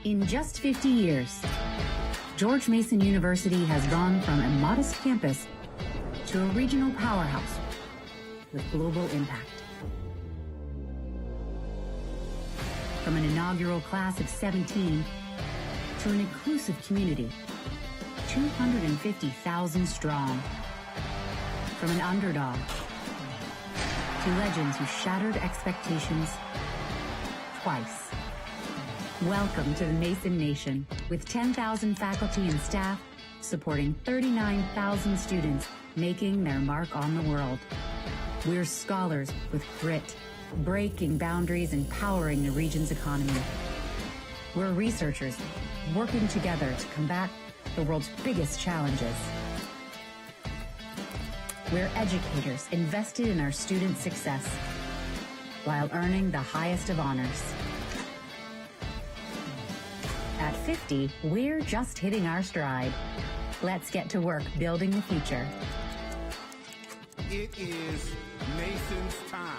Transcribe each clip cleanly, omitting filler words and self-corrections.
In just 50 years, George Mason University has gone from a modest campus to a regional powerhouse with global impact. From an inaugural class of 17 to an inclusive community, 250,000 strong. From an underdog to legends who shattered expectations twice. Welcome to the Mason Nation, with 10,000 faculty and staff supporting 39,000 students making their mark on the world. We're scholars with grit, breaking boundaries and powering the region's economy. We're researchers working together to combat the world's biggest challenges. We're educators invested in our students' success while earning the highest of honors. At 50, we're just hitting our stride. Let's get to work building the future. It is Mason's time.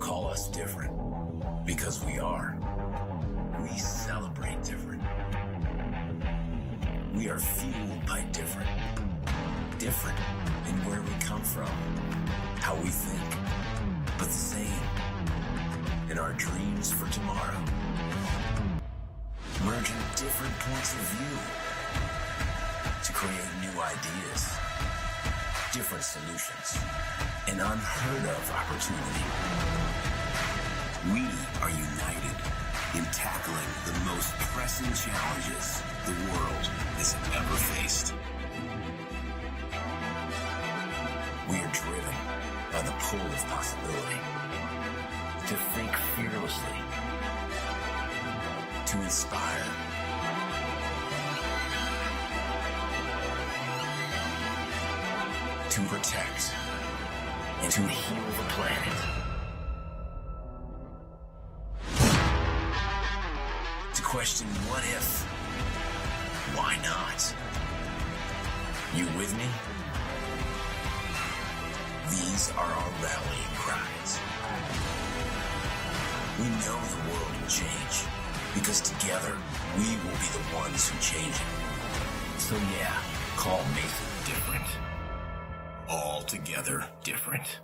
Call us different, because we are. We celebrate different. We are fueled by different. Different in where we come from, how we think, but the same in our dreams for tomorrow. Merging different points of view to create new ideas, different solutions, an unheard of opportunity. We are united in tackling the most pressing challenges the world has ever faced. We are driven by the pull of possibility, to think fearlessly, to inspire, to protect, and to heal the planet. To question what if, why not? You with me? These are our rallying cries. We know the world will change, because together we will be the ones who change it. So yeah, call Mason different. Altogether different.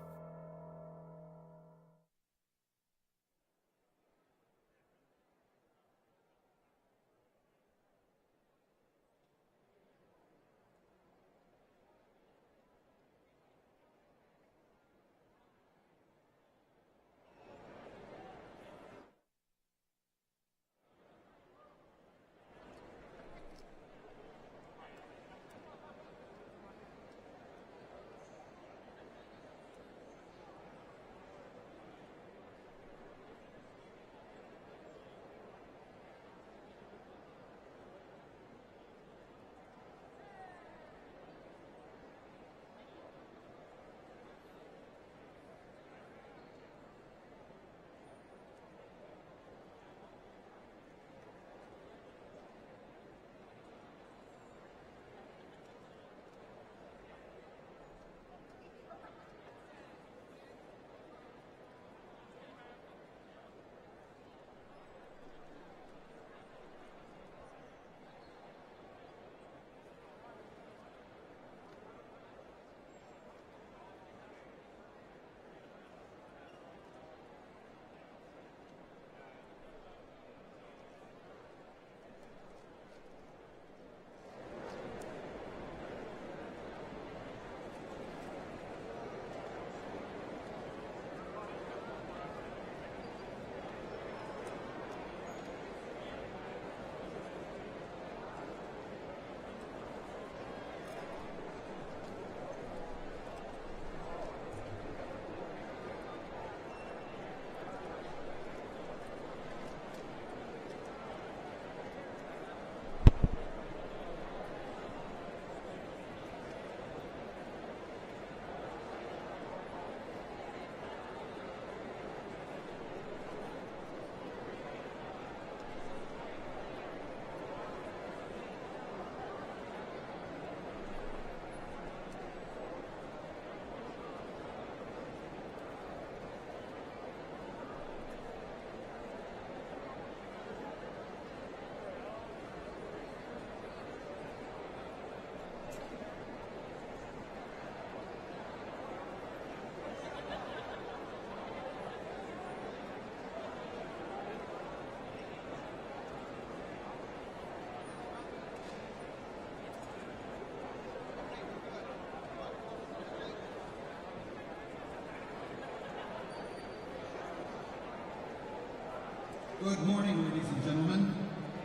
Good morning, ladies and gentlemen.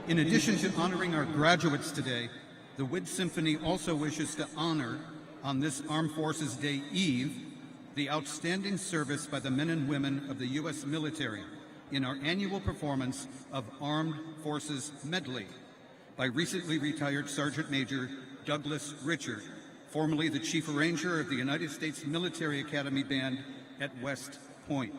In addition to honoring our graduates today, the Wind Symphony also wishes to honor, on this Armed Forces Day Eve, the outstanding service by the men and women of the U.S. military in our annual performance of Armed Forces Medley by recently retired Sergeant Major Douglas Richard, formerly the Chief Arranger of the United States Military Academy Band at West Point.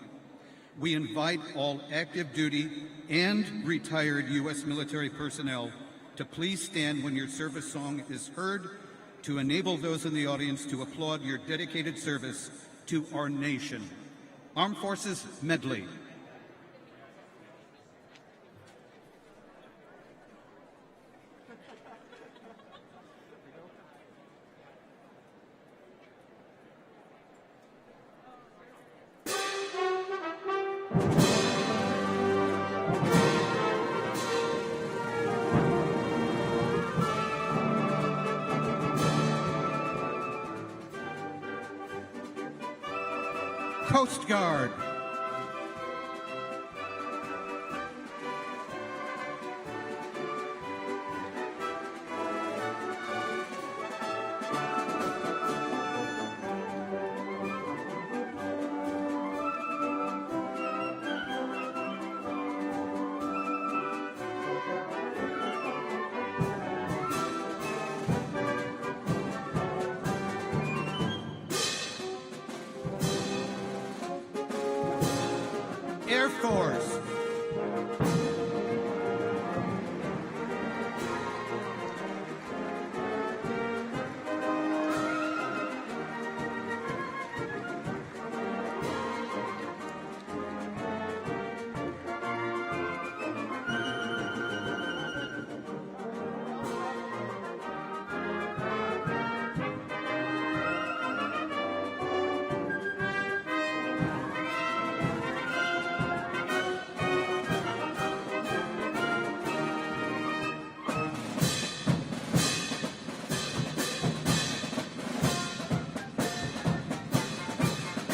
We invite all active duty and retired U.S. military personnel to please stand when your service song is heard to enable those in the audience to applaud your dedicated service to our nation. Armed Forces Medley. Coast Guard. Air Force.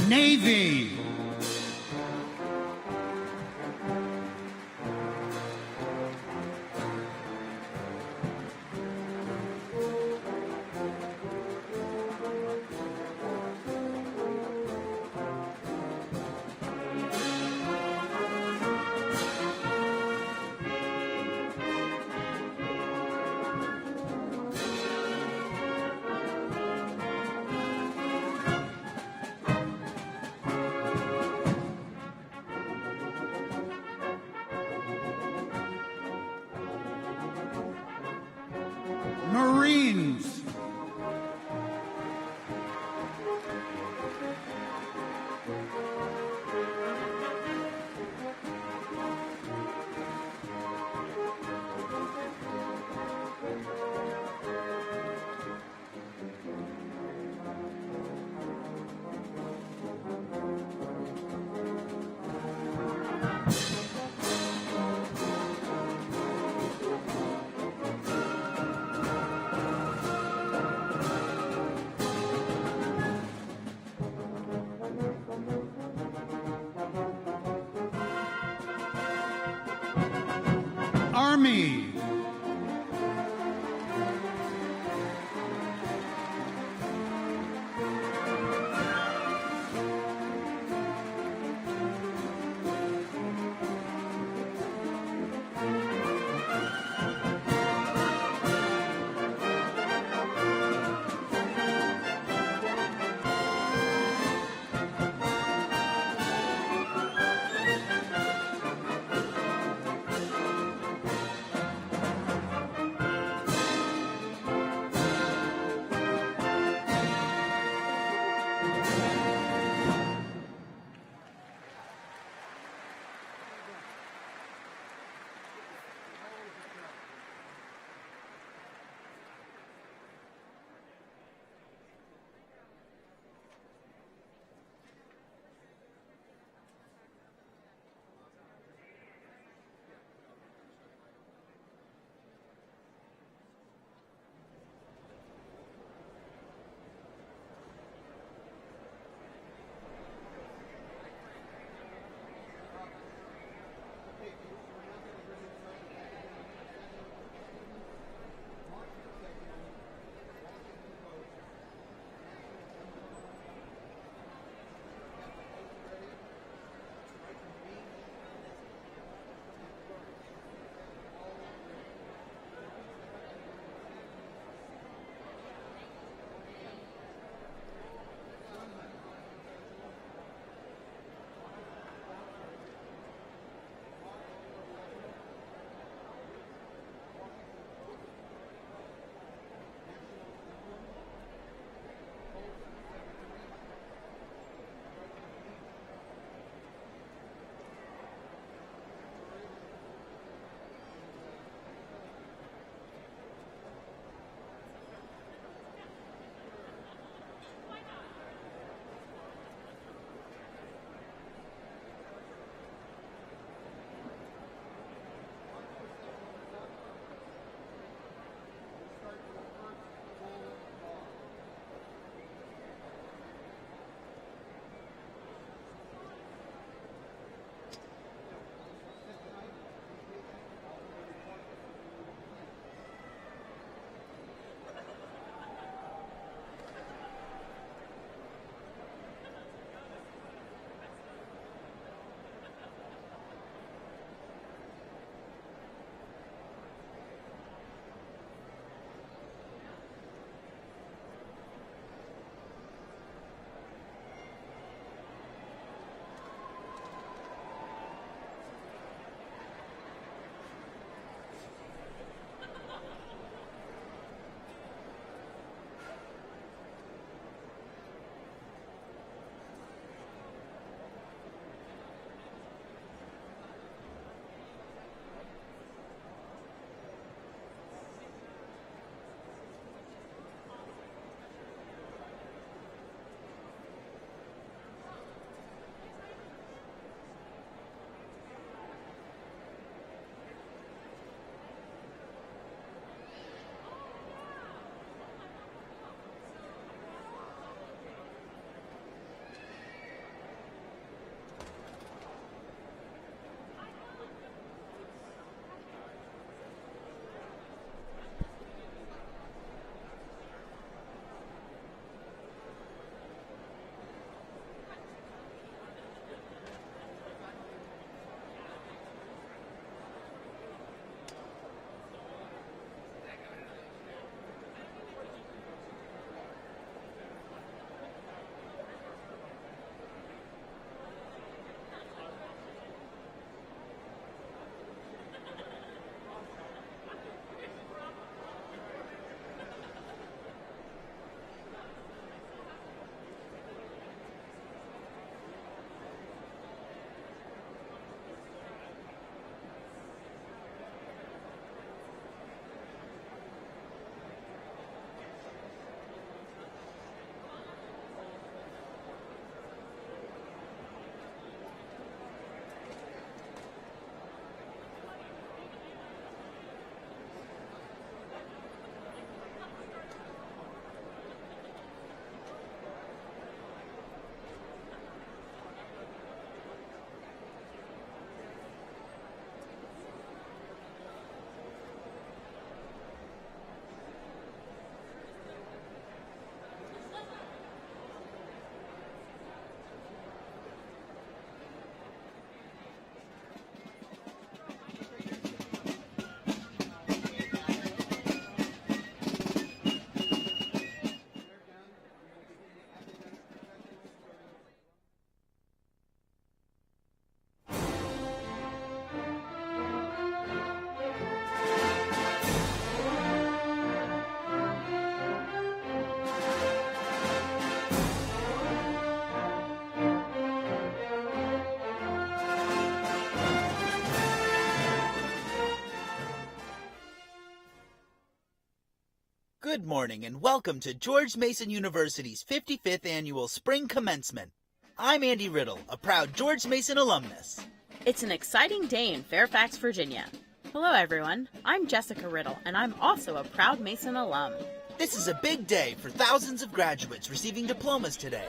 Navy. Marines. Army. Good morning and welcome to George Mason University's 55th Annual Spring Commencement. I'm Andy Riddle, a proud George Mason alumnus. It's an exciting day in Fairfax, Virginia. Hello everyone, I'm Jessica Riddle and I'm also a proud Mason alum. This is a big day for thousands of graduates receiving diplomas today.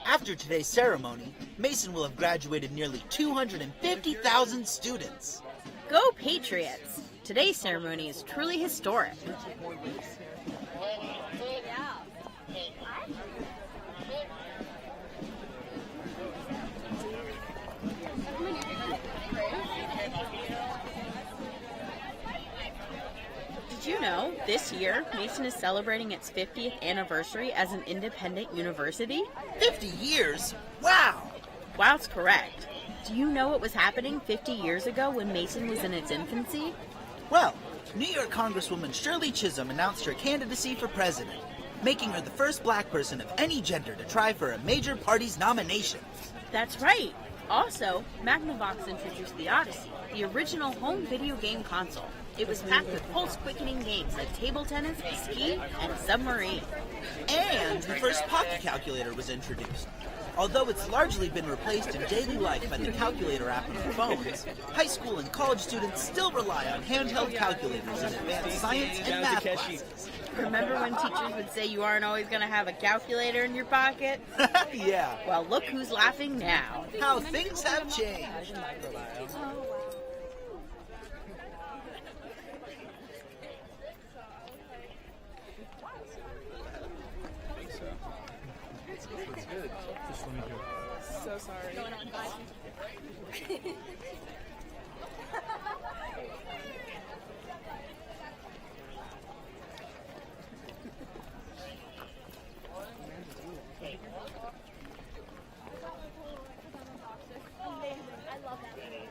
After today's ceremony, Mason will have graduated nearly 250,000 students. Go Patriots! Today's ceremony is truly historic. Did you know, this year, Mason is celebrating its 50th anniversary as an independent university? 50 years? Wow! Wow's correct. Do you know what was happening 50 years ago when Mason was in its infancy? Well, New York Congresswoman Shirley Chisholm announced her candidacy for president, making her the first black person of any gender to try for a major party's nomination. That's right. Also, Magnavox introduced the Odyssey, the original home video game console. It was packed with pulse-quickening games like table tennis, ski, and submarine. And the first pocket calculator was introduced. Although it's largely been replaced in daily life by the calculator app on phones, high school and college students still rely on handheld calculators in advanced science and math classes. Remember when teachers would say you aren't always going to have a calculator in your pocket? Yeah. Well, look who's laughing now. How things have changed. So sorry. Going on, guys. I love that movie.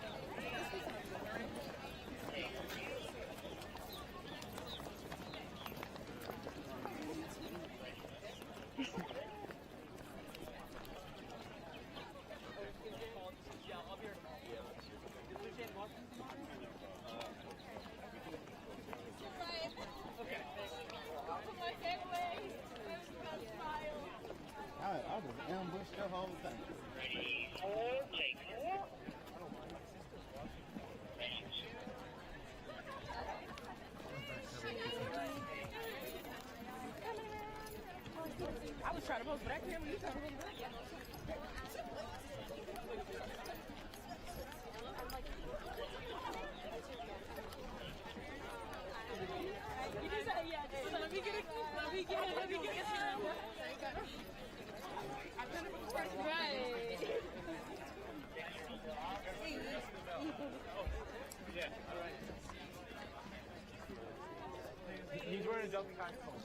I was ambushed the whole thing. I was trying to post, but I can't when you trying to post. You just said, yeah, let me get it. I've done it before. Right. Yeah, all right. He's wearing a jumping kind of phone.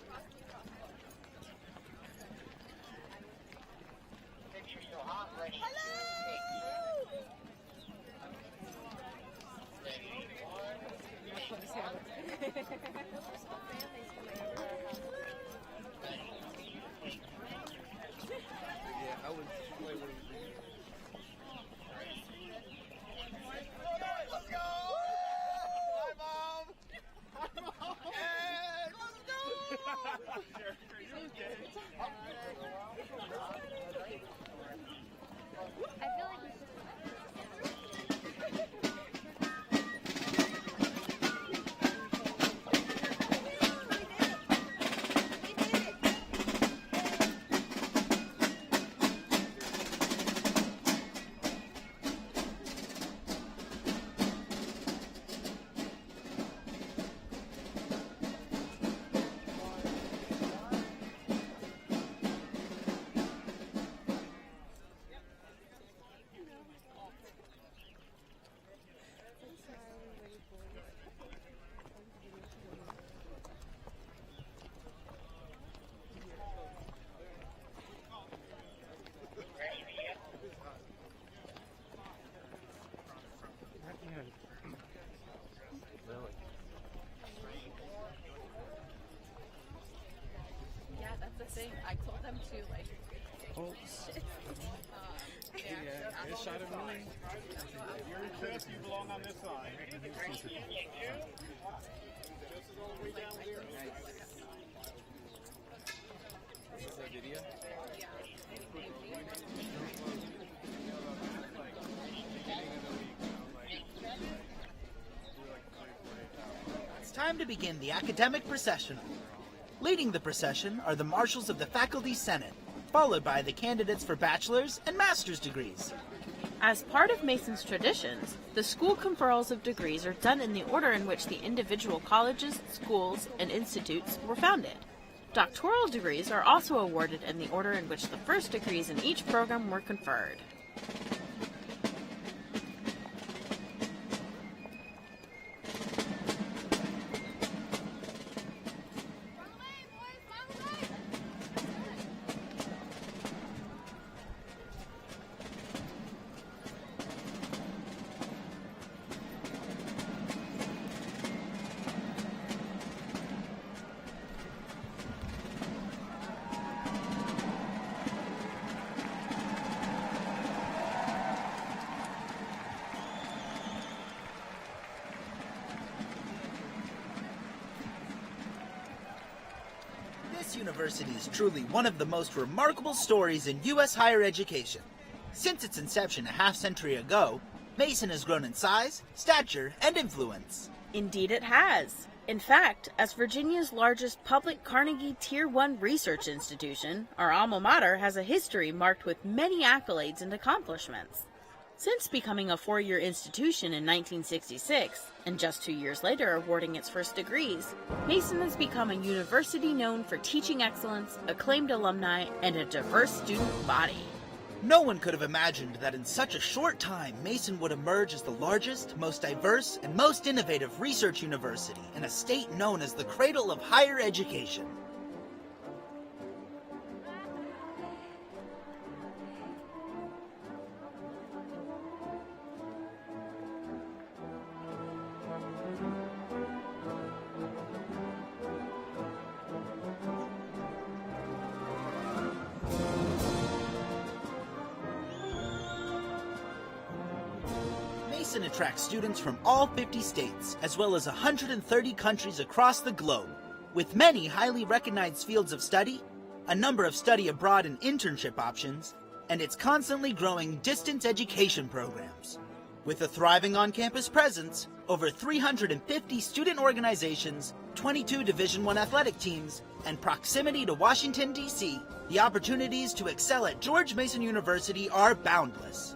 Yeah, I would play with you. Let's go! Hi, Mom! Hi, Mom! Hey, let's go! I feel like we should. Yeah, that's the thing. I told them to, like, Oh. yeah, This side of me. You're in fifth, you belong on this side. This is all the way down there. It's time to begin the academic processional. Leading the procession are the marshals of the Faculty Senate, followed by the candidates for bachelor's and master's degrees. As part of Mason's traditions, the school conferrals of degrees are done in the order in which the individual colleges, schools, and institutes were founded. Doctoral degrees are also awarded in the order in which the first degrees in each program were conferred. This university is truly one of the most remarkable stories in U.S. higher education. Since its inception a half-century ago, Mason has grown in size, stature, and influence. Indeed it has. In fact, as Virginia's largest public Carnegie Tier 1 research institution, our alma mater has a history marked with many accolades and accomplishments. Since becoming a four-year institution in 1966, and just 2 years later awarding its first degrees, Mason has become a university known for teaching excellence, acclaimed alumni, and a diverse student body. No one could have imagined that in such a short time, Mason would emerge as the largest, most diverse, and most innovative research university in a state known as the cradle of higher education. Mason attracts students from all 50 states, as well as 130 countries across the globe, with many highly recognized fields of study, a number of study abroad and internship options, and its constantly growing distance education programs. With a thriving on-campus presence, over 350 student organizations, 22 Division I athletic teams, and proximity to Washington, D.C., the opportunities to excel at George Mason University are boundless.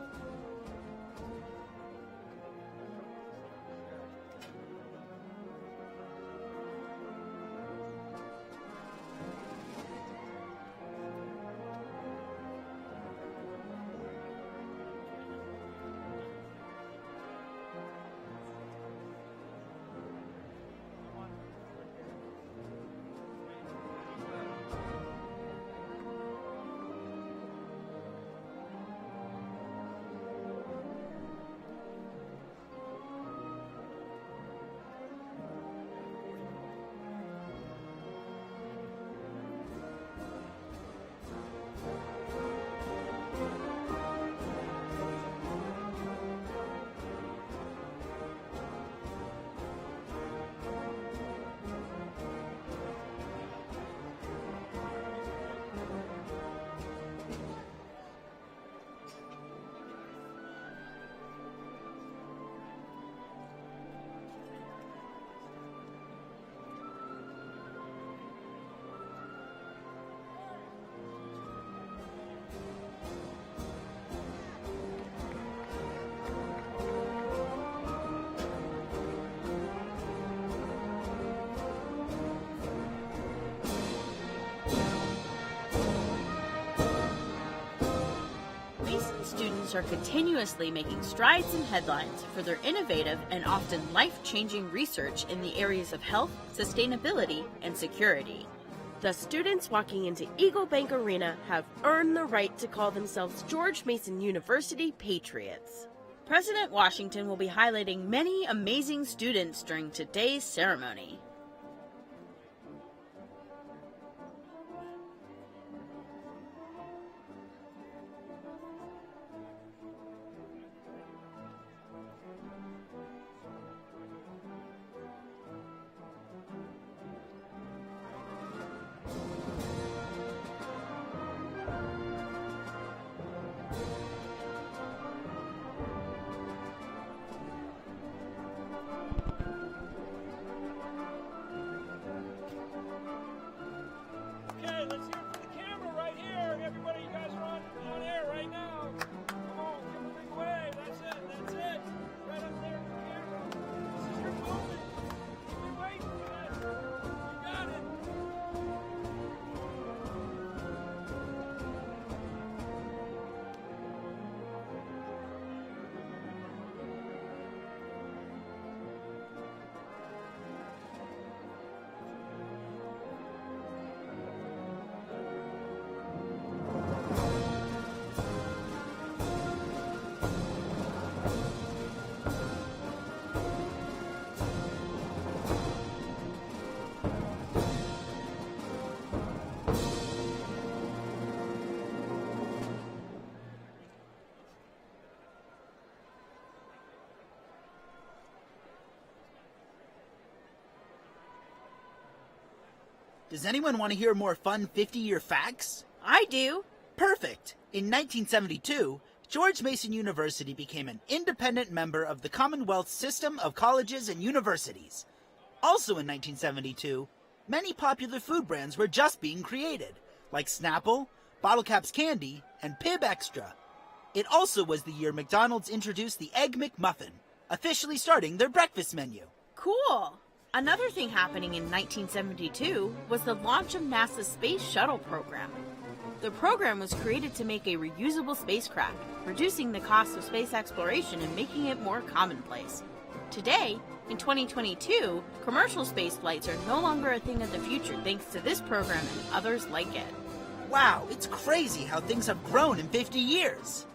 Students are continuously making strides and headlines for their innovative and often life-changing research in the areas of health, sustainability, and security. The students walking into EagleBank Arena have earned the right to call themselves George Mason University Patriots. President Washington will be highlighting many amazing students during today's ceremony. Does anyone want to hear more fun 50-year facts? I do. Perfect! In 1972, George Mason University became an independent member of the Commonwealth System of Colleges and Universities. Also in 1972, many popular food brands were just being created, like Snapple, Bottle Caps Candy, and Pib Extra. It also was the year McDonald's introduced the Egg McMuffin, officially starting their breakfast menu. Cool. Another thing happening in 1972 was the launch of NASA's Space Shuttle program. The program was created to make a reusable spacecraft, reducing the cost of space exploration and making it more commonplace. Today, in 2022, commercial space flights are no longer a thing of the future thanks to this program and others like it. Wow, it's crazy how things have grown in 50 years.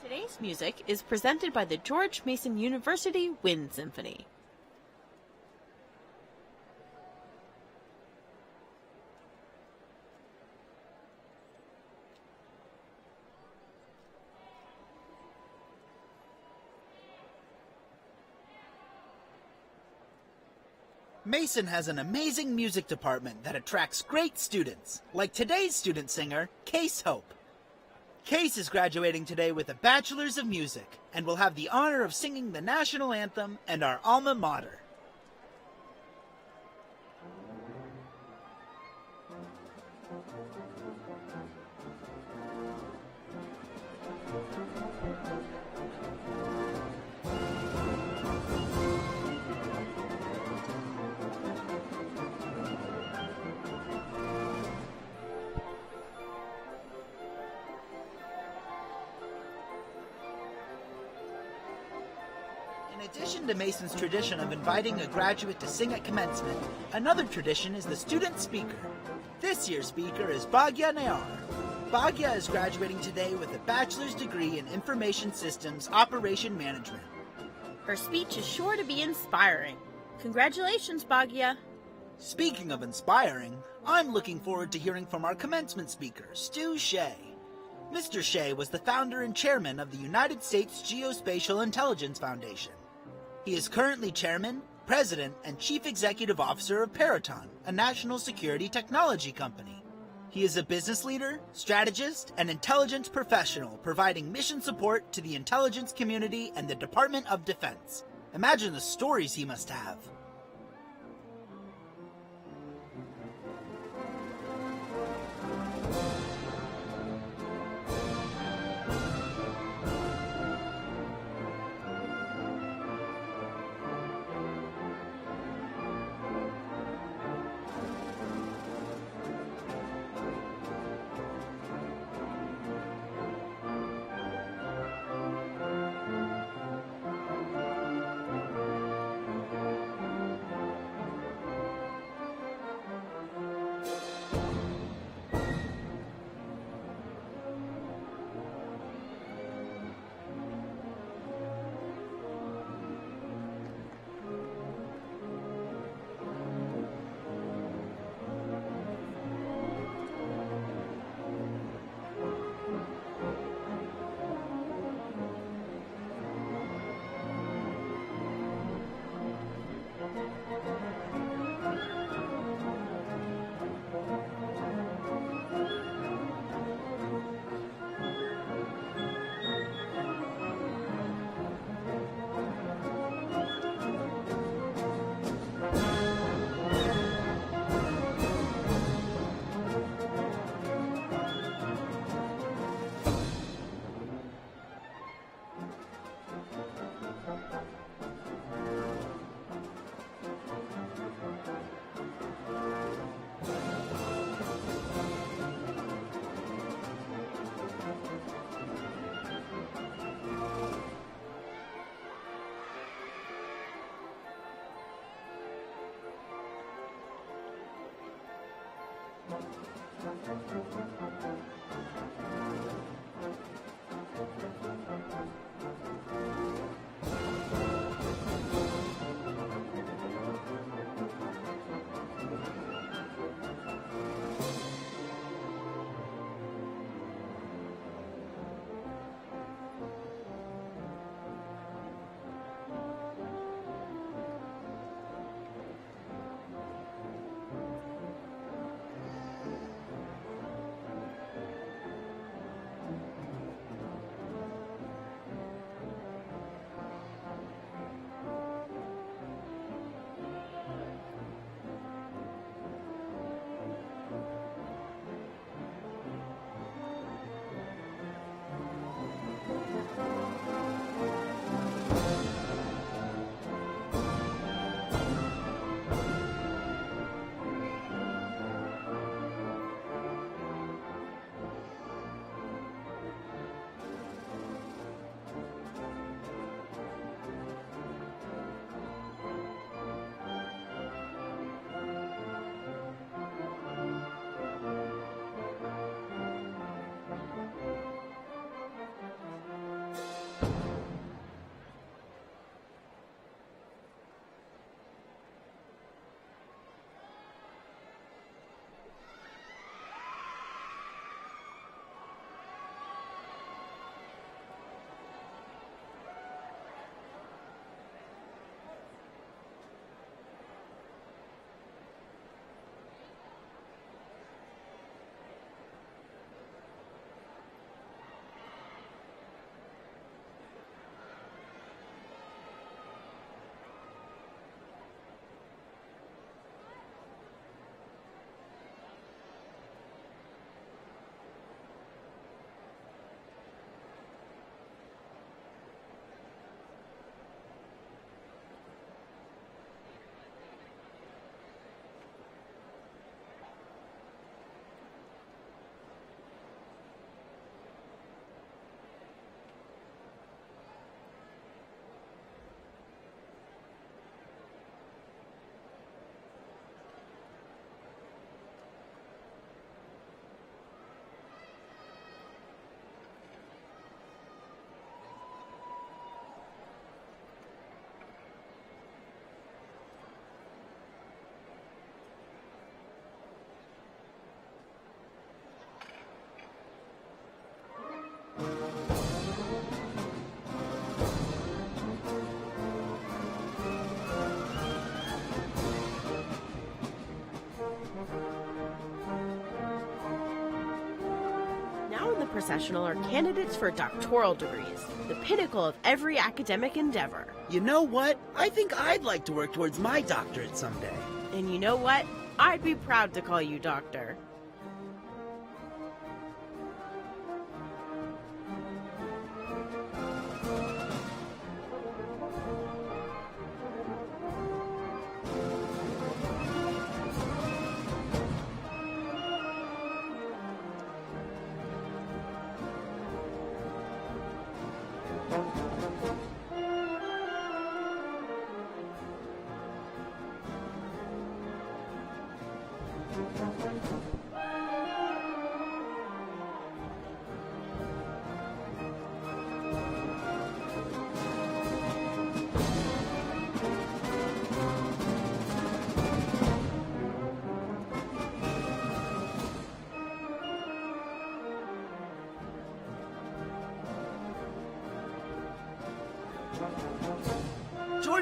Today's music is presented by the George Mason University Wind Symphony. Mason has an amazing music department that attracts great students, like today's student singer, Case Hope. Case is graduating today with a Bachelor's of Music and will have the honor of singing the national anthem and our alma mater. In addition to Mason's tradition of inviting a graduate to sing at commencement, another tradition is the student speaker. This year's speaker is Bhagya Nayar. Bhagya is graduating today with a bachelor's degree in Information Systems Operation Management. Her speech is sure to be inspiring. Congratulations, Bhagya. Speaking of inspiring, I'm looking forward to hearing from our commencement speaker, Stu Shea. Mr. Shea was the founder and chairman of the United States Geospatial Intelligence Foundation. He is currently chairman, president, and chief executive officer of Peraton, a national security technology company. He is a business leader, strategist, and intelligence professional providing mission support to the intelligence community and the Department of Defense. Imagine the stories he must have. processional are candidates for doctoral degrees, the pinnacle of every academic endeavor. You know what? I think I'd like to work towards my doctorate someday. And you know what? I'd be proud to call you doctor.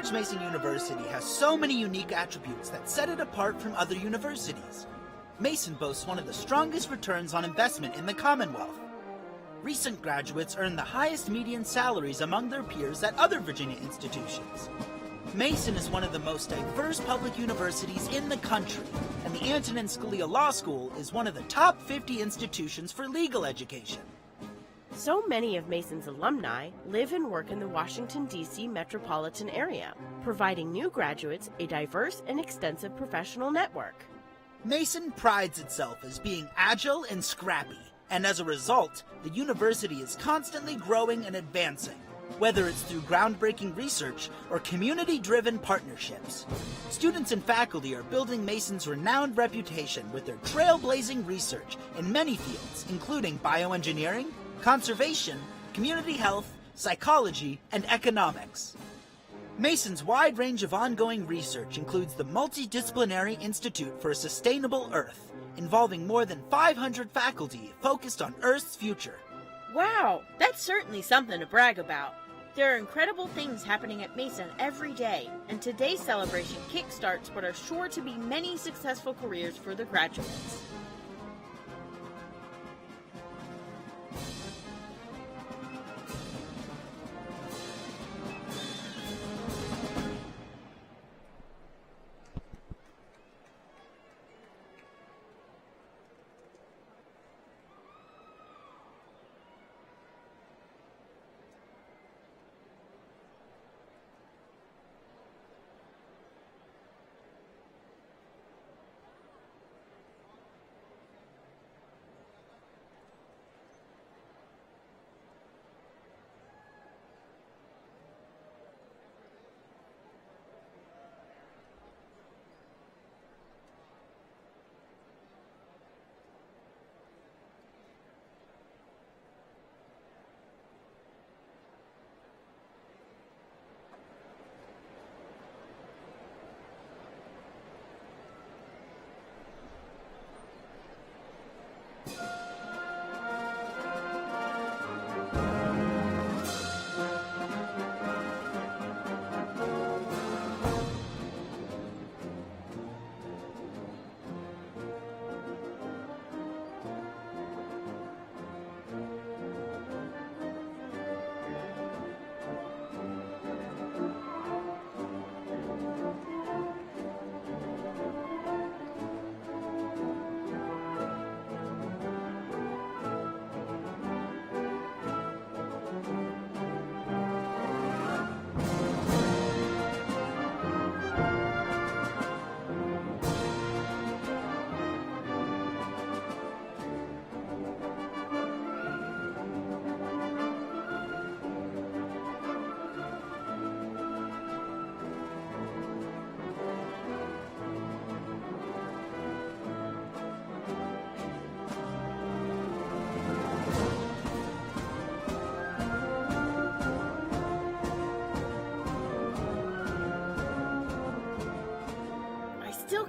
George Mason University has so many unique attributes that set it apart from other universities. Mason boasts one of the strongest returns on investment in the Commonwealth. Recent graduates earn the highest median salaries among their peers at other Virginia institutions. Mason is one of the most diverse public universities in the country, and the Antonin Scalia Law School is one of the top 50 institutions for legal education. So many of Mason's alumni live and work in the Washington, D.C. metropolitan area, providing new graduates a diverse and extensive professional network. Mason prides itself as being agile and scrappy, and as a result, the university is constantly growing and advancing, whether it's through groundbreaking research or community-driven partnerships. Students and faculty are building Mason's renowned reputation with their trailblazing research in many fields, including bioengineering, conservation, community health, psychology, and economics. Mason's wide range of ongoing research includes the Multidisciplinary Institute for a Sustainable Earth, involving more than 500 faculty focused on Earth's future. Wow, that's certainly something to brag about. There are incredible things happening at Mason every day, and today's celebration kickstarts what are sure to be many successful careers for the graduates.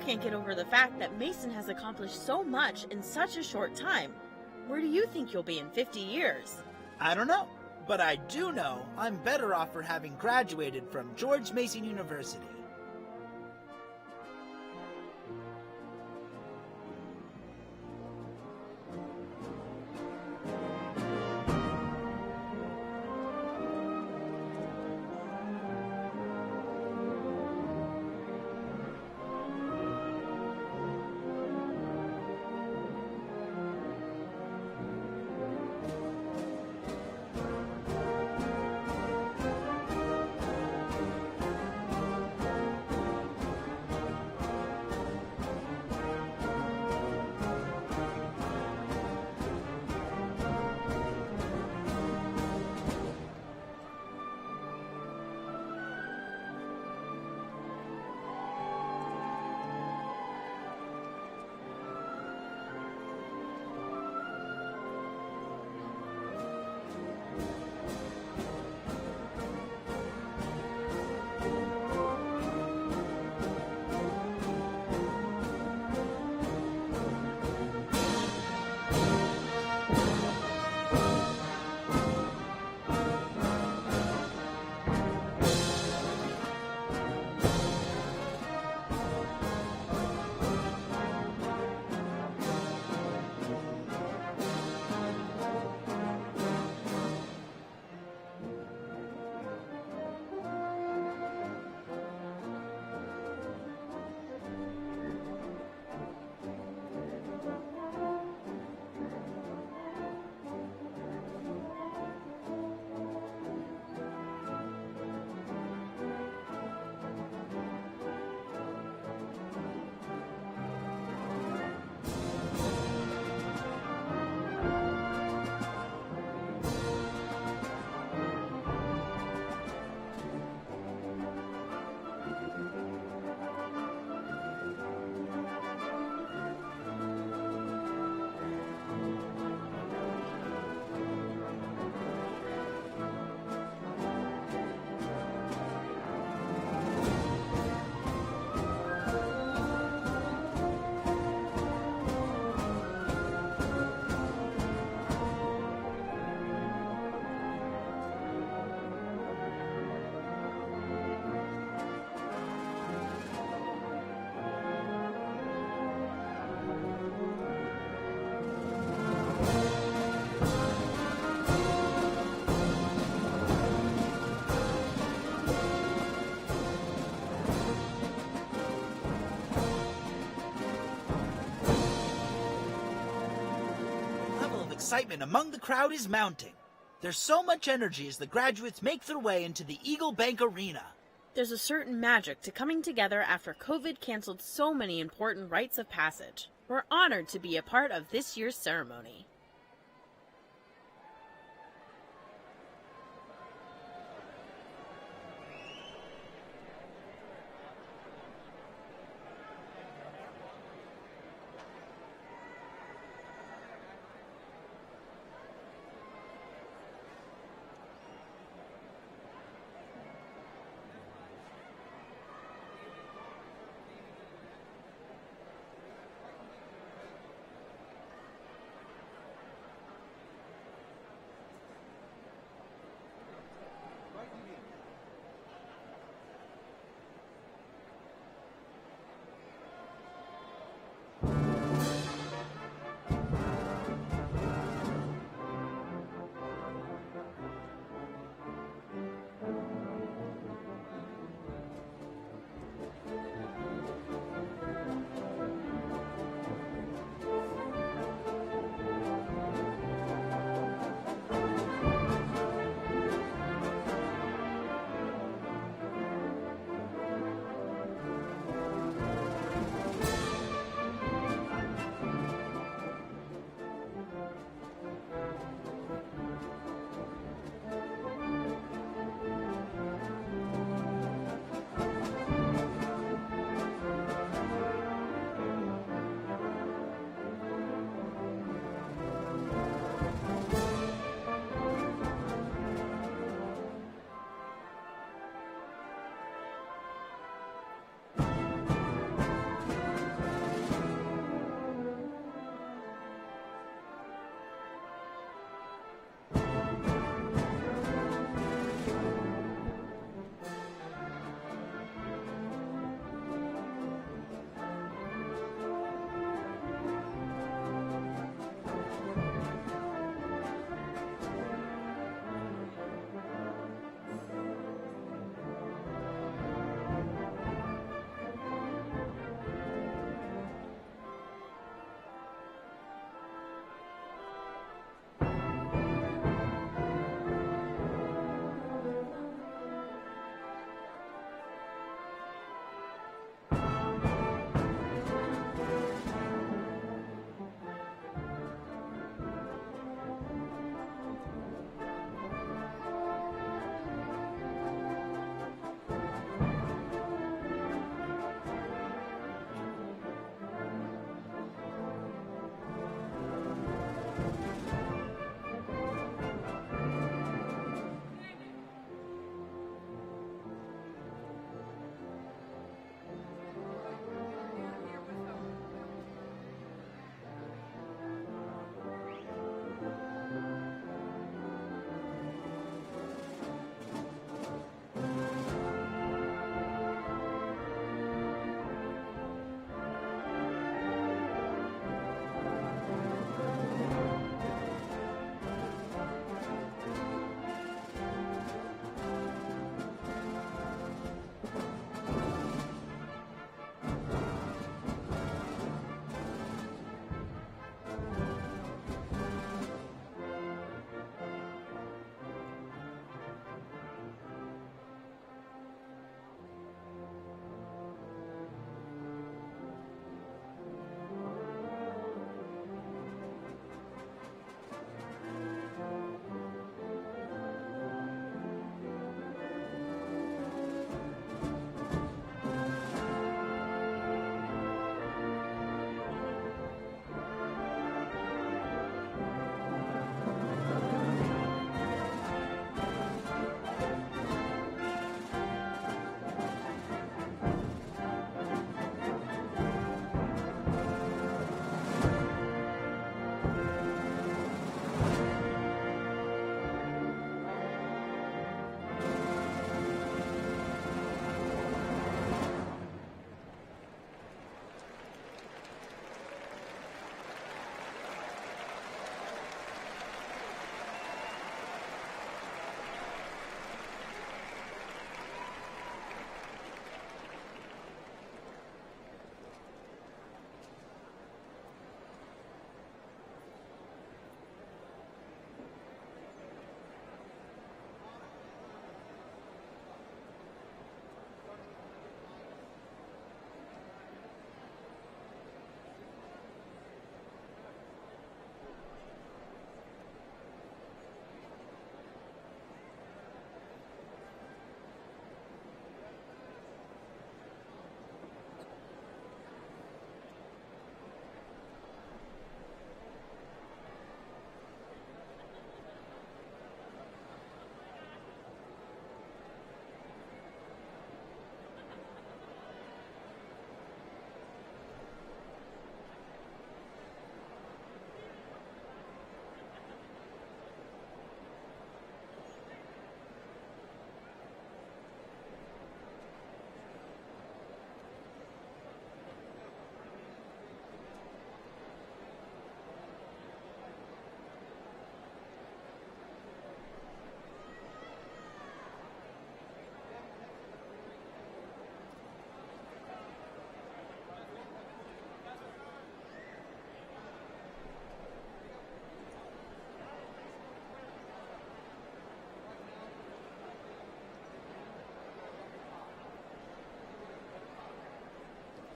Can't get over the fact that Mason has accomplished so much in such a short time. Where do you think you'll be in 50 years? I don't know, but I do know I'm better off for having graduated from George Mason University. excitement among the crowd is mounting. There's so much energy as the graduates make their way into the EagleBank Arena. There's a certain magic to coming together after COVID canceled so many important rites of passage. We're honored to be a part of this year's ceremony.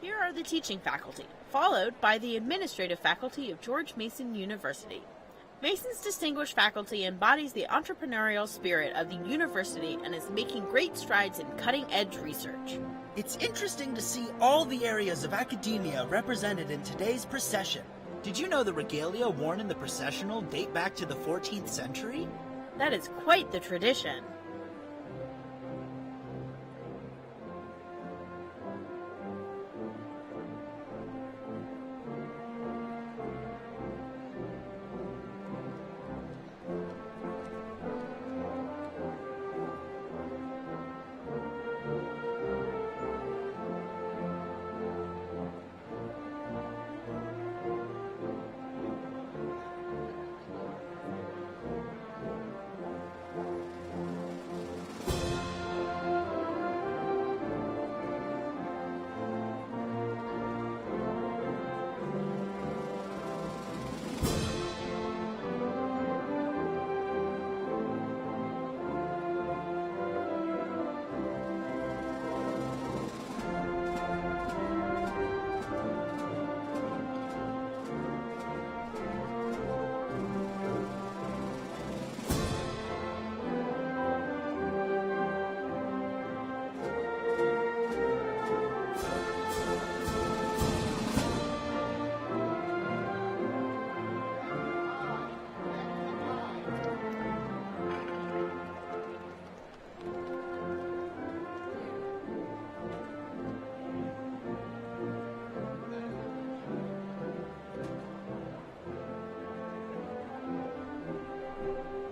Here are the teaching faculty, followed by the administrative faculty of George Mason University. Mason's distinguished faculty embodies the entrepreneurial spirit of the university and is making great strides in cutting-edge research. It's interesting to see all the areas of academia represented in today's procession. Did you know the regalia worn in the processional date back to the 14th century? That is quite the tradition.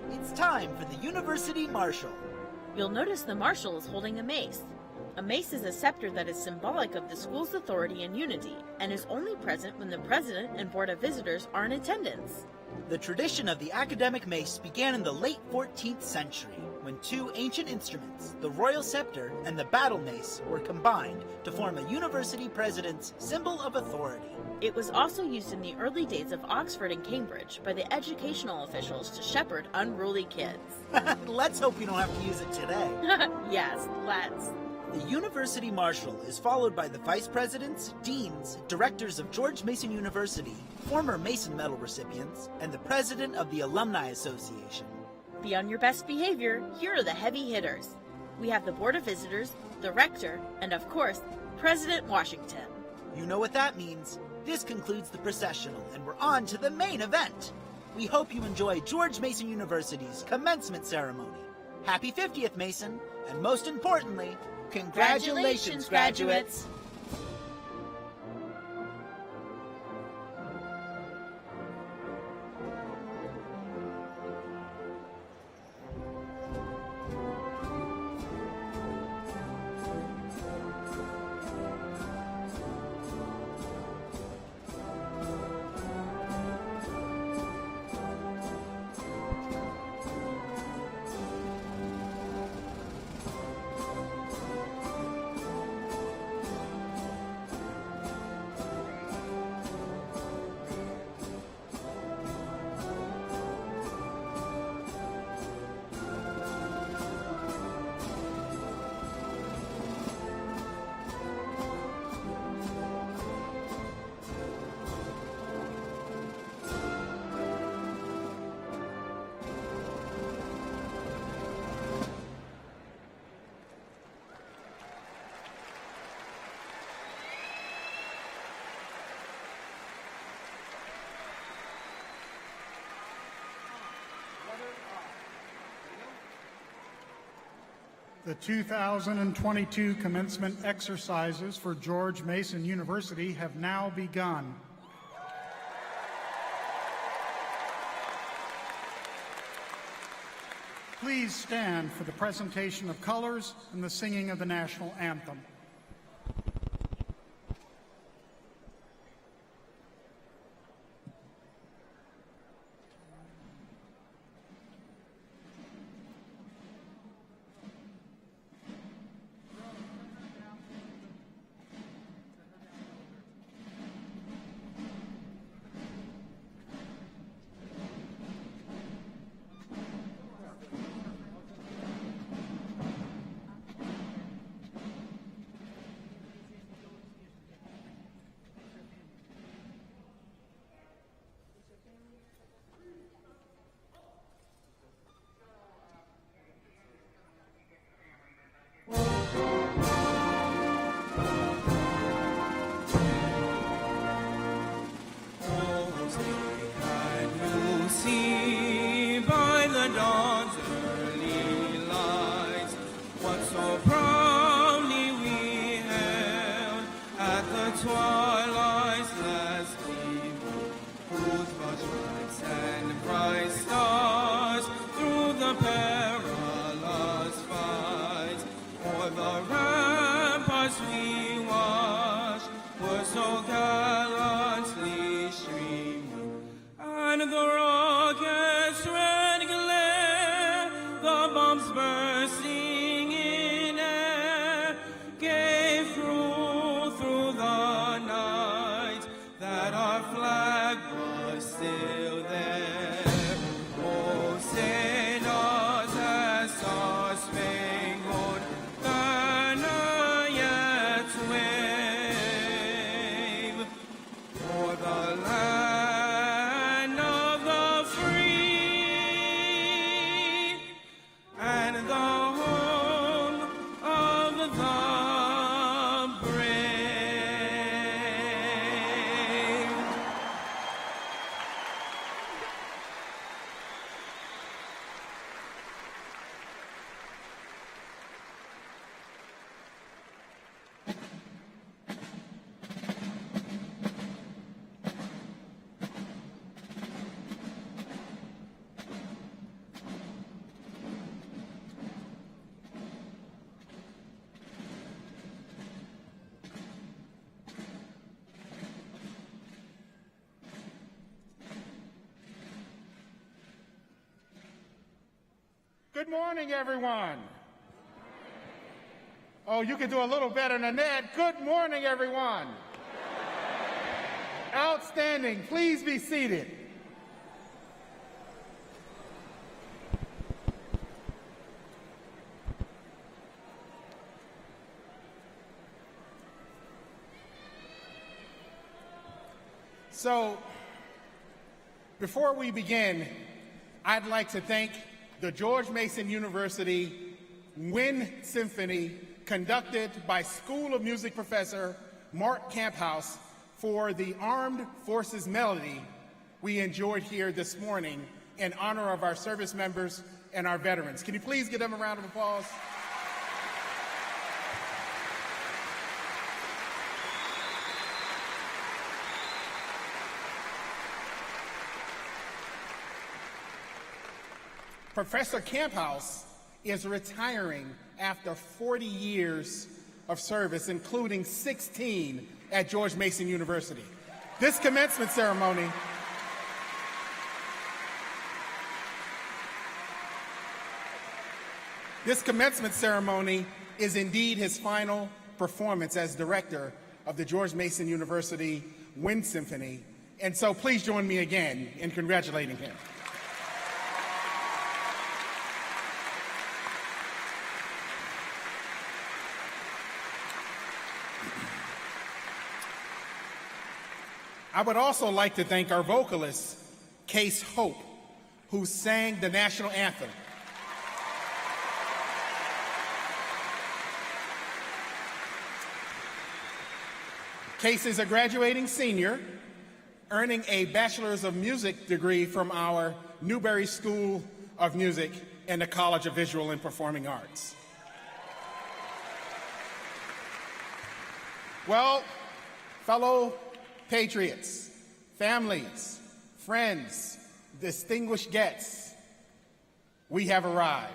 It's time for the University Marshal. You'll notice the marshal is holding a mace. A mace is a scepter that is symbolic of the school's authority and unity, and is only present when the president and board of visitors are in attendance. The tradition of the academic mace began in the late 14th century, when two ancient instruments, the royal scepter and the battle mace, were combined to form a university president's symbol of authority. It was also used in the early days of Oxford and Cambridge by the educational officials to shepherd unruly kids. Let's hope we don't have to use it today. Yes, let's. The University Marshal is followed by the vice presidents, deans, directors of George Mason University, former Mason Medal recipients, and the president of the Alumni Association. Be on your best behavior, here are the heavy hitters. We have the board of visitors, the rector, and of course, President Washington. You know what that means. This concludes the processional, and we're on to the main event. We hope you enjoy George Mason University's commencement ceremony. Happy 50th, Mason, and most importantly, congratulations, graduates! The 2022 commencement exercises for George Mason University have now begun. Please stand for the presentation of colors and the singing of the national anthem. the dawn's early lights, what so proudly we hailed at the twilight's last gleam, whose flashlights and bright stars through the perilous fights, o'er the ramparts we watched, were so gallantly streaming, and the rockets' red glare, the bombs bursting in air, gave through the night that our flag was still there. Oh, send us as star-spangled banner yet wave, for the land of the free and the home of the brave. Good morning, everyone. Oh, you can do a little better than that. Good morning, everyone. Outstanding. Please be seated. So, before we begin, I'd like to thank the George Mason University Wind Symphony, conducted by School of Music professor Mark Camphouse, for the Armed Forces Melody we enjoyed here this morning in honor of our service members and our veterans. Can you please give them a round of applause? Professor Camphouse is retiring after 40 years of service, including 16 at George Mason University. This commencement ceremony is indeed his final performance as director of the George Mason University Wind Symphony, and so please join me again in congratulating him. I would also like to thank our vocalist, Case Hope, who sang the national anthem. Case is a graduating senior, earning a Bachelor's of Music degree from our Newberry School of Music and the College of Visual and Performing Arts. Well, fellow patriots, families, friends, distinguished guests, we have arrived.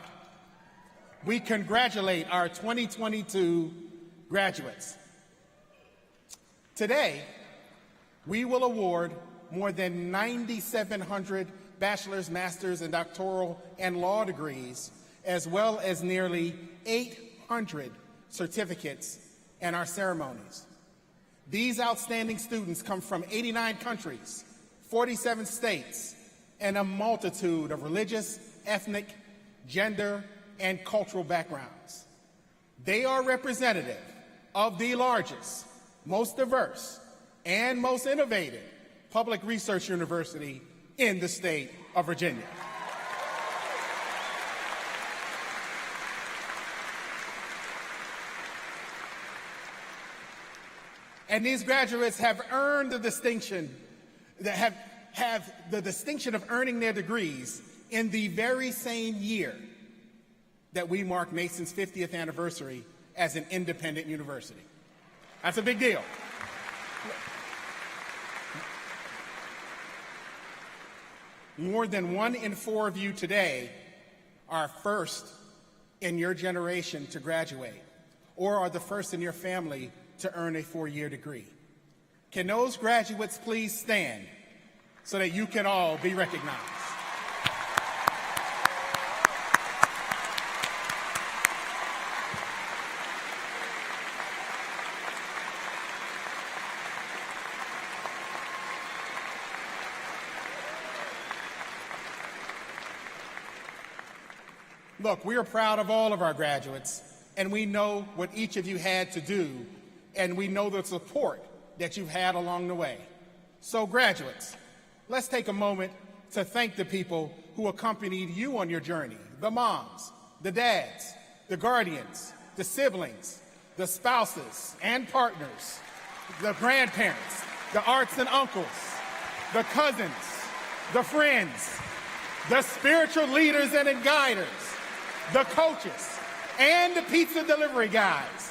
We congratulate our 2022 graduates. Today, we will award more than 9,700 bachelor's, master's, and doctoral and law degrees, as well as nearly 800 certificates in our ceremonies. These outstanding students come from 89 countries, 47 states, and a multitude of religious, ethnic, gender, and cultural backgrounds. They are representative of the largest, most diverse, and most innovative public research university in the state of Virginia. And these graduates have earned the distinction, have the distinction of earning their degrees in the very same year that we mark Mason's 50th anniversary as an independent university. That's a big deal. More than 1 in 4 of you today are first in your generation to graduate, or are the first in your family to earn a 4-year degree. Can those graduates please stand so that you can all be recognized? Look, we are proud of all of our graduates, and we know what each of you had to do, and we know the support that you've had along the way. So graduates, let's take a moment to thank the people who accompanied you on your journey: the moms, the dads, the guardians, the siblings, the spouses and partners, the grandparents, the aunts and uncles, the cousins, the friends, the spiritual leaders and guiders, the coaches, and the pizza delivery guys.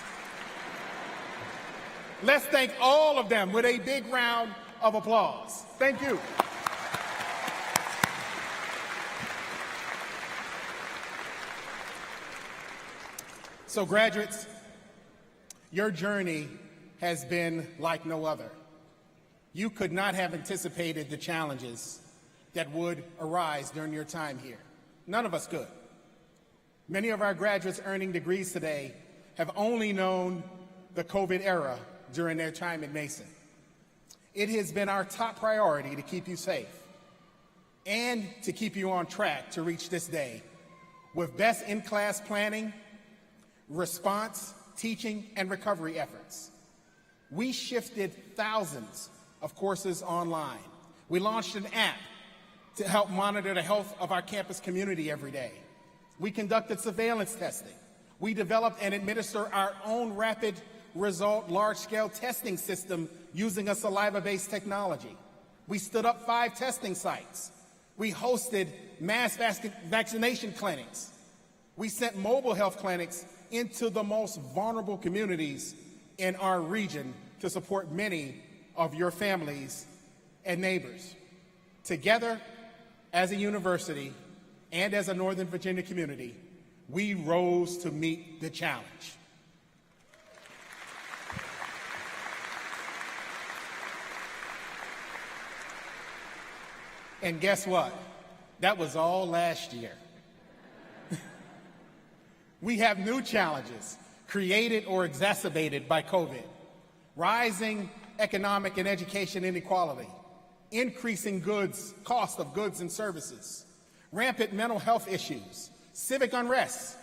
Let's thank all of them with a big round of applause. Thank you. So graduates, your journey has been like no other. You could not have anticipated the challenges that would arise during your time here. None of us could. Many of our graduates earning degrees today have only known the COVID era during their time at Mason. It has been our top priority to keep you safe and to keep you on track to reach this day with best in-class planning, response, teaching, and recovery efforts. We shifted thousands of courses online. We launched an app to help monitor the health of our campus community every day. We conducted surveillance testing. We developed and administer our own rapid result large-scale testing system using a saliva-based technology. We stood up 5 testing sites. We hosted mass vaccination clinics. We sent mobile health clinics into the most vulnerable communities in our region to support many of your families and neighbors. Together, as a university and as a Northern Virginia community, we rose to meet the challenge. And guess what? That was all last year. We have new challenges created or exacerbated by COVID: rising economic and education inequality, increasing cost of goods and services, rampant mental health issues, civic unrest,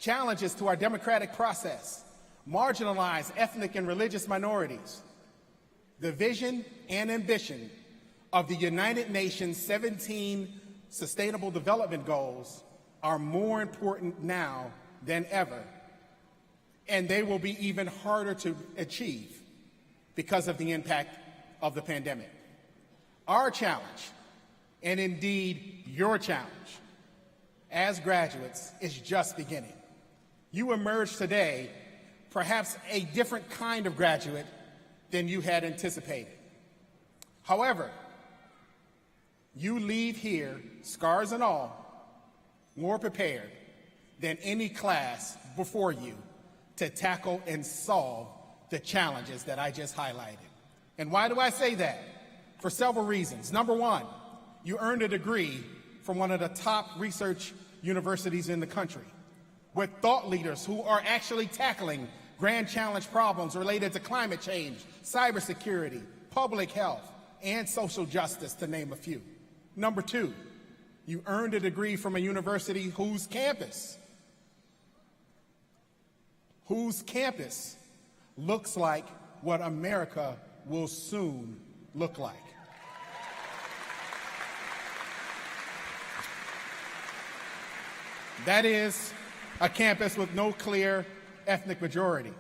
challenges to our democratic process, marginalized ethnic and religious minorities. The vision and ambition of the United Nations 17 Sustainable Development Goals are more important now than ever, and they will be even harder to achieve because of the impact of the pandemic. Our challenge, and indeed your challenge as graduates, is just beginning. You emerge today perhaps a different kind of graduate than you had anticipated. However, you leave here, scars and all, more prepared than any class before you to tackle and solve the challenges that I just highlighted. And why do I say that? For several reasons. Number one, you earned a degree from one of the top research universities in the country, with thought leaders who are actually tackling grand challenge problems related to climate change, cybersecurity, public health, and social justice, to name a few. Number two, you earned a degree from a university whose campus looks like what America will soon look like. That is a campus with no clear ethnic majority.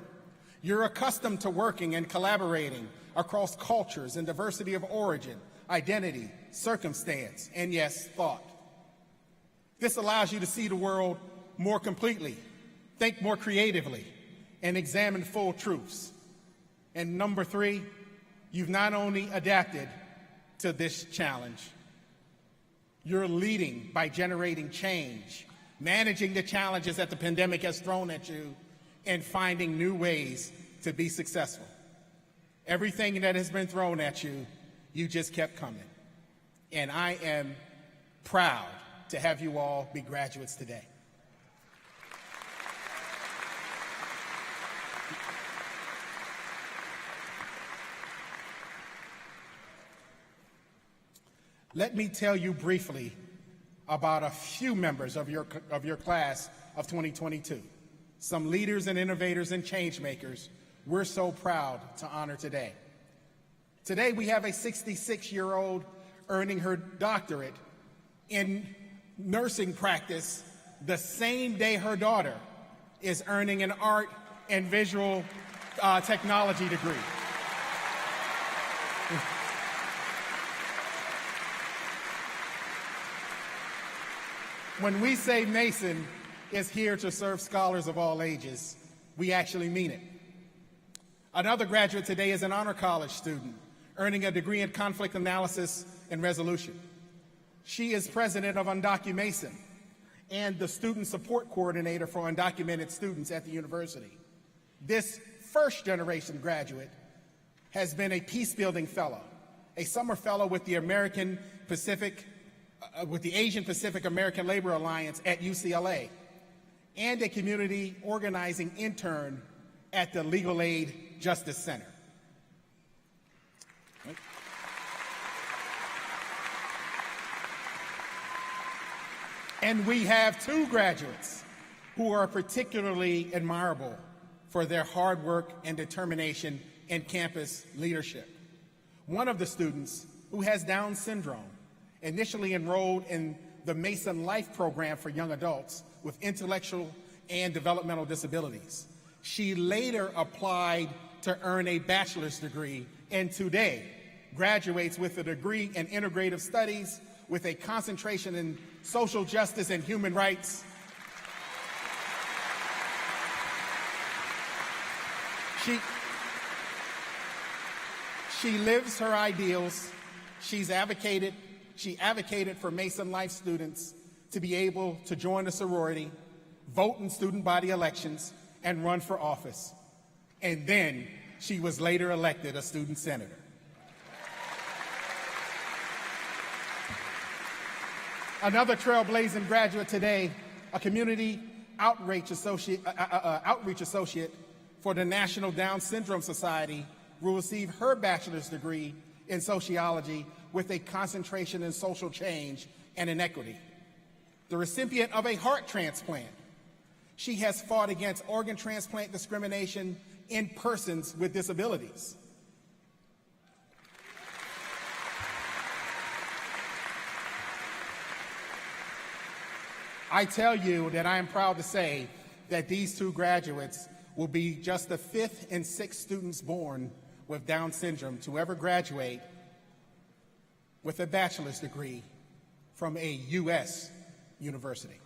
You're accustomed to working and collaborating across cultures and diversity of origin, identity, circumstance, and yes, thought. This allows you to see the world more completely, think more creatively, and examine full truths. And number 3, you've not only adapted to this challenge, you're leading by generating change, managing the challenges that the pandemic has thrown at you, and finding new ways to be successful. Everything that has been thrown at you, you just kept coming. And I am proud to have you all be graduates today. Let me tell you briefly about a few members of your class of 2022, some leaders and innovators and change makers we're so proud to honor today. Today we have a 66-year-old earning her doctorate in nursing practice the same day her daughter is earning an art and visual technology degree. When we say Mason is here to serve scholars of all ages, we actually mean it. Another graduate today is an honor college student earning a degree in conflict analysis and resolution. She is president of UndocuMason and the student support coordinator for undocumented students at the university. This first-generation graduate has been a peace-building fellow, a summer fellow with the Asian Pacific American Labor Alliance at UCLA, and a community organizing intern at the Legal Aid Justice Center. And we have 2 graduates who are particularly admirable for their hard work and determination in campus leadership. One of the students, who has Down syndrome, initially enrolled in the Mason Life program for young adults with intellectual and developmental disabilities. She later applied to earn a bachelor's degree and today graduates with a degree in integrative studies with a concentration in social justice and human rights. She lives her ideals. She advocated for Mason Life students to be able to join a sorority, vote in student body elections, and run for office. And then she was later elected a student senator. Another trailblazing graduate today, a community outreach associate for the National Down Syndrome Society, will receive her bachelor's degree in sociology with a concentration in social change and inequity. The recipient of a heart transplant, she has fought against organ transplant discrimination in persons with disabilities. I tell you that I am proud to say that these 2 graduates will be just the 5th and 6th students born with Down syndrome to ever graduate with a bachelor's degree from a U.S. university.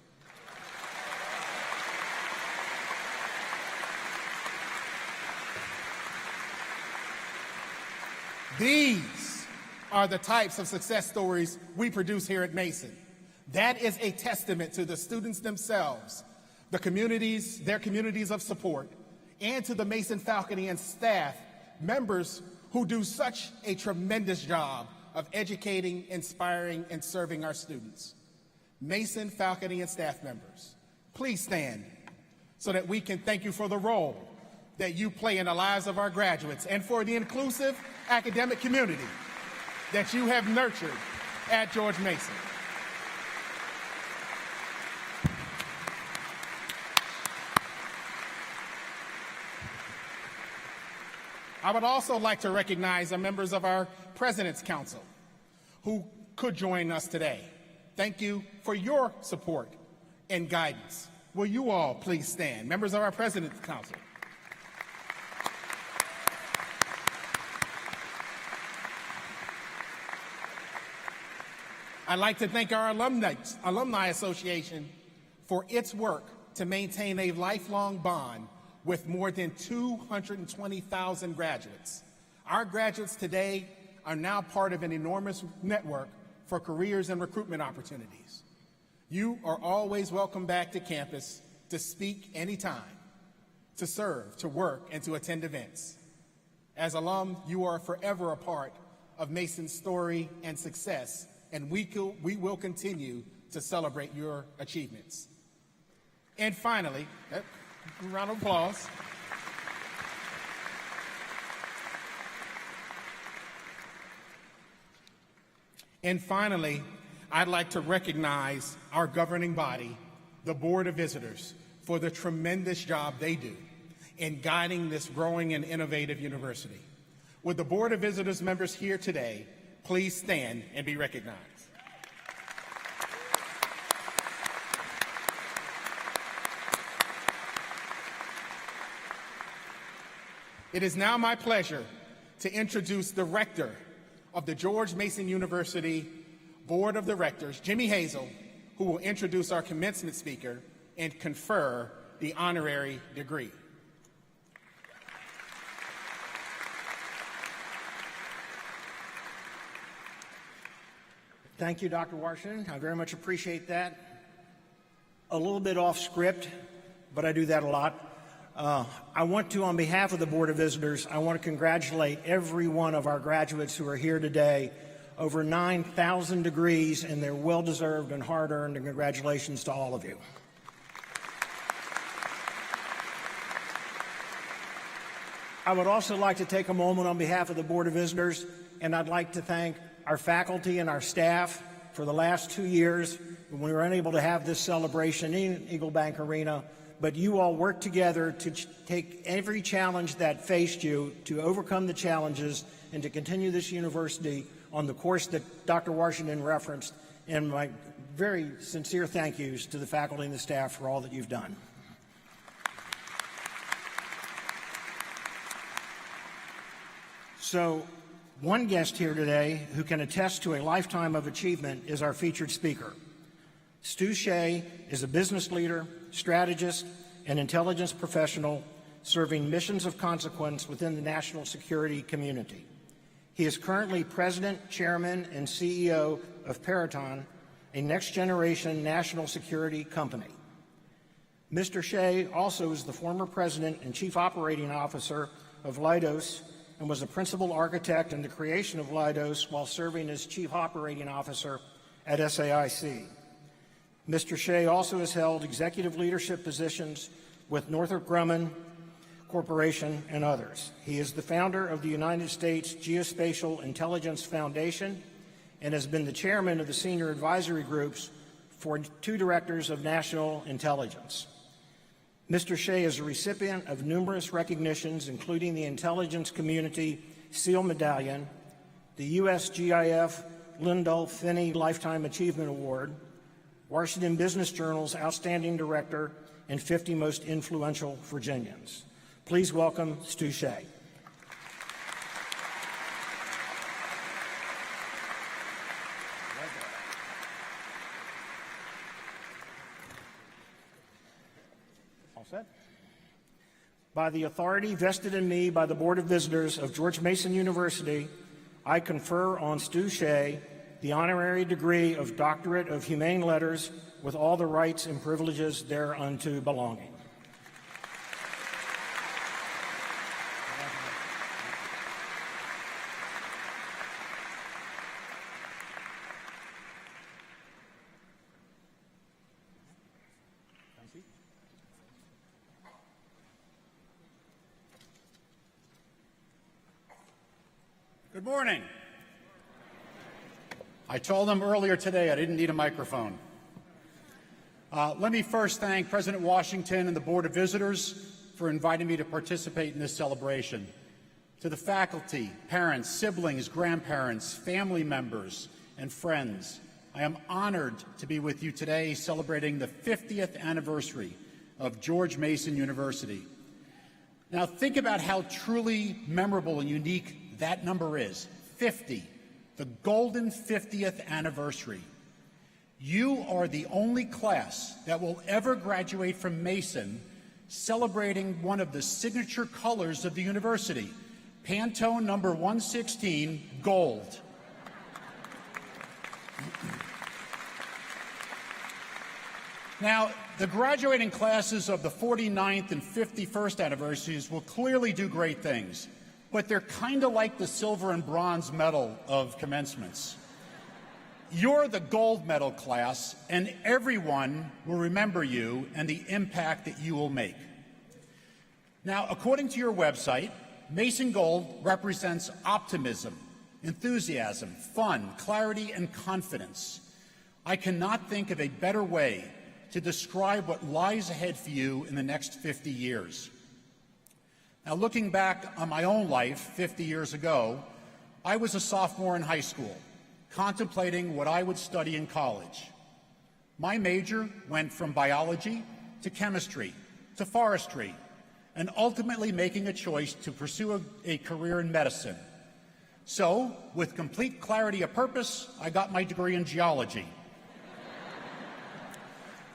These are the types of success stories we produce here at Mason. That is a testament to the students themselves, their communities of support, and to the Mason faculty and staff members who do such a tremendous job of educating, inspiring, and serving our students. Mason faculty and staff members, please stand so that we can thank you for the role that you play in the lives of our graduates and for the inclusive academic community that you have nurtured at George Mason. I would also like to recognize the members of our President's Council who could join us today. Thank you for your support and guidance. Will you all please stand? Members of our President's Council. I'd like to thank our Alumni Association for its work to maintain a lifelong bond with more than 220,000 graduates. Our graduates today are now part of an enormous network for careers and recruitment opportunities. You are always welcome back to campus to speak anytime, to serve, to work, and to attend events. As alum, you are forever a part of Mason's story and success, and we will continue to celebrate your achievements. And finally, a round of applause. And finally, I'd like to recognize our governing body, the Board of Visitors, for the tremendous job they do in guiding this growing and innovative university. Would the Board of Visitors members here today please stand and be recognized? It is now my pleasure to introduce the Rector of the George Mason University Board of Directors, Jimmy Hazel, who will introduce our commencement speaker and confer the honorary degree. Thank you, Dr. Washington. I very much appreciate that. A little bit off script, but I do that a lot. I want to, on behalf of the Board of Visitors, I want to congratulate every one of our graduates who are here today. Over 9,000 degrees, and they're well-deserved and hard-earned, and congratulations to all of you. I would also like to take a moment on behalf of the Board of Visitors, and I'd like to thank our faculty and our staff for the last 2 years when we were unable to have this celebration in EagleBank Arena, but you all worked together to take every challenge that faced you, to overcome the challenges, and to continue this university on the course that Dr. Washington referenced, and my very sincere thank yous to the faculty and the staff for all that you've done. So, one guest here today who can attest to a lifetime of achievement is our featured speaker. Stu Shea is a business leader, strategist, and intelligence professional serving missions of consequence within the national security community. He is currently President, Chairman, and CEO of Peraton, a next-generation national security company. Mr. Shea also is the former President and Chief Operating Officer of Leidos and was a principal architect in the creation of Leidos while serving as Chief Operating Officer at SAIC. Mr. Shea also has held executive leadership positions with Northrop Grumman Corporation and others. He is the founder of the United States Geospatial Intelligence Foundation and has been the chairman of the senior advisory groups for 2 directors of national intelligence. Mr. Shea is a recipient of numerous recognitions, including the Intelligence Community SEAL Medallion, the USGIF Lyndall Finney Lifetime Achievement Award, Washington Business Journal's Outstanding Director, and 50 Most Influential Virginians. Please welcome Stu Shea. All set? By the authority vested in me by the Board of Visitors of George Mason University, I confer on Stu Shea the honorary degree of Doctorate of Humane Letters with all the rights and privileges thereunto belonging. Good morning. I told them earlier today I didn't need a microphone. Let me first thank President Washington and the Board of Visitors for inviting me to participate in this celebration. To the faculty, parents, siblings, grandparents, family members, and friends, I am honored to be with you today celebrating the 50th anniversary of George Mason University. Now think about how truly memorable and unique that number is, 50, the golden 50th anniversary. You are the only class that will ever graduate from Mason celebrating one of the signature colors of the university, Pantone number 116, gold. Now, the graduating classes of the 49th and 51st anniversaries will clearly do great things, but they're kind of like the silver and bronze medal of commencements. You're the gold medal class, and everyone will remember you and the impact that you will make. Now, according to your website, Mason Gold represents optimism, enthusiasm, fun, clarity, and confidence. I cannot think of a better way to describe what lies ahead for you in the next 50 years. Now, looking back on my own life 50 years ago, I was a sophomore in high school, contemplating what I would study in college. My major went from biology to chemistry to forestry, and ultimately making a choice to pursue a career in medicine. So, with complete clarity of purpose, I got my degree in geology.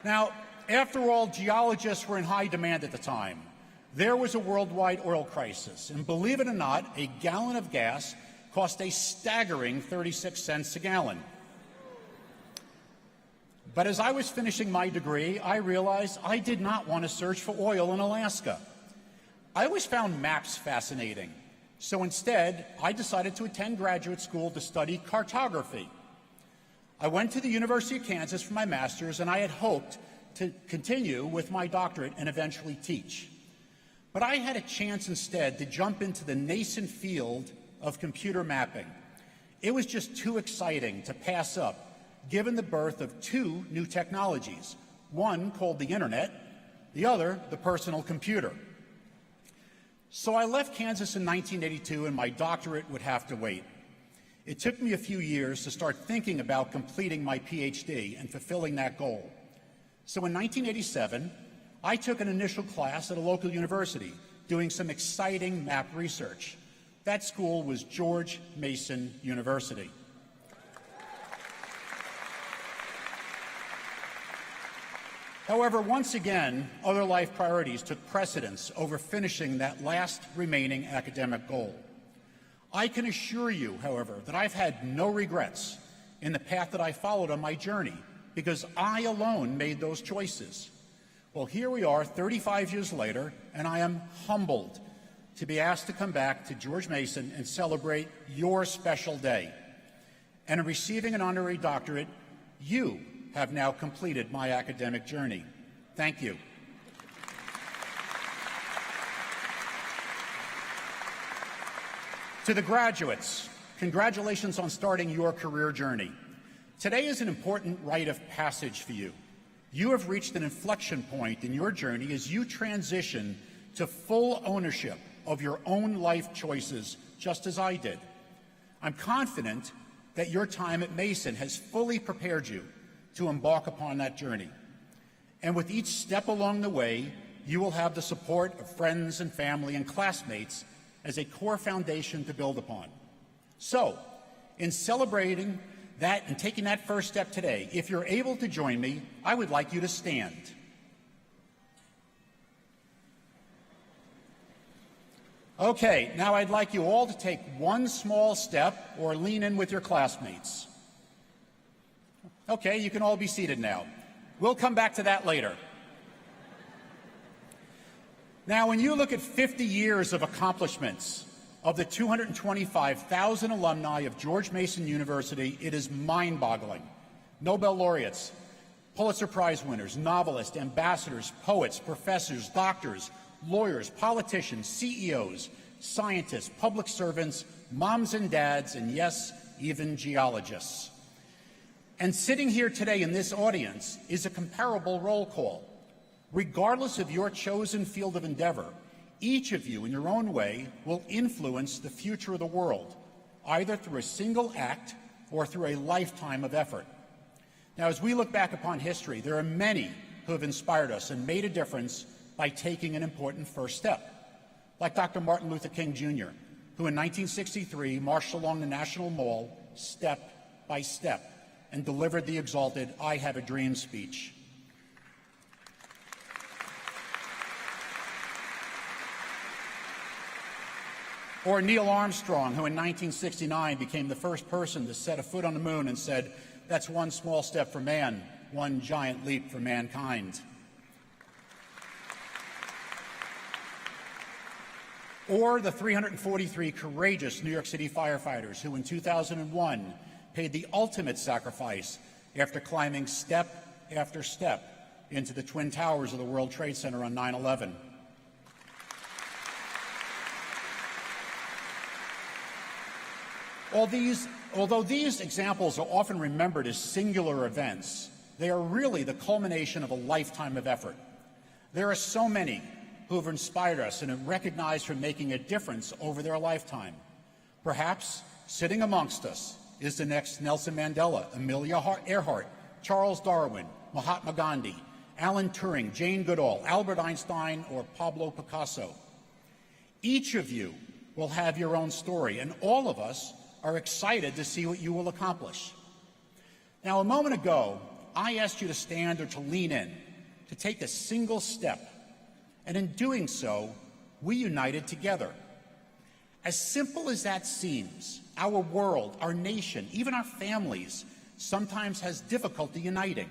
Now, after all, geologists were in high demand at the time. There was a worldwide oil crisis, and believe it or not, a gallon of gas cost a staggering 36 cents a gallon. But as I was finishing my degree, I realized I did not want to search for oil in Alaska. I always found maps fascinating, so instead, I decided to attend graduate school to study cartography. I went to the University of Kansas for my master's, and I had hoped to continue with my doctorate and eventually teach. But I had a chance instead to jump into the nascent field of computer mapping. It was just too exciting to pass up, given the birth of two new technologies, one called the Internet, the other the personal computer. So I left Kansas in 1982, and my doctorate would have to wait. It took me a few years to start thinking about completing my PhD and fulfilling that goal. So in 1987, I took an initial class at a local university doing some exciting map research. That school was George Mason University. However, once again, other life priorities took precedence over finishing that last remaining academic goal. I can assure you, however, that I've had no regrets in the path that I followed on my journey, because I alone made those choices. Well, here we are 35 years later, and I am humbled to be asked to come back to George Mason and celebrate your special day. And in receiving an honorary doctorate, you have now completed my academic journey. Thank you. To the graduates, congratulations on starting your career journey. Today is an important rite of passage for you. You have reached an inflection point in your journey as you transition to full ownership of your own life choices, just as I did. I'm confident that your time at Mason has fully prepared you to embark upon that journey. And with each step along the way, you will have the support of friends and family and classmates as a core foundation to build upon. So, in celebrating that and taking that first step today, if you're able to join me, I would like you to stand. Okay, now I'd like you all to take one small step or lean in with your classmates. Okay, you can all be seated now. We'll come back to that later. Now, when you look at 50 years of accomplishments of the 225,000 alumni of George Mason University, it is mind-boggling. Nobel laureates, Pulitzer Prize winners, novelists, ambassadors, poets, professors, doctors, lawyers, politicians, CEOs, scientists, public servants, moms and dads, and yes, even geologists. And sitting here today in this audience is a comparable roll call. Regardless of your chosen field of endeavor, each of you in your own way will influence the future of the world, either through a single act or through a lifetime of effort. Now, as we look back upon history, there are many who have inspired us and made a difference by taking an important first step, like Dr. Martin Luther King Jr., who in 1963 marched along the National Mall step by step, and delivered the exalted "I Have a Dream" speech. Or Neil Armstrong, who in 1969 became the first person to set a foot on the moon and said, "That's one small step for man, one giant leap for mankind." Or the 343 courageous New York City firefighters who in 2001 paid the ultimate sacrifice after climbing step after step into the Twin Towers of the World Trade Center on 9/11. Although these examples are often remembered as singular events, they are really the culmination of a lifetime of effort. There are so many who have inspired us and are recognized for making a difference over their lifetime. Perhaps sitting amongst us is the next Nelson Mandela, Amelia Earhart, Charles Darwin, Mahatma Gandhi, Alan Turing, Jane Goodall, Albert Einstein, or Pablo Picasso. Each of you will have your own story, and all of us are excited to see what you will accomplish. Now, a moment ago, I asked you to stand or to lean in, to take a single step, and in doing so, we united together. As simple as that seems, our world, our nation, even our families sometimes has difficulty uniting,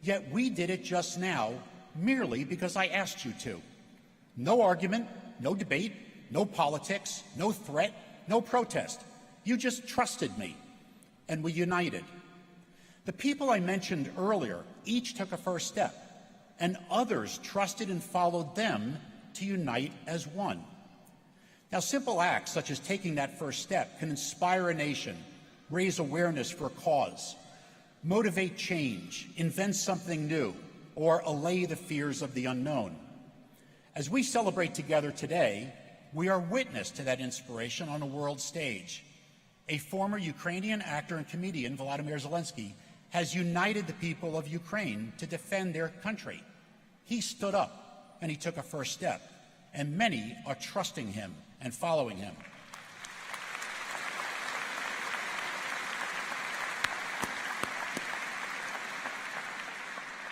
yet we did it just now merely because I asked you to. No argument, no debate, no politics, no threat, no protest. You just trusted me, and we united. The people I mentioned earlier each took a first step, and others trusted and followed them to unite as one. Now, simple acts such as taking that first step can inspire a nation, raise awareness for a cause, motivate change, invent something new, or allay the fears of the unknown. As we celebrate together today, we are witness to that inspiration on a world stage. A former Ukrainian actor and comedian, Volodymyr Zelensky, has united the people of Ukraine to defend their country. He stood up and he took a first step, and many are trusting him and following him.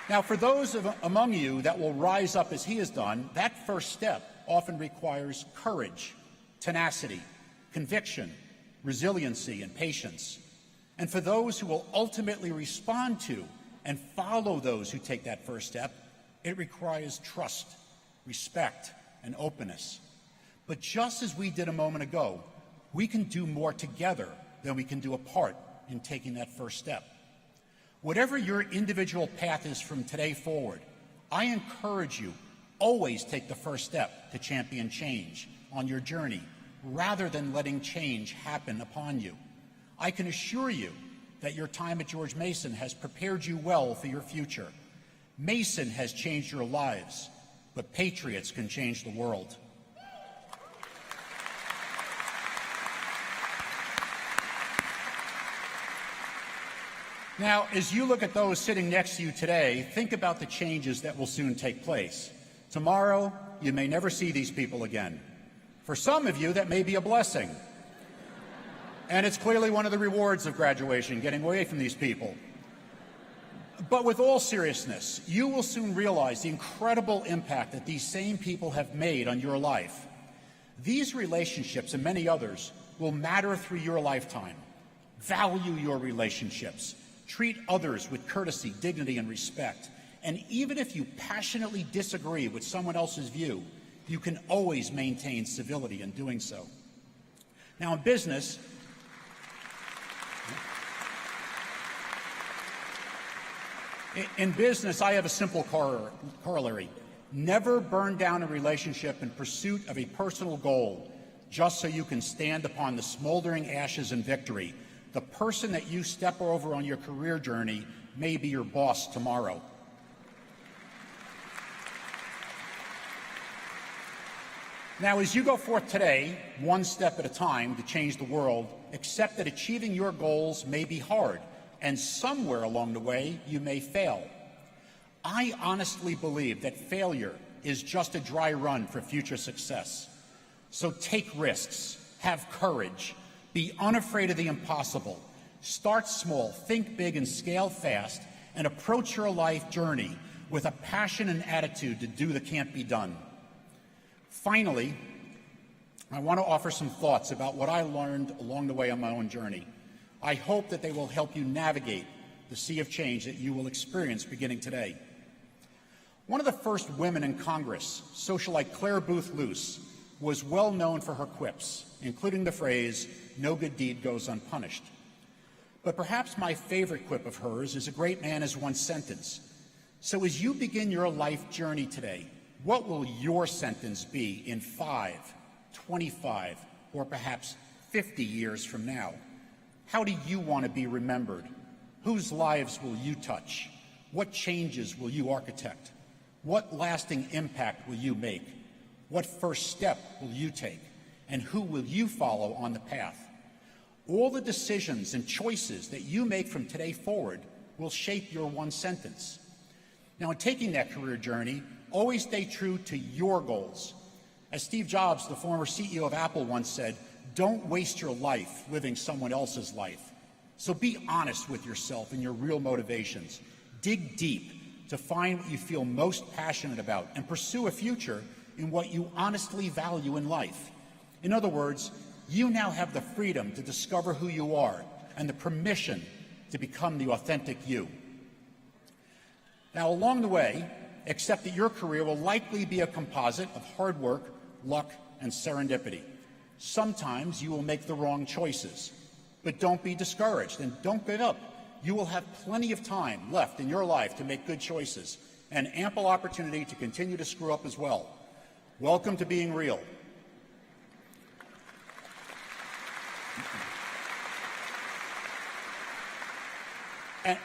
Now, for those among you that will rise up as he has done, that first step often requires courage, tenacity, conviction, resiliency, and patience. And for those who will ultimately respond to and follow those who take that first step, it requires trust, respect, and openness. But just as we did a moment ago, we can do more together than we can do apart in taking that first step. Whatever your individual path is from today forward, I encourage you, always take the first step to champion change on your journey, rather than letting change happen upon you. I can assure you that your time at George Mason has prepared you well for your future. Mason has changed your lives, but patriots can change the world. Now, as you look at those sitting next to you today, think about the changes that will soon take place. Tomorrow, you may never see these people again. For some of you, that may be a blessing. And it's clearly one of the rewards of graduation, getting away from these people. But with all seriousness, you will soon realize the incredible impact that these same people have made on your life. These relationships and many others will matter through your lifetime. Value your relationships. Treat others with courtesy, dignity, and respect. And even if you passionately disagree with someone else's view, you can always maintain civility in doing so. Now, in business, I have a simple corollary. Never burn down a relationship in pursuit of a personal goal just so you can stand upon the smoldering ashes in victory. The person that you step over on your career journey may be your boss tomorrow. Now, as you go forth today, one step at a time to change the world, accept that achieving your goals may be hard, and somewhere along the way, you may fail. I honestly believe that failure is just a dry run for future success. So take risks, have courage, be unafraid of the impossible, Start small, think big, and scale fast, and approach your life journey with a passion and attitude to do the can't be done. Finally, I want to offer some thoughts about what I learned along the way on my own journey. I hope that they will help you navigate the sea of change that you will experience beginning today. One of the first women in Congress, socialite Claire Booth Luce, was well known for her quips, including the phrase, "No good deed goes unpunished." But perhaps my favorite quip of hers is, "A great man is one sentence." So as you begin your life journey today, what will your sentence be in 5, 25, or perhaps 50 years from now? How do you want to be remembered? Whose lives will you touch? What changes will you architect? What lasting impact will you make? What first step will you take? And who will you follow on the path? All the decisions and choices that you make from today forward will shape your one sentence. Now, in taking that career journey, always stay true to your goals. As Steve Jobs, the former CEO of Apple, once said, "Don't waste your life living someone else's life." So be honest with yourself and your real motivations. Dig deep to find what you feel most passionate about and pursue a future in what you honestly value in life. In other words, you now have the freedom to discover who you are and the permission to become the authentic you. Now, along the way, accept that your career will likely be a composite of hard work, luck, and serendipity. Sometimes you will make the wrong choices, but don't be discouraged and don't give up. You will have plenty of time left in your life to make good choices and ample opportunity to continue to screw up as well. Welcome to being real.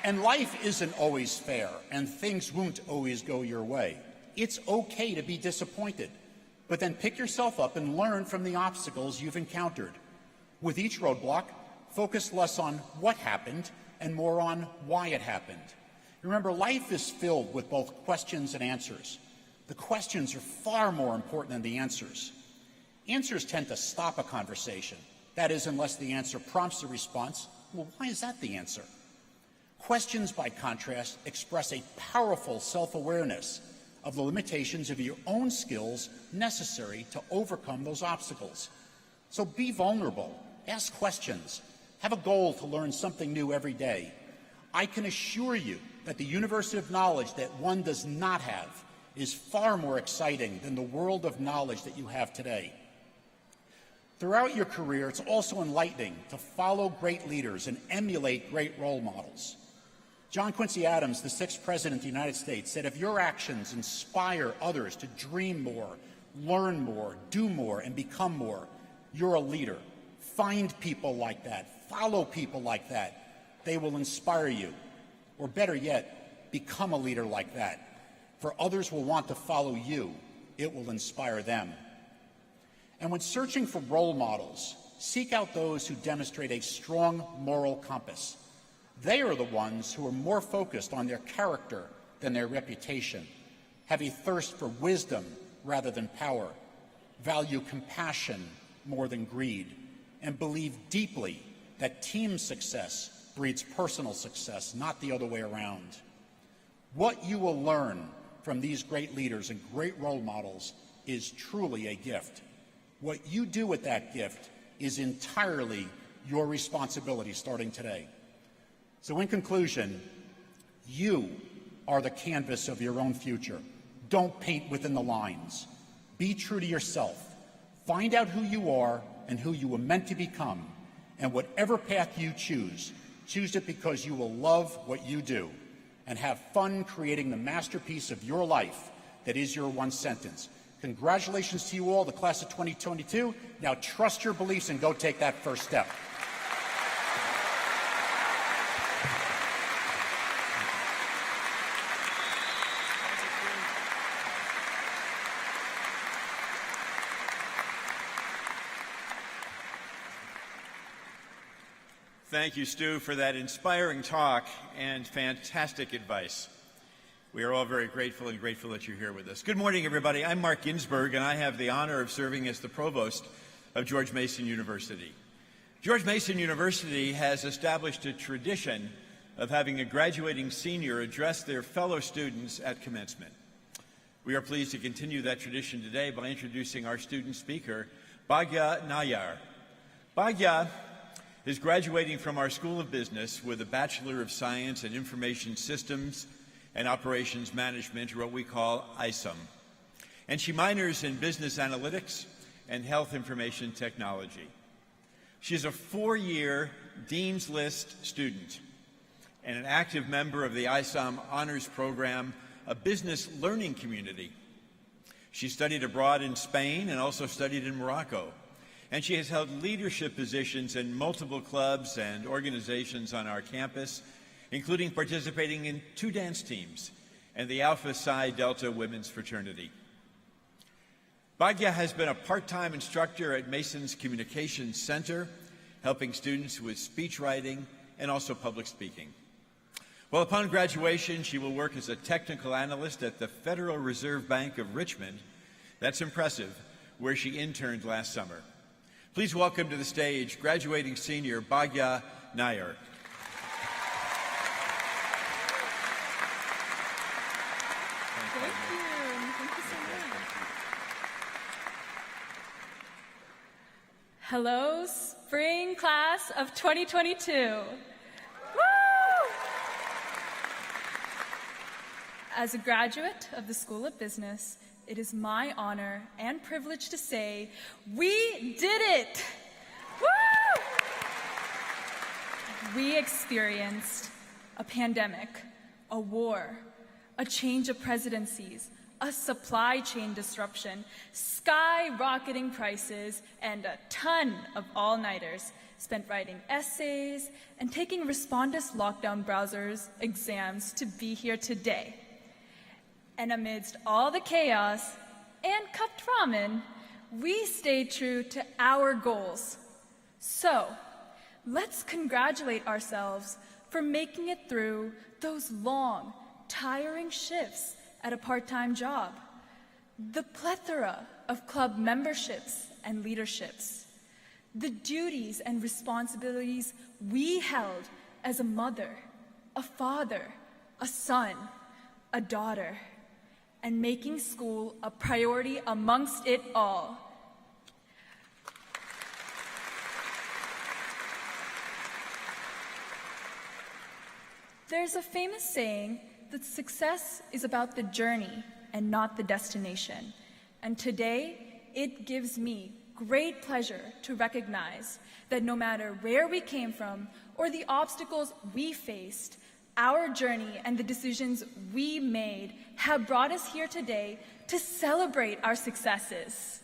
And life isn't always fair, and things won't always go your way. It's okay to be disappointed, but then pick yourself up and learn from the obstacles you've encountered. With each roadblock, focus less on what happened and more on why it happened. Remember, life is filled with both questions and answers. The questions are far more important than the answers. Answers tend to stop a conversation. That is, unless the answer prompts a response. Well, why is that the answer? Questions, by contrast, express a powerful self-awareness of the limitations of your own skills necessary to overcome those obstacles. So be vulnerable, ask questions, have a goal to learn something new every day. I can assure you that the University of Knowledge that one does not have is far more exciting than the world of knowledge that you have today. Throughout your career, it's also enlightening to follow great leaders and emulate great role models. John Quincy Adams, the 6th President of the United States, said, "If your actions inspire others to dream more, learn more, do more, and become more, you're a leader. Find people like that. Follow people like that. They will inspire you. Or better yet, become a leader like that. For others will want to follow you. It will inspire them." And when searching for role models, seek out those who demonstrate a strong moral compass. They are the ones who are more focused on their character than their reputation, have a thirst for wisdom rather than power, value compassion more than greed, and believe deeply that team success breeds personal success, not the other way around. What you will learn from these great leaders and great role models is truly a gift. What you do with that gift is entirely your responsibility starting today. So in conclusion, you are the canvas of your own future. Don't paint within the lines. Be true to yourself. Find out who you are and who you were meant to become. And whatever path you choose, choose it because you will love what you do and have fun creating the masterpiece of your life that is your one sentence. Congratulations to you all, the class of 2022. Now trust your beliefs and go take that first step. Thank you, Stu, for that inspiring talk and fantastic advice. We are all very grateful that you're here with us. Good morning, everybody. I'm Mark Ginsberg, and I have the honor of serving as the provost of George Mason University. George Mason University has established a tradition of having a graduating senior address their fellow students at commencement. We are pleased to continue that tradition today by introducing our student speaker, Bhagya Nayar. Bhagya is graduating from our School of Business with a Bachelor of Science in Information Systems and Operations Management, or what we call ISOM. And she minors in Business Analytics and Health Information Technology. She is a 4-year Dean's List student and an active member of the ISOM Honors Program, a business learning community. She studied abroad in Spain and also studied in Morocco. And she has held leadership positions in multiple clubs and organizations on our campus, including participating in 2 dance teams and the Alpha Psi Delta Women's Fraternity. Bhagya has been a part-time instructor at Mason's Communications Center, helping students with speech writing and also public speaking. Well, upon graduation, she will work as a technical analyst at the Federal Reserve Bank of Richmond. That's impressive, where she interned last summer. Please welcome to the stage graduating senior Bhagya Nayar. Hello, spring class of 2022. Woo! As a graduate of the School of Business, it is my honor and privilege to say, we did it! Woo! We experienced a pandemic, a war, a change of presidencies, a supply chain disruption, skyrocketing prices, and a ton of all-nighters spent writing essays and taking Respondus lockdown browsers exams to be here today. And amidst all the chaos and cupped ramen, we stayed true to our goals. So, let's congratulate ourselves for making it through those long, tiring shifts at a part-time job, the plethora of club memberships and leaderships, the duties and responsibilities we held as a mother, a father, a son, a daughter, and making school a priority amongst it all. There's a famous saying that success is about the journey and not the destination. And today, it gives me great pleasure to recognize that no matter where we came from or the obstacles we faced, our journey and the decisions we made have brought us here today to celebrate our successes.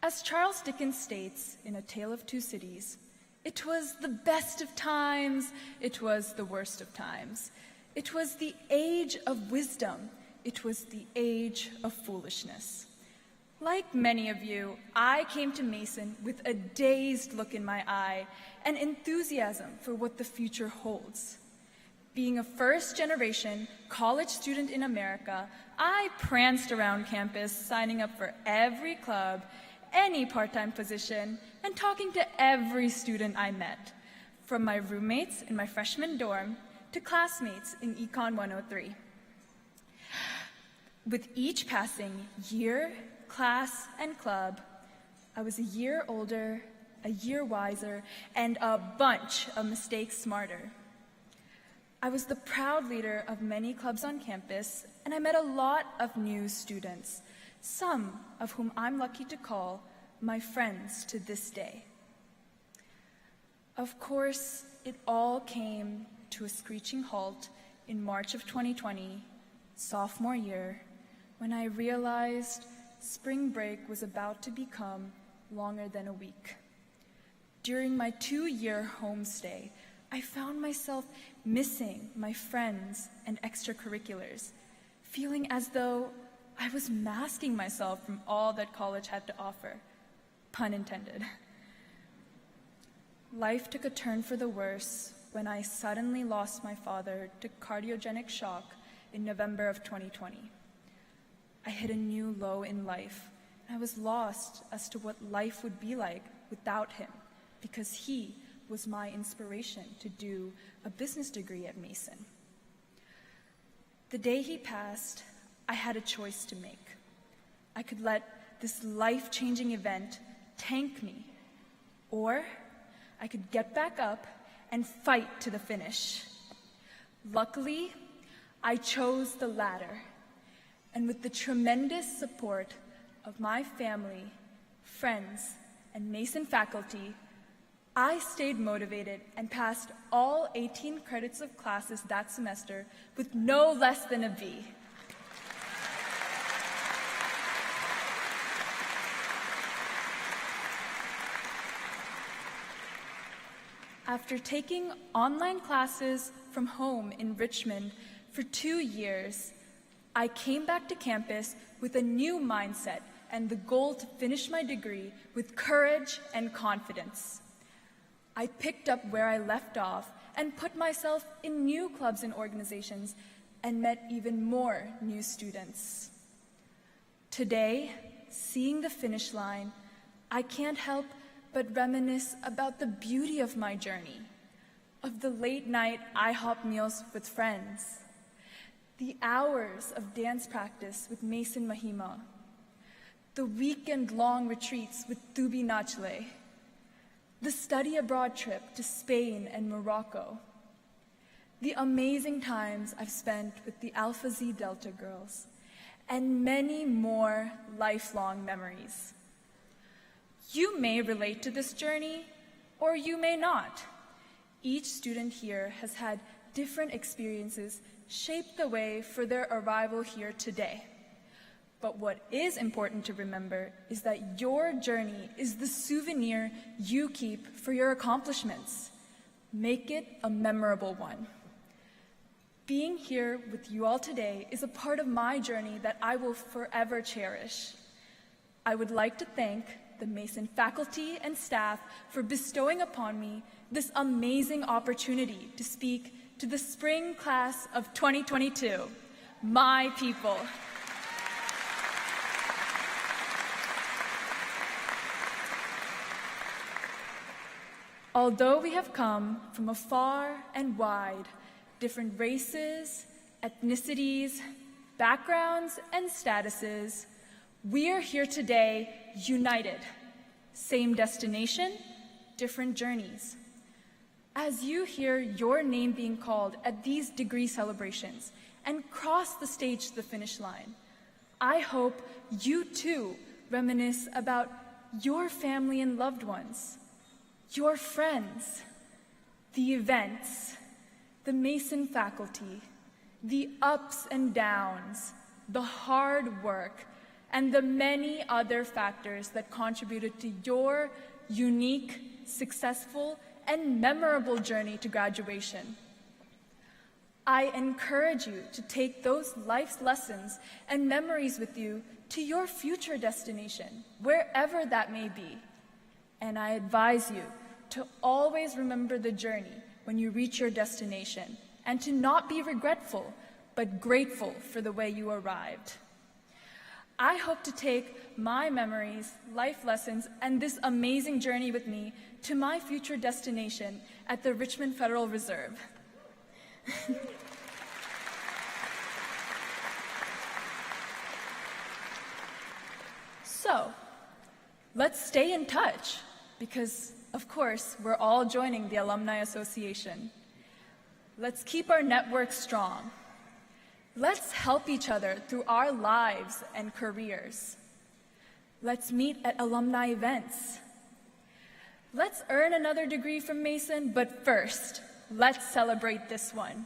As Charles Dickens states in A Tale of Two Cities, it was the best of times, it was the worst of times. It was the age of wisdom, it was the age of foolishness. Like many of you, I came to Mason with a dazed look in my eye and enthusiasm for what the future holds. Being a first-generation college student in America, I pranced around campus, signing up for every club, any part-time position, and talking to every student I met, from my roommates in my freshman dorm to classmates in Econ 103. With each passing year, class, and club, I was a year older, a year wiser, and a bunch of mistakes smarter. I was the proud leader of many clubs on campus, and I met a lot of new students, some of whom I'm lucky to call my friends to this day. Of course, it all came to a screeching halt in March of 2020, sophomore year, when I realized spring break was about to become longer than a week. During my 2-year homestay, I found myself missing my friends and extracurriculars, feeling as though I was masking myself from all that college had to offer. Pun intended. Life took a turn for the worse when I suddenly lost my father to cardiogenic shock in November of 2020. I hit a new low in life. I was lost as to what life would be like without him, because he was my inspiration to do a business degree at Mason. The day he passed, I had a choice to make. I could let this life-changing event tank me, or I could get back up and fight to the finish. Luckily, I chose the latter, and with the tremendous support of my family, friends, and Mason faculty, I stayed motivated and passed all 18 credits of classes that semester with no less than a B. After taking online classes from home in Richmond for 2 years, I came back to campus with a new mindset and the goal to finish my degree with courage and confidence. I picked up where I left off and put myself in new clubs and organizations and met even more new students. Today, seeing the finish line, I can't help but reminisce about the beauty of my journey, of the late-night IHOP meals with friends, the hours of dance practice with Mason Mahima, the weekend-long retreats with Tubi Nachle, the study abroad trip to Spain and Morocco, the amazing times I've spent with the Alpha Z Delta girls, and many more lifelong memories. You may relate to this journey, or you may not. Each student here has had different experiences shape the way for their arrival here today. But what is important to remember is that your journey is the souvenir you keep for your accomplishments. Make it a memorable one. Being here with you all today is a part of my journey that I will forever cherish. I would like to thank the Mason faculty and staff for bestowing upon me this amazing opportunity to speak to the spring class of 2022, my people. Although we have come from afar and wide, different races, ethnicities, backgrounds, and statuses, we are here today united. Same destination, different journeys. As you hear your name being called at these degree celebrations and cross the stage to the finish line, I hope you too reminisce about your family and loved ones, your friends, the events, the Mason faculty, the ups and downs, the hard work, and the many other factors that contributed to your unique, successful, and memorable journey to graduation. I encourage you to take those life's lessons and memories with you to your future destination, wherever that may be. And I advise you to always remember the journey when you reach your destination, and to not be regretful, but grateful for the way you arrived. I hope to take my memories, life lessons, and this amazing journey with me to my future destination at the Richmond Federal Reserve. So, let's stay in touch, because, of course, we're all joining the Alumni Association. Let's keep our network strong. Let's help each other through our lives and careers. Let's meet at alumni events. Let's earn another degree from Mason, but first, let's celebrate this one.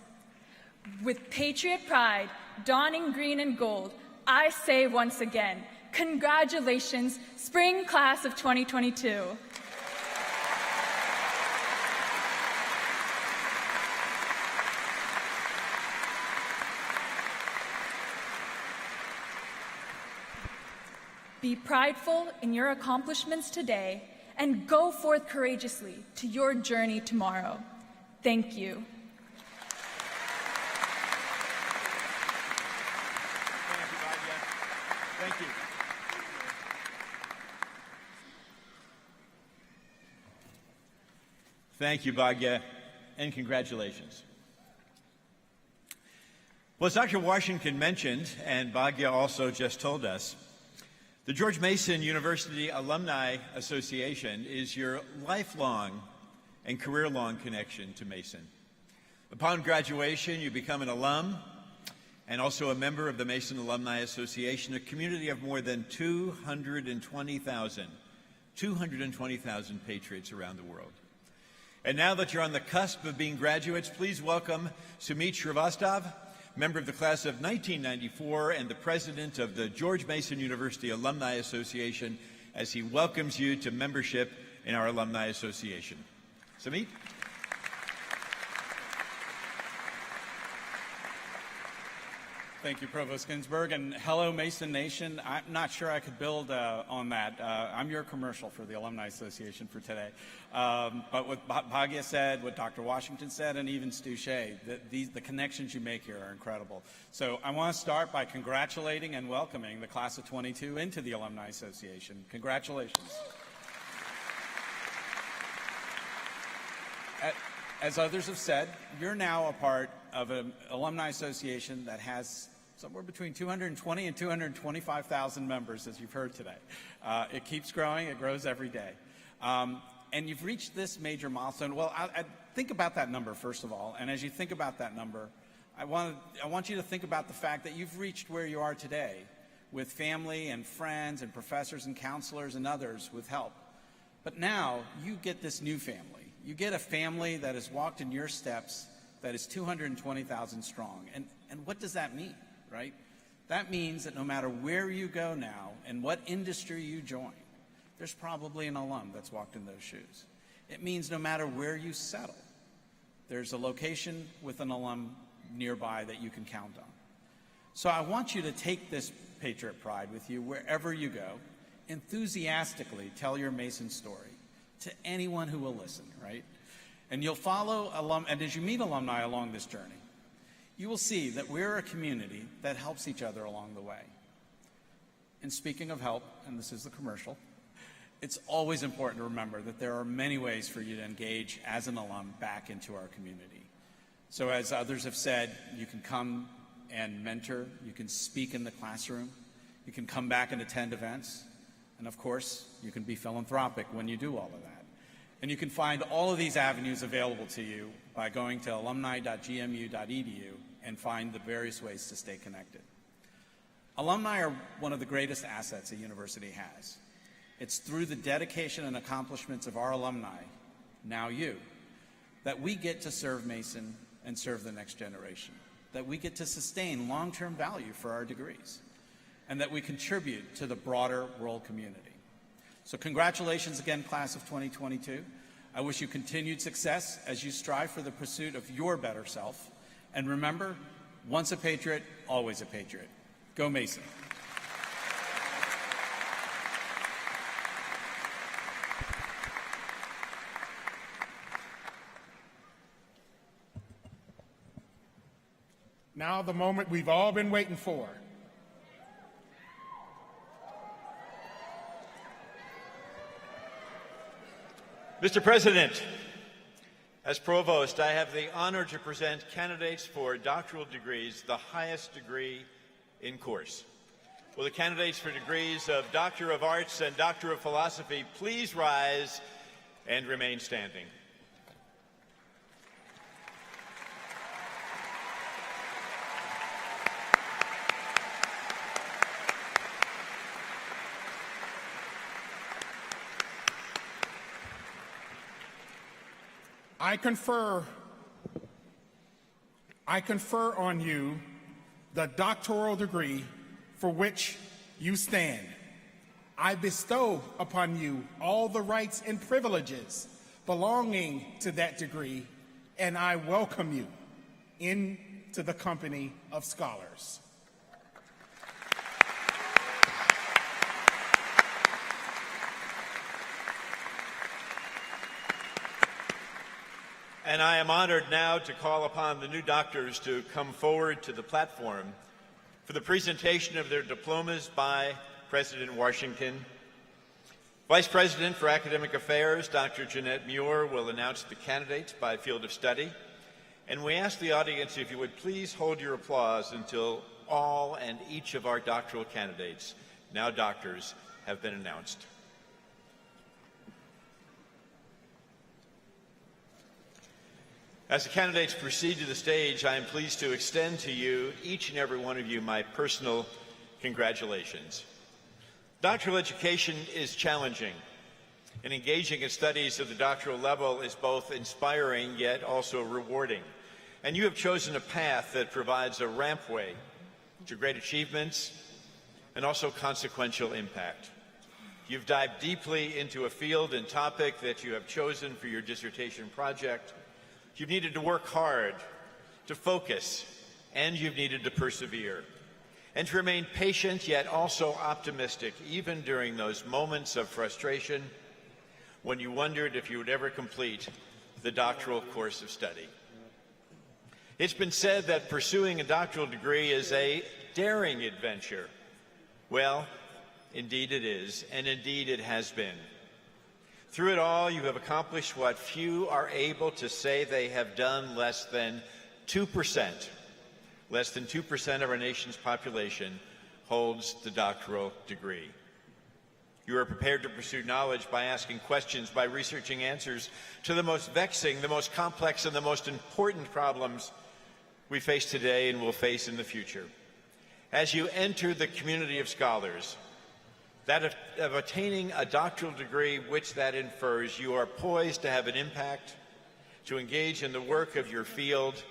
With patriot pride, donning green and gold, I say once again, congratulations, spring class of 2022. Be prideful in your accomplishments today and go forth courageously to your journey tomorrow. Thank you. Thank you. Thank you, Bhagya, and congratulations. Well, as Dr. Washington mentioned, and Bhagya also just told us, the George Mason University Alumni Association is your lifelong and career-long connection to Mason. Upon graduation, you become an alum and also a member of the Mason Alumni Association, a community of more than 220,000 patriots around the world. And now that you're on the cusp of being graduates, please welcome Sumit Srivastava, member of the class of 1994 and the president of the George Mason University Alumni Association, as he welcomes you to membership in our Alumni Association. Sumit? Thank you, Provost Ginsburg, and hello, Mason Nation. I'm not sure I could build on that. I'm your commercial for the Alumni Association for today. But what Bhagya said, what Dr. Washington said, and even Stu Shea, the connections you make here are incredible. So I want to start by congratulating and welcoming the class of 22 into the Alumni Association. Congratulations. As others have said, you're now a part of an alumni association that has somewhere between 220 and 225,000 members, as you've heard today. It keeps growing. It grows every day. And you've reached this major milestone. Well, I think about that number, first of all. And as you think about that number, I want you to think about the fact that you've reached where you are today with family and friends and professors and counselors and others with help. But now you get this new family. You get a family that has walked in your steps that is 220,000 strong. And what does that mean, right? That means that no matter where you go now and what industry you join, there's probably an alum that's walked in those shoes. It means no matter where you settle, there's a location with an alum nearby that you can count on. So I want you to take this Patriot Pride with you wherever you go. Enthusiastically tell your Mason story to anyone who will listen, right? And you'll follow and as you meet alumni along this journey, you will see that we're a community that helps each other along the way. And speaking of help, and this is the commercial, it's always important to remember that there are many ways for you to engage as an alum back into our community. So as others have said, you can come and mentor, you can speak in the classroom, you can come back and attend events, and of course, you can be philanthropic when you do all of that. And you can find all of these avenues available to you by going to alumni.gmu.edu and find the various ways to stay connected. Alumni are one of the greatest assets a university has. It's through the dedication and accomplishments of our alumni, now you, that we get to serve Mason and serve the next generation, that we get to sustain long-term value for our degrees, and that we contribute to the broader world community. So congratulations again, class of 2022. I wish you continued success as you strive for the pursuit of your better self. And remember, once a patriot, always a patriot. Go Mason. Now the moment we've all been waiting for. Mr. President, as Provost, I have the honor to present candidates for doctoral degrees, the highest degree in course. Will the candidates for degrees of Doctor of Arts and Doctor of Philosophy please rise and remain standing? I confer on you the doctoral degree for which you stand. I bestow upon you all the rights and privileges belonging to that degree, and I welcome you into the company of scholars. And I am honored now to call upon the new doctors to come forward to the platform for the presentation of their diplomas by President Washington. Vice President for Academic Affairs, Dr. Jeanette Muir, will announce the candidates by field of study. And we ask the audience if you would please hold your applause until all and each of our doctoral candidates, now doctors, have been announced. As the candidates proceed to the stage, I am pleased to extend to you, each and every one of you, my personal congratulations. Doctoral education is challenging, and engaging in studies at the doctoral level is both inspiring yet also rewarding. And you have chosen a path that provides a rampway to great achievements and also consequential impact. You've dived deeply into a field and topic that you have chosen for your dissertation project. You've needed to work hard, to focus, and you've needed to persevere, and to remain patient yet also optimistic, even during those moments of frustration when you wondered if you would ever complete the doctoral course of study. It's been said that pursuing a doctoral degree is a daring adventure. Well, indeed it is, and indeed it has been. Through it all, you have accomplished what few are able to say they have done. Less than 2% of our nation's population holds the doctoral degree. You are prepared to pursue knowledge by asking questions, by researching answers to the most vexing, the most complex, and the most important problems we face today and will face in the future. As you enter the community of scholars, that of attaining a doctoral degree, which that infers, you are poised to have an impact, to engage in the work of your field,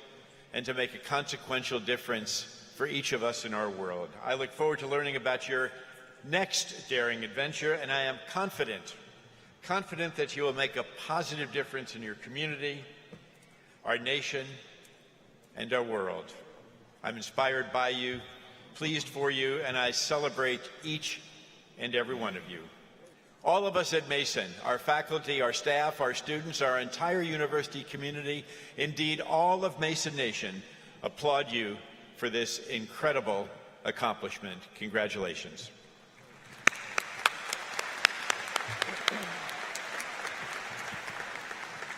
and to make a consequential difference for each of us in our world. I look forward to learning about your next daring adventure, and I am confident that you will make a positive difference in your community, our nation, and our world. I'm inspired by you, pleased for you, and I celebrate each and every one of you. All of us at Mason, our faculty, our staff, our students, our entire university community, indeed all of Mason Nation, applaud you for this incredible accomplishment. Congratulations.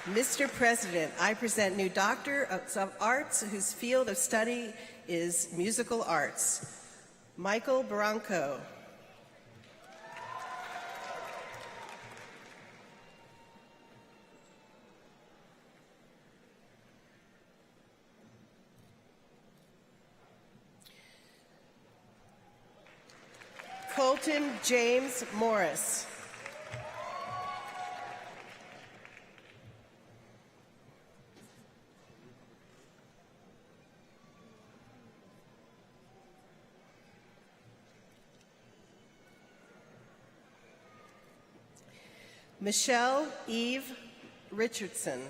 Mr. President, I present new Doctor of Arts whose field of study is musical arts. Michael Barranco. Colton James Morris. Michelle Eve Richardson.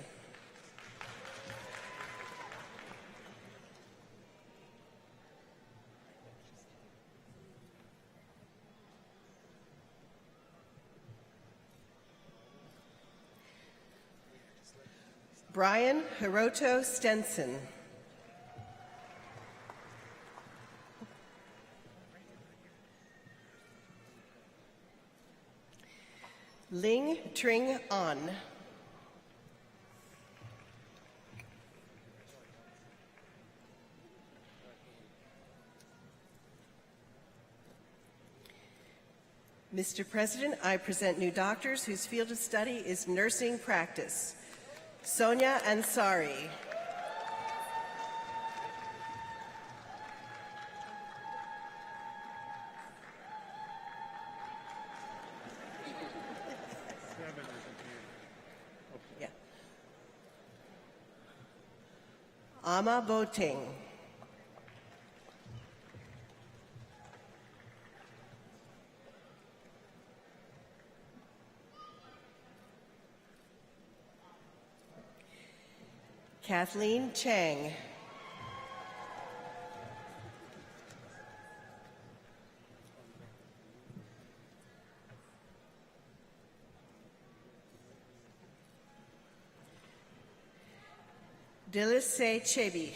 Brian Hiroto Stenson. Ling Tring An. Mr. President, I present new doctors whose field of study is nursing practice. Sonia Ansari. Ama Boting. Kathleen Chang. Dilise Chebi.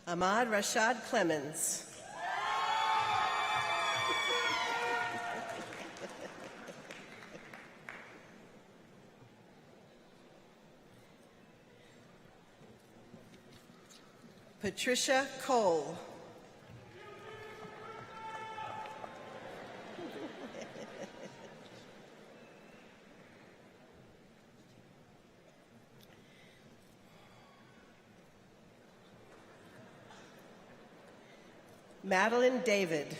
Ahmad Rashad Clemens. Patricia Cole. Madeline David.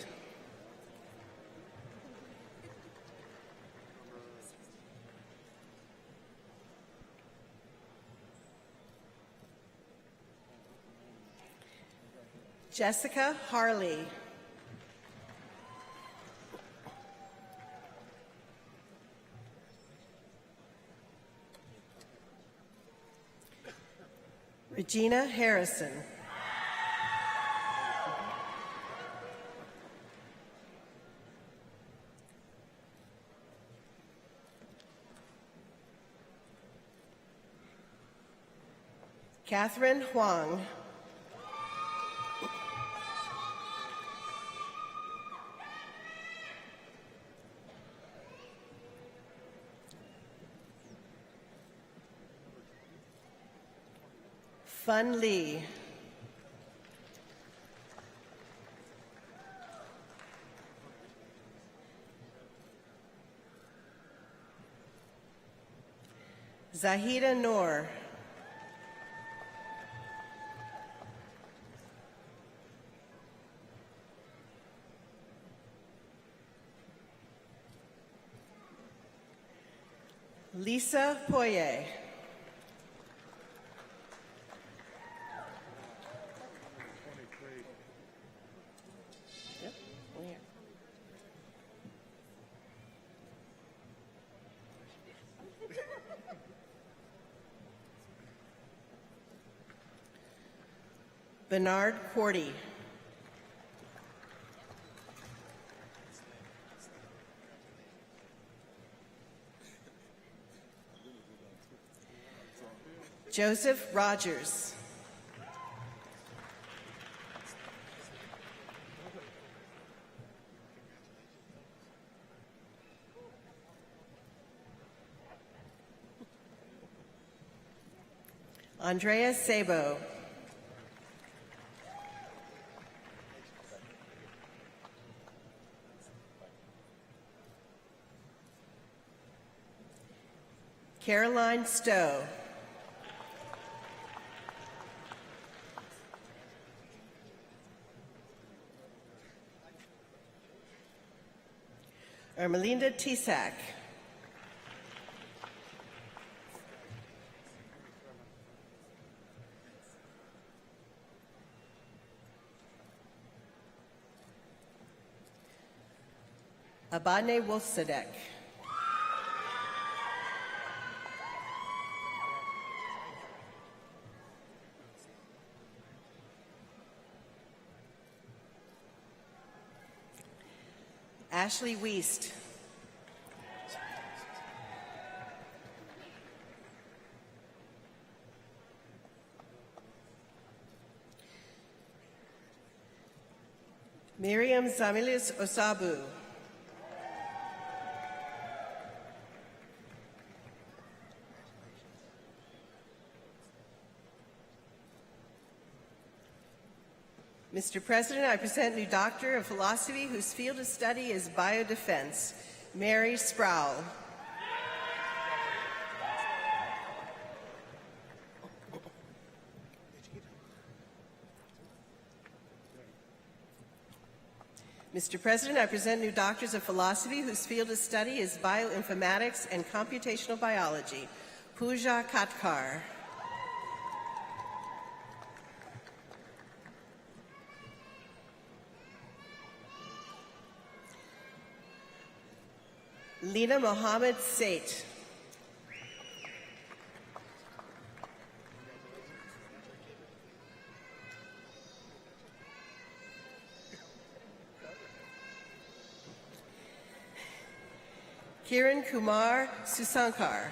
Jessica Harley. Regina Harrison. Catherine Huang. Fun Lee. Zahida Noor. Lisa Poirier. Bernard Cordy. Joseph Rogers. Andrea Sabo. Caroline Stowe. Ermelinda Tisak. Abane Wolfsadek. Ashley Wiest. Miriam Zamilis Osabu. Mr. President, I present new Doctor of Philosophy whose field of study is biodefense, Mary Sproul. Mr. President, I present new Doctors of Philosophy whose field of study is bioinformatics and computational biology, Pooja Katkar. Lina Mohammed Sait. Kiran Kumar Susankar.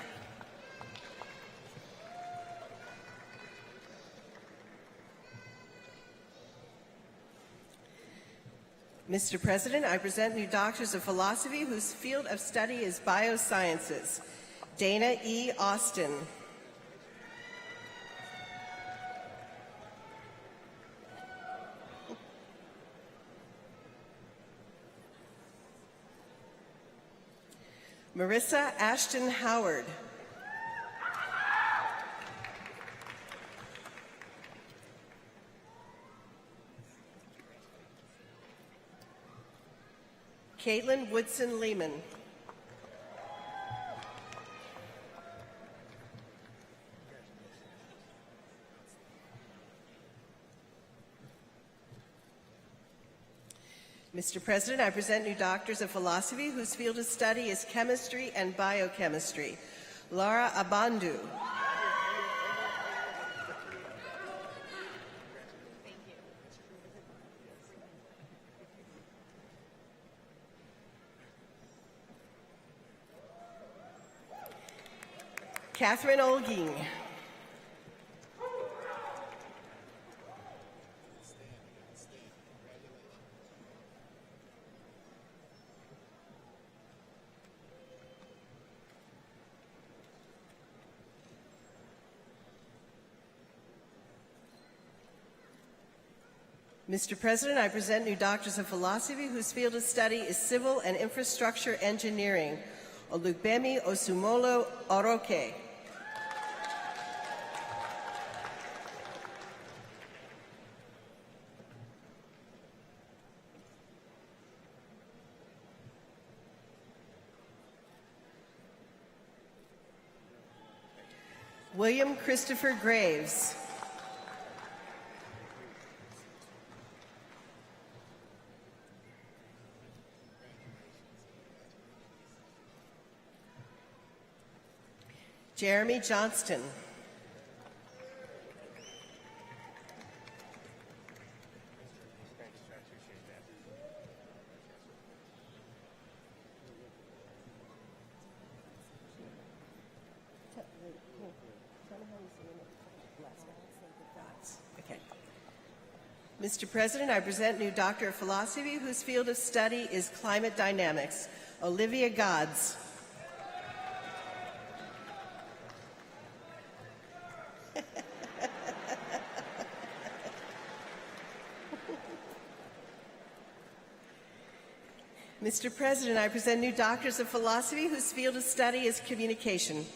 Mr. President, I present new doctors of philosophy whose field of study is biosciences. Dana E. Austin. Marissa Ashton Howard. Caitlin Woodson Lehman. Mr. President, I present new doctors of philosophy whose field of study is chemistry and biochemistry. Laura Abandu. Catherine Olging. Mr. President, I present new doctors of philosophy whose field of study is civil and infrastructure engineering. Olubemi Osumolo Oroke. William Christopher Graves. Jeremy Johnston. Okay. Mr. President, I present new Doctor of Philosophy whose field of study is climate dynamics. Olivia Godds. Mr. President, I present new doctors of philosophy whose field of study is communication.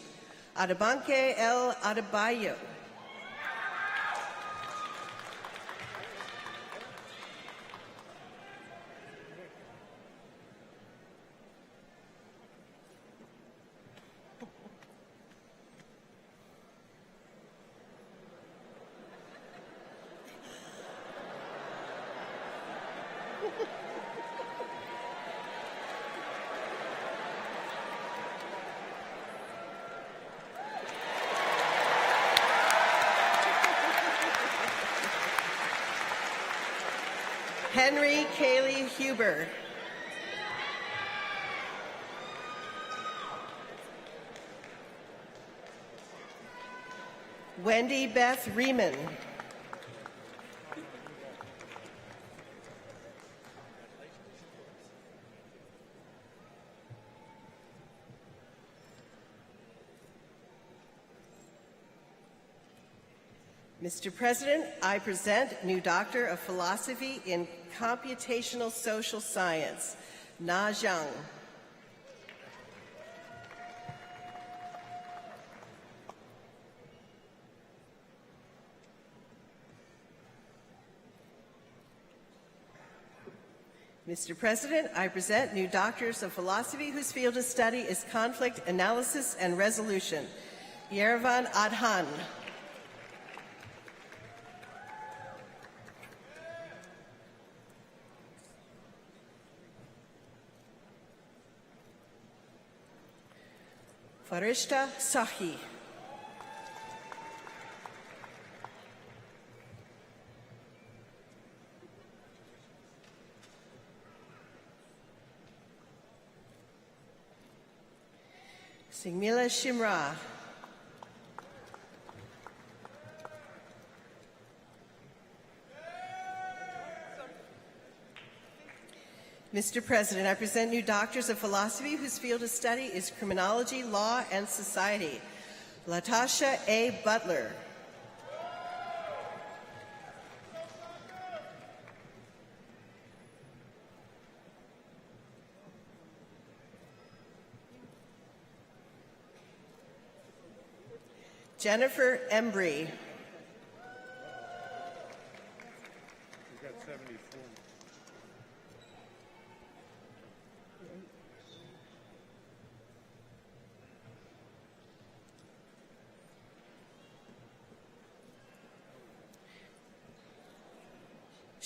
Adebanke L. Adebayo. Henry Cayley Huber. Wendy Beth Riemann. Mr. President, I present new Doctor of Philosophy in Computational Social Science, Na Zhang. Mr. President, I present new Doctors of Philosophy whose field of study is conflict analysis and resolution, Yerevan Adhan. Farishta Sahi. Singmila Shimra. Mr. President, I present new doctors of philosophy whose field of study is criminology, law, and society. Latasha A. Butler. Jennifer Embry.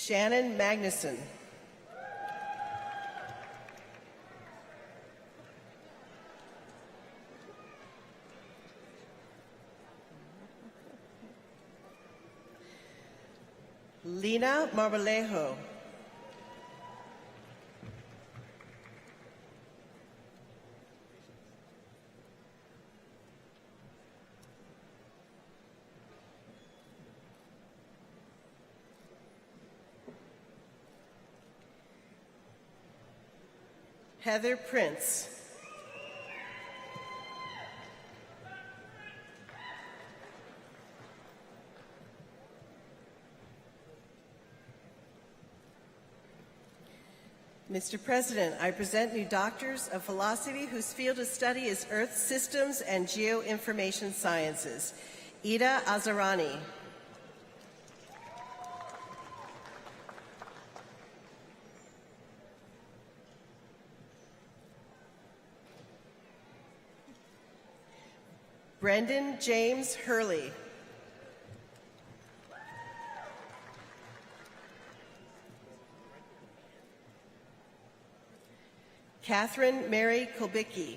Shannon Magnuson. Lina Marmolejo. Heather Prince. Mr. President, I present new doctors of philosophy whose field of study is Earth systems and geoinformation sciences. Ida Azarani. Brendan James Hurley. Catherine Mary Kolbicki.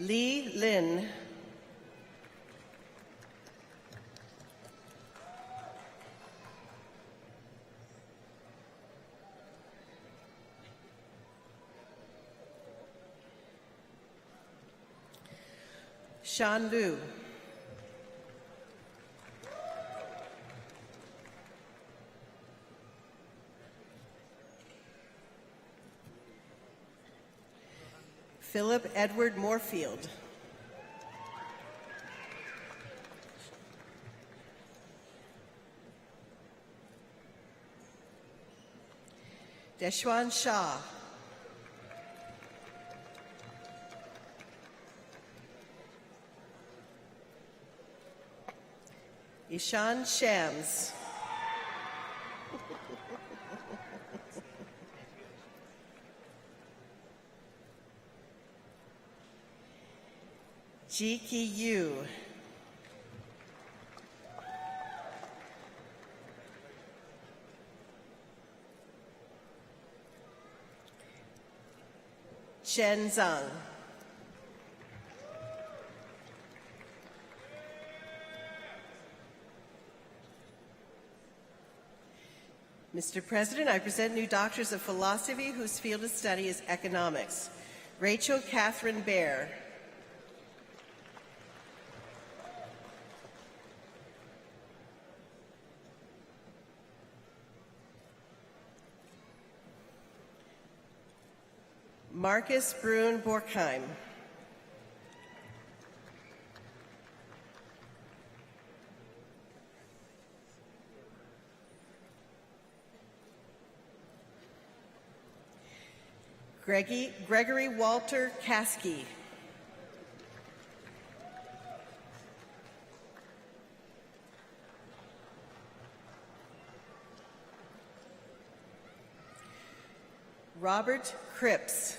Lee Lin. Sean Liu. Philip Edward Moorfield. Deshwan Shah. Ishan Shams. Ji-Ki Yu. Chen Zhang. Mr. President, I present new doctors of philosophy whose field of study is economics. Rachel Catherine Baer. Marcus Brun Borkheim. Gregory Walter Caskey. Robert Cripps.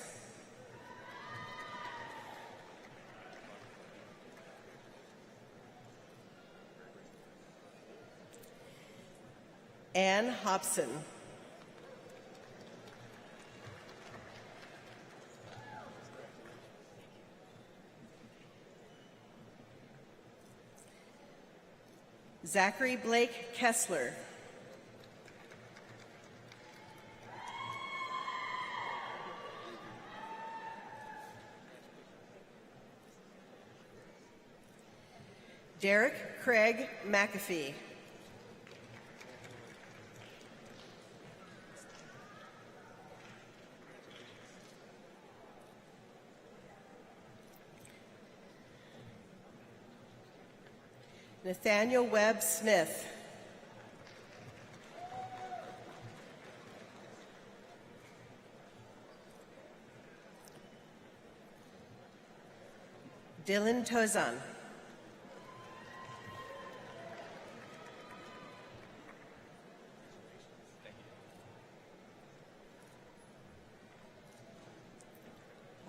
Ann Hobson. Zachary Blake Kessler. Derek Craig McAfee. Nathaniel Webb Smith. Dylan Tozan.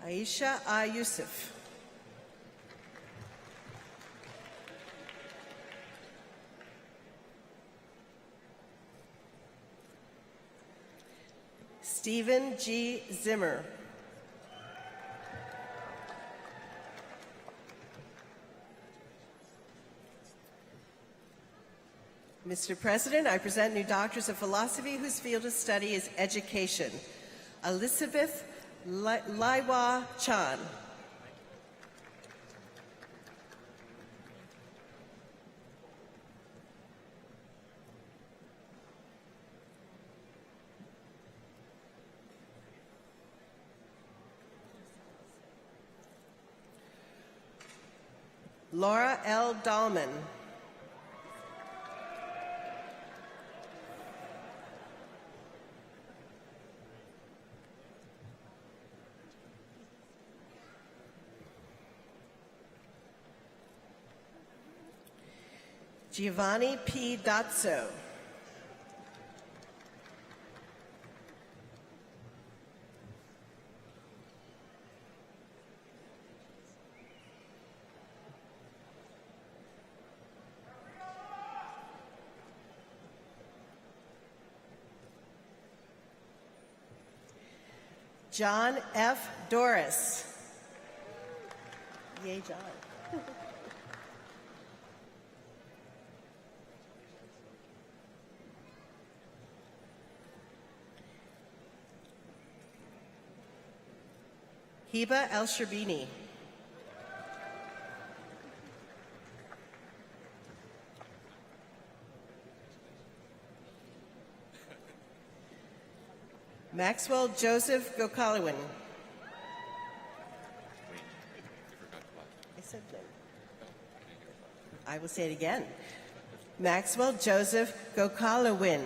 Aisha A. Yusuf. Stephen G. Zimmer. Mr. President, I present new doctors of philosophy whose field of study is education. Elizabeth Laiwa Chan. Laura L. Dahlman. Giovanni P. Dazzo. John F. Doris. Yay, John. Hiba El-Sherbini. Maxwell Joseph Gokalawin. I said no. I will say it again. Maxwell Joseph Gokalawin.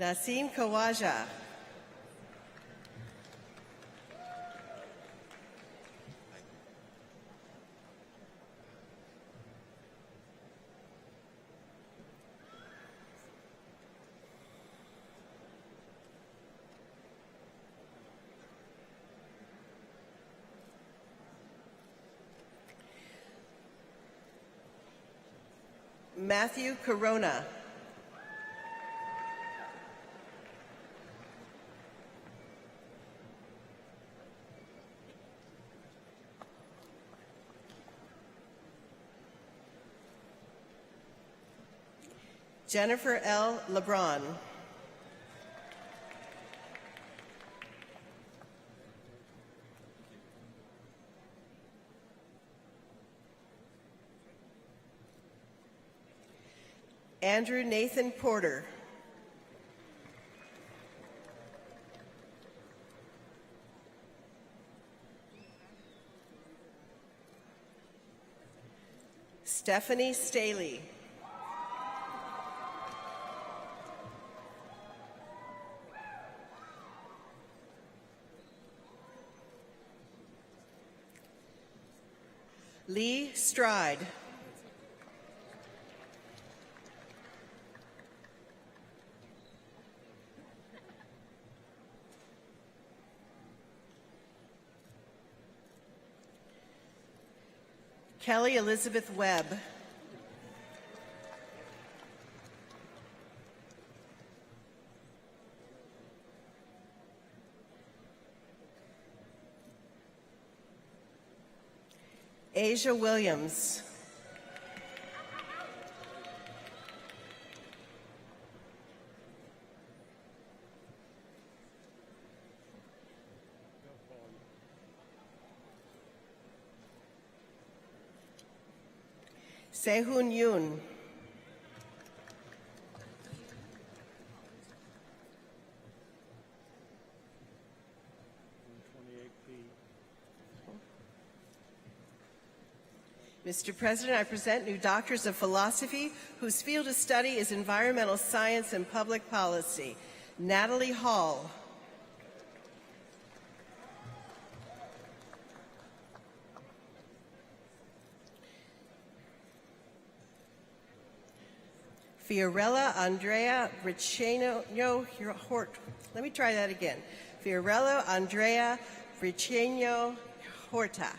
Nasim Kawaja. Matthew Corona. Jennifer L. LeBron. Andrew Nathan Porter. Stephanie Staley. Lee Stride. Kelly Elizabeth Webb. Asia Williams. Sehun Yoon. Mr. President, I present new doctors of philosophy whose field of study is environmental science and public policy. Natalie Hall. Fiorella Andrea Ricciano Hort. Let me try that again. Fiorella Andrea Ricciano Horta.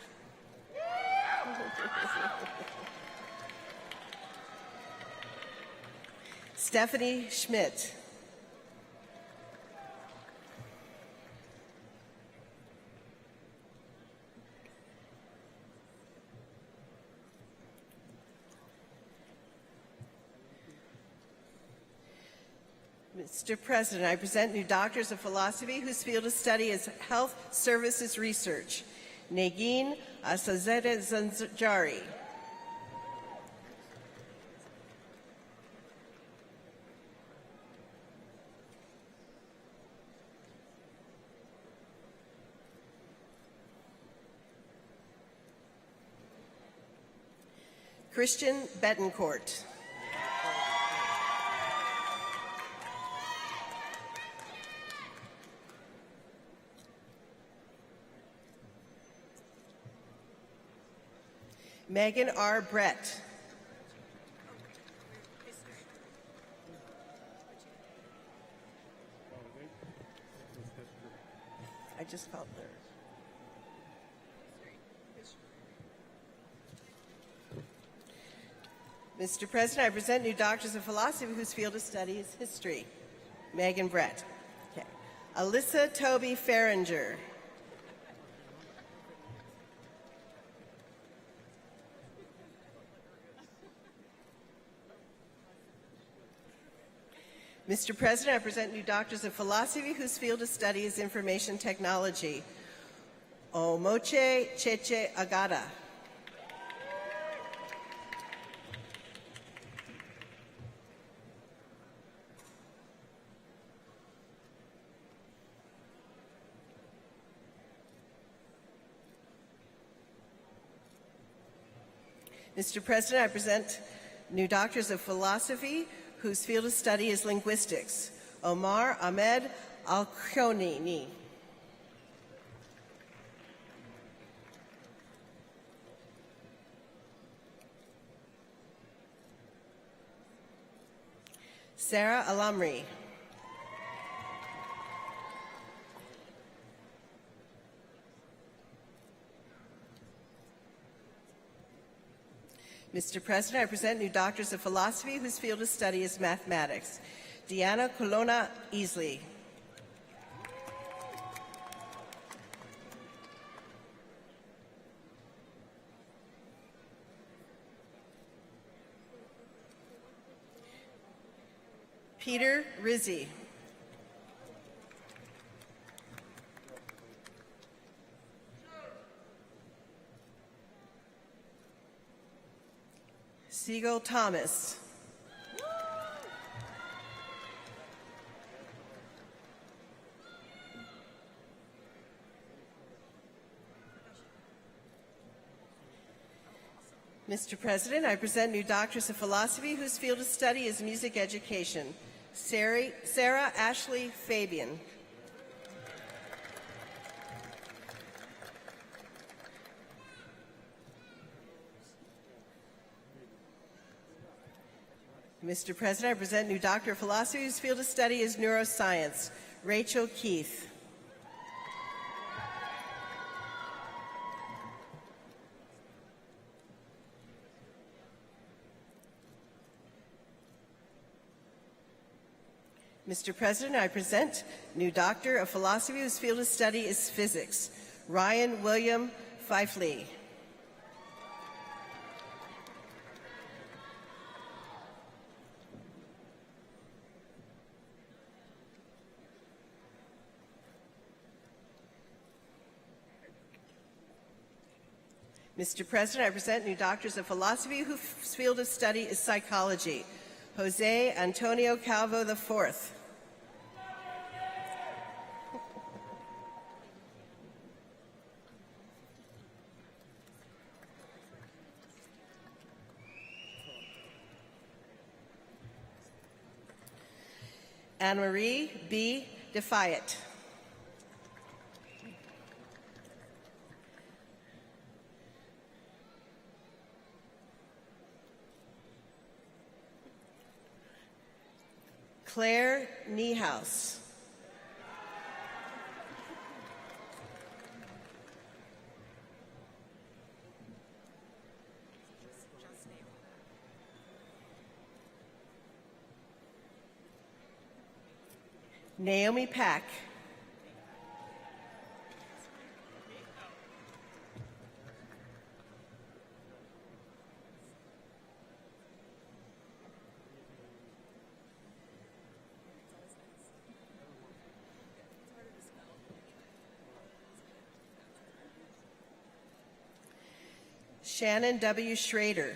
Stephanie Schmidt. Mr. President, I present new doctors of philosophy whose field of study is health services research. Negin Asazete Zanjari. Christian Betancourt. Megan R. Brett. I just called her. Mr. President, I present new doctors of philosophy whose field of study is history. Megan Brett. Okay. Alyssa Toby Farringer. Mr. President, I present new doctors of philosophy whose field of study is information technology. Omoche Cheche Agata. Mr. President, I present new doctors of philosophy whose field of study is linguistics. Omar Ahmed Al-Khonini. Sarah Alamri. Mr. President, I present new doctors of philosophy whose field of study is mathematics. Deanna Colonna Easley. Peter Rizzi. Siegel Thomas. Mr. President, I present new doctors of philosophy whose field of study is music education. Sarah Ashley Fabian. Mr. President, I present new doctor of philosophy whose field of study is neuroscience. Rachel Keith. Mr. President, I present new doctor of philosophy whose field of study is physics. Ryan William Fifley. Mr. President, I present new doctors of philosophy whose field of study is psychology. Jose Antonio Calvo IV. Anne-Marie B. Defiant. Claire Niehaus. Naomi Pack. Shannon W. Schrader.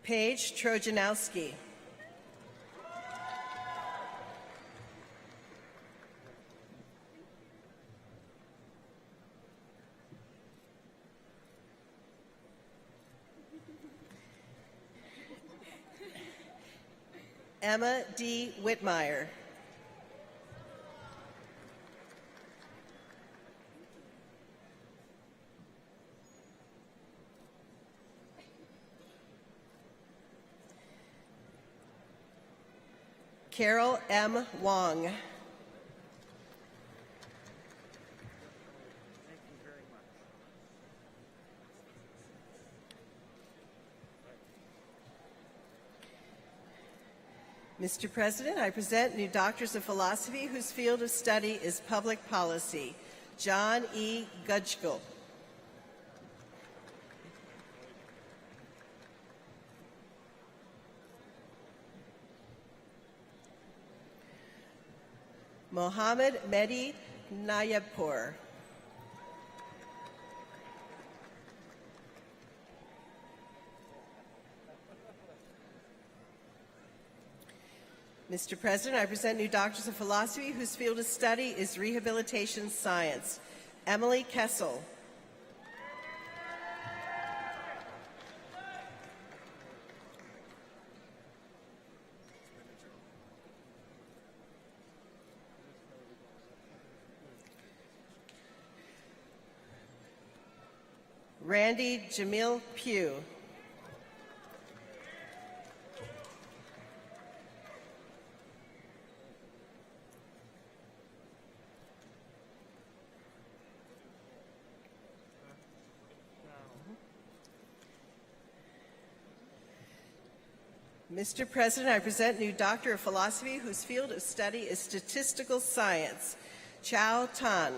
Paige Trojanowski. Emma D. Whitmire. Carol M. Wong. Mr. President, I present new doctors of philosophy whose field of study is public policy. John E. Gudgel. Mohammed Mehdi Nayabpour. Mr. President, I present new doctors of philosophy whose field of study is rehabilitation science. Emily Kessel. Randy Jamil Pugh. Mr. President, I present new Doctor of Philosophy whose field of study is statistical science. Chao Tan.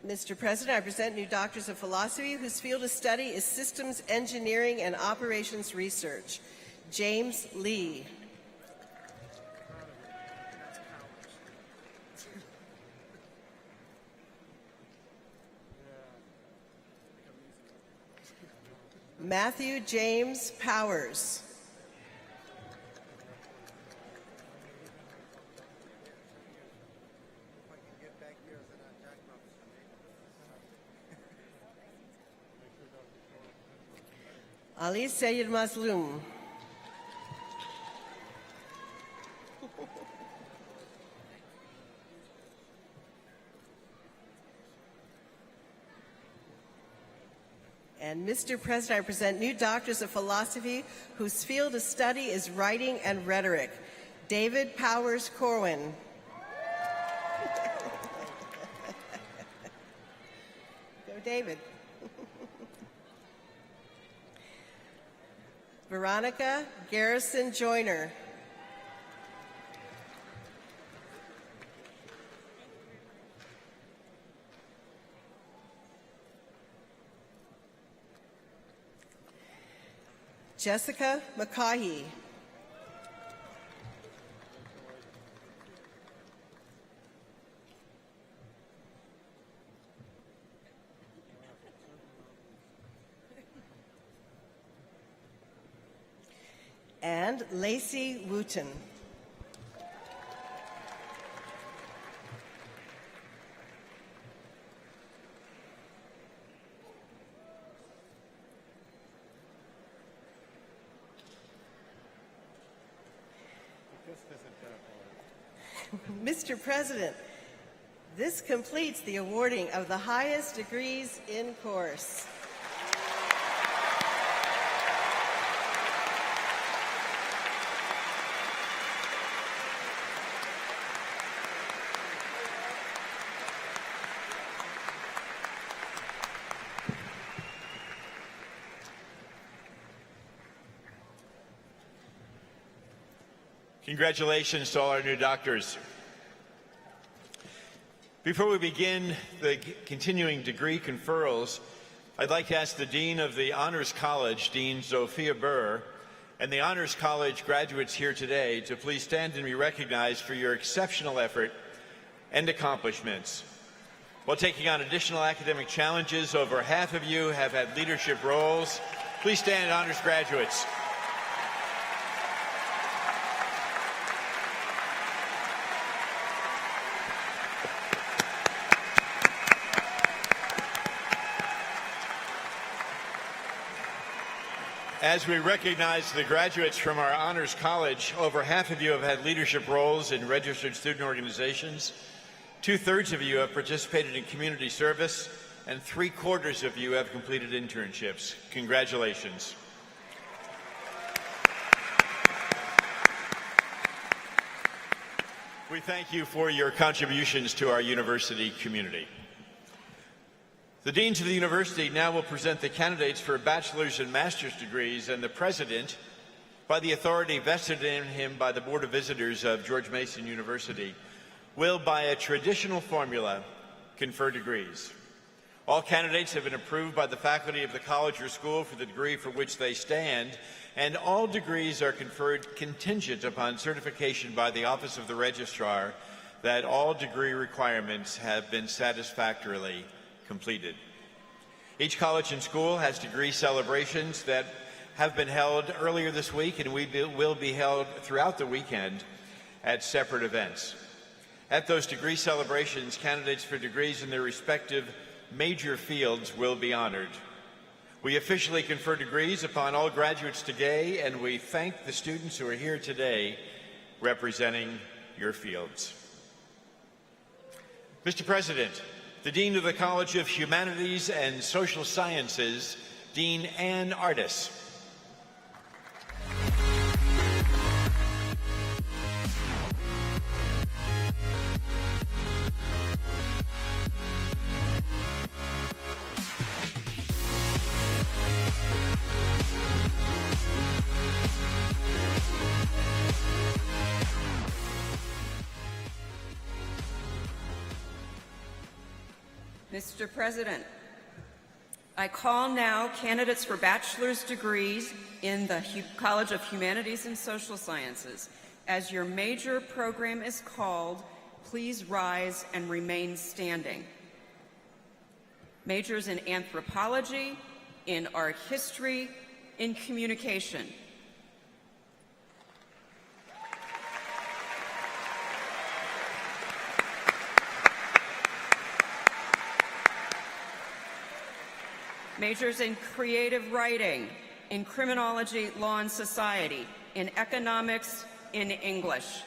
Mr. President, I present new doctors of philosophy whose field of study is systems engineering and operations research. James Lee. Matthew James Powers. Ali Sayyid Mazloom. And Mr. President, I present new doctors of philosophy whose field of study is writing and rhetoric. David Powers Corwin. Go, David. Veronica Garrison Joyner. Jessica McCaughey. And Lacey Wooten. Mr. President, this completes the awarding of the highest degrees in course. Congratulations to all our new doctors. Before we begin the continuing degree conferrals, I'd like to ask the Dean of the Honors College, Dean Sophia Burr, and the Honors College graduates here today to please stand and be recognized for your exceptional effort and accomplishments. While taking on additional academic challenges, over half of you have had leadership roles. Please stand, honors graduates. As we recognize the graduates from our Honors College, over half of you have had leadership roles in registered student organizations, 2/3 of you have participated in community service, and 3/4 of you have completed internships. Congratulations. We thank you for your contributions to our university community. The deans of the university now will present the candidates for bachelor's and master's degrees, and the president, by the authority vested in him by the Board of Visitors of George Mason University, will, by a traditional formula, confer degrees. All candidates have been approved by the faculty of the college or school for the degree for which they stand, and all degrees are conferred contingent upon certification by the Office of the Registrar that all degree requirements have been satisfactorily completed. Each college and school has degree celebrations that have been held earlier this week and will be held throughout the weekend at separate events. At those degree celebrations, candidates for degrees in their respective major fields will be honored. We officially confer degrees upon all graduates today, and we thank the students who are here today representing your fields. Mr. President, the Dean of the College of Humanities and Social Sciences, Dean Ann Artis. Mr. President, I call now candidates for bachelor's degrees in the College of Humanities and Social Sciences. As your major program is called, please rise and remain standing. Majors in anthropology, in art history, in communication. Majors in creative writing, in criminology, law, and society, in economics, in English.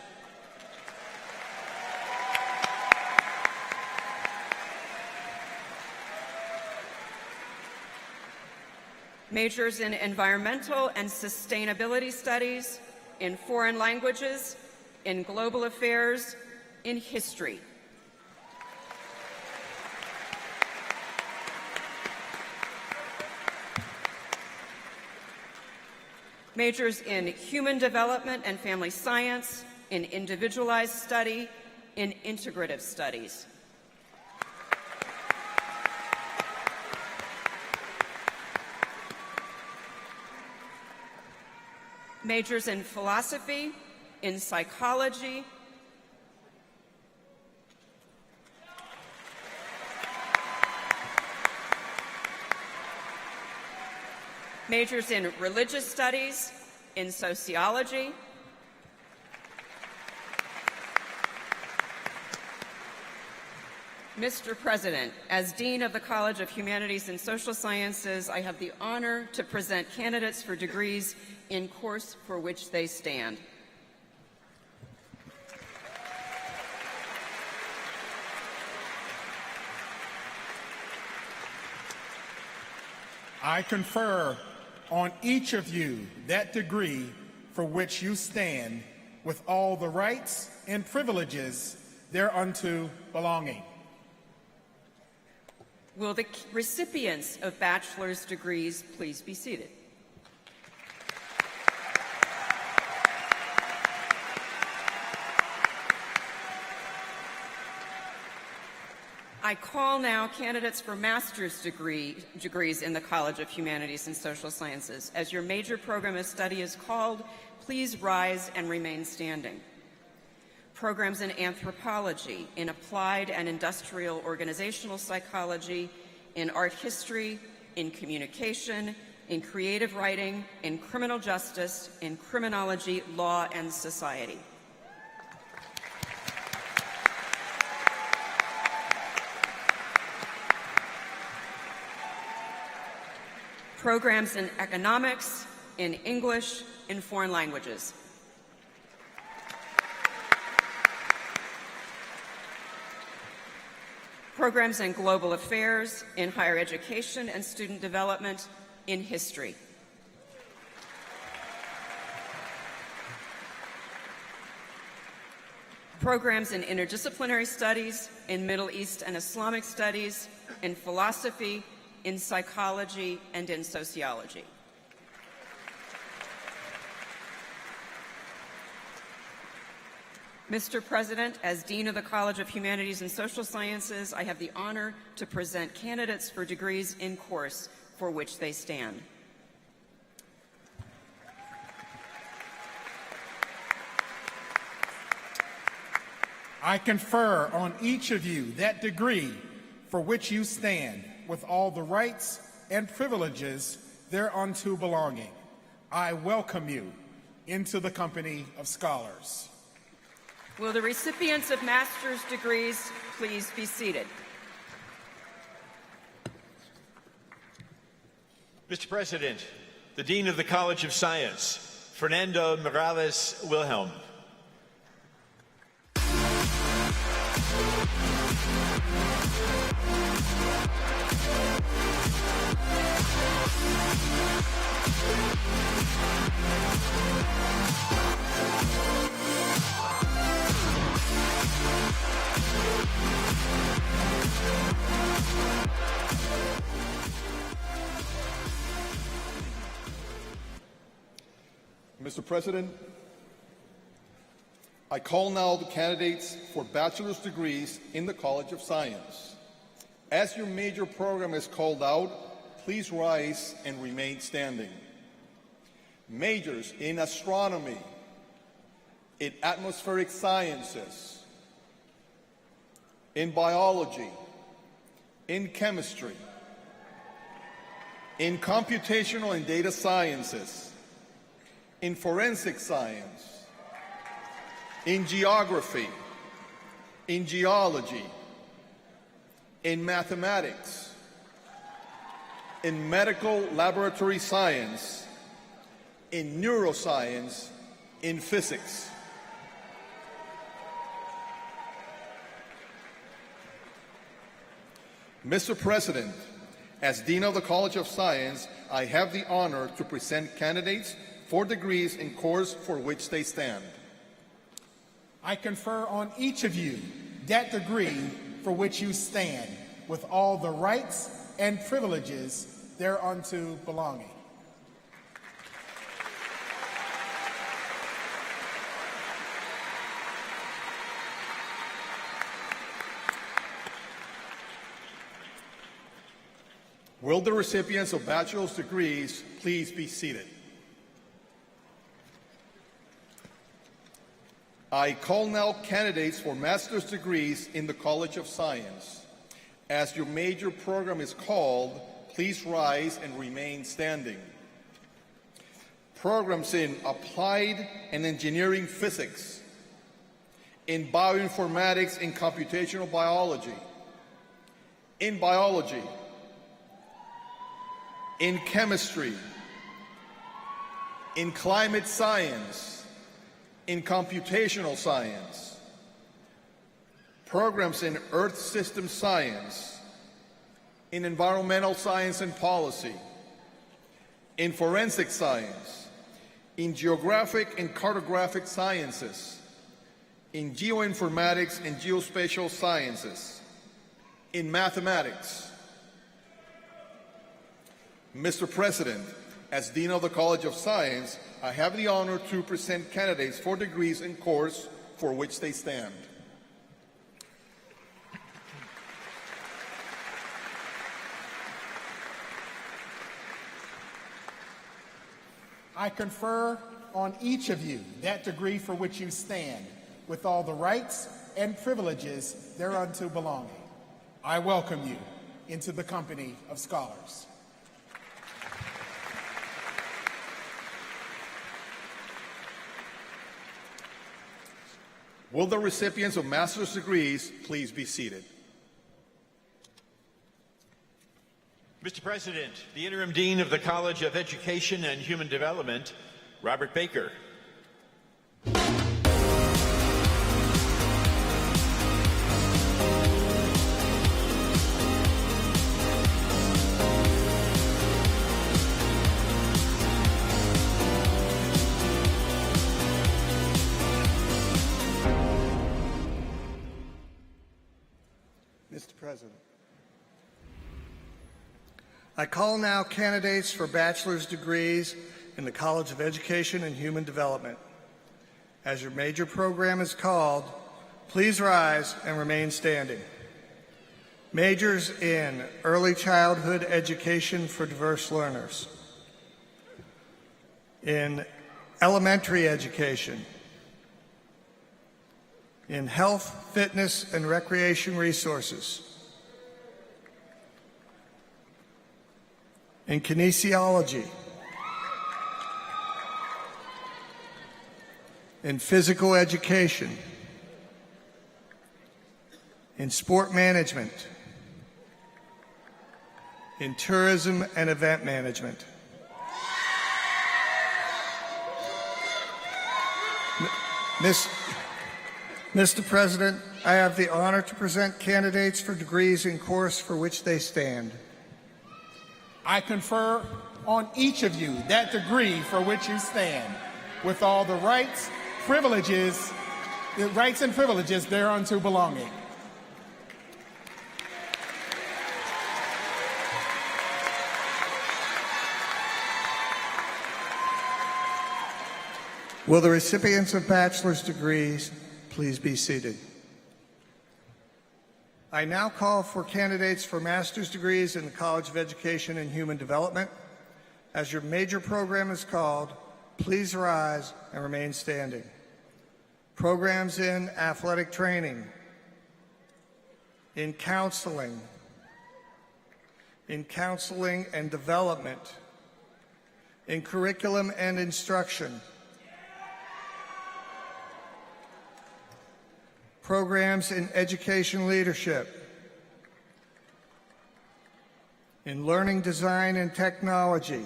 Majors in environmental and sustainability studies, in foreign languages, in global affairs, in history. Majors in human development and family science, in individualized study, in integrative studies. Majors in philosophy, in psychology, majors in religious studies, in sociology, Mr. President, as Dean of the College of Humanities and Social Sciences, I have the honor to present candidates for degrees in course for which they stand. I confer on each of you that degree for which you stand with all the rights and privileges thereunto belonging. Will the recipients of bachelor's degrees please be seated? I call now candidates for master's degrees in the College of Humanities and Social Sciences. As your major program of study is called, please rise and remain standing. Programs in anthropology, in applied and industrial organizational psychology, in art history, in communication, in creative writing, in criminal justice, in criminology, law, and society. Programs in economics, in English, in foreign languages. Programs in global affairs, in higher education and student development, in history. Programs in interdisciplinary studies, in Middle East and Islamic studies, in philosophy, in psychology, and in sociology. Mr. President, as Dean of the College of Humanities and Social Sciences, I have the honor to present candidates for degrees in course for which they stand. I confer on each of you that degree for which you stand with all the rights and privileges thereunto belonging. I welcome you into the company of scholars. Will the recipients of master's degrees please be seated? Mr. President, the Dean of the College of Science, Fernando Morales Wilhelm. Mr. President, I call now the candidates for bachelor's degrees in the College of Science. As your major program is called out, please rise and remain standing. Majors in astronomy, in atmospheric sciences, in biology, in chemistry, in computational and data sciences, in forensic science, in geography, in geology, in mathematics, in medical laboratory science, in neuroscience, in physics. Mr. President, as Dean of the College of Science, I have the honor to present candidates for degrees in course for which they stand. I confer on each of you that degree for which you stand with all the rights and privileges thereunto belonging. Will the recipients of bachelor's degrees please be seated? I call now candidates for master's degrees in the College of Science. As your major program is called, please rise and remain standing. Programs in applied and engineering physics, in bioinformatics and computational biology, in biology, in chemistry, in climate science, in computational science, programs in earth system science, in environmental science and policy, in forensic science, in geographic and cartographic sciences, in geoinformatics and geospatial sciences, in mathematics. Mr. President, as Dean of the College of Science, I have the honor to present candidates for degrees in course for which they stand. I confer on each of you that degree for which you stand, with all the rights and privileges thereunto belonging. I welcome you into the company of scholars. Will the recipients of master's degrees please be seated? Mr. President, the Interim Dean of the College of Education and Human Development, Robert Baker. Mr. President, I call now candidates for bachelor's degrees in the College of Education and Human Development. As your major program is called, please rise and remain standing. Majors in Early Childhood Education for Diverse Learners, in Elementary Education, in Health, Fitness, and Recreation Resources, in Kinesiology, in Physical Education, in Sport Management, in Tourism and Event Management. Mr. President, I have the honor to present candidates for degrees in course for which they stand. I confer on each of you that degree for which you stand, with all the rights and privileges thereunto belonging. Will the recipients of bachelor's degrees please be seated? I now call for candidates for master's degrees in the College of Education and Human Development. As your major program is called, please rise and remain standing. Programs in athletic training, in counseling and development, in curriculum and instruction, programs in education leadership, in learning design and technology,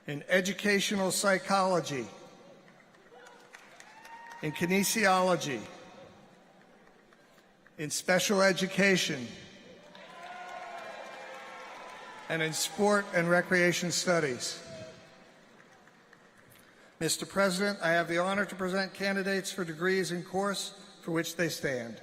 in educational psychology, in kinesiology, in special education, and in sport and recreation studies. Mr. President, I have the honor to present candidates for degrees in course for which they stand.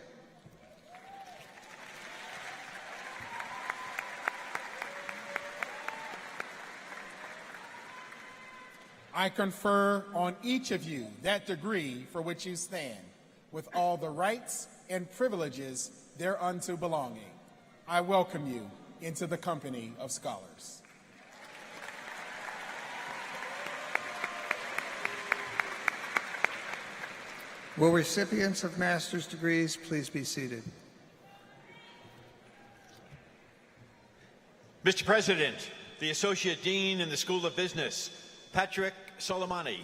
I confer on each of you that degree for which you stand, with all the rights and privileges thereunto belonging. I welcome you into the company of scholars. Will recipients of master's degrees please be seated? Mr. President, the Associate Dean in the School of Business, Patrick Soleimani.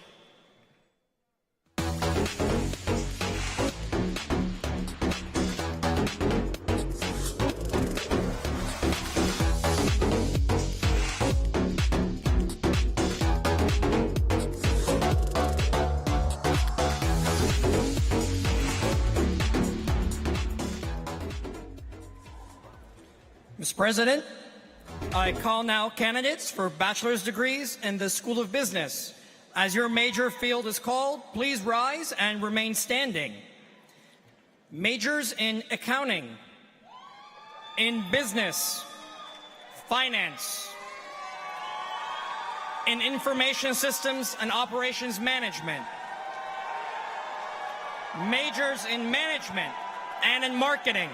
Mr. President, I call now candidates for bachelor's degrees in the School of Business. As your major field is called, please rise and remain standing. Majors in accounting, in business, finance, in information systems and operations management, majors in management and in marketing,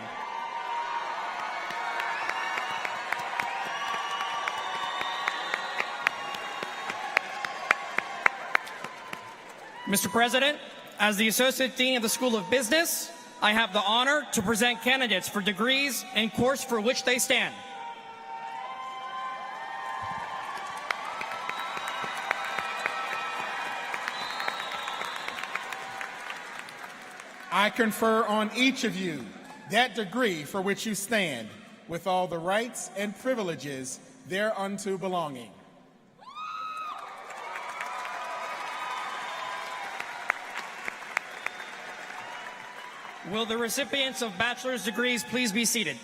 Mr. President, as the Associate Dean of the School of Business, I have the honor to present candidates for degrees in course for which they stand. I confer on each of you that degree for which you stand, with all the rights and privileges thereunto belonging. Will the recipients of bachelor's degrees please be seated?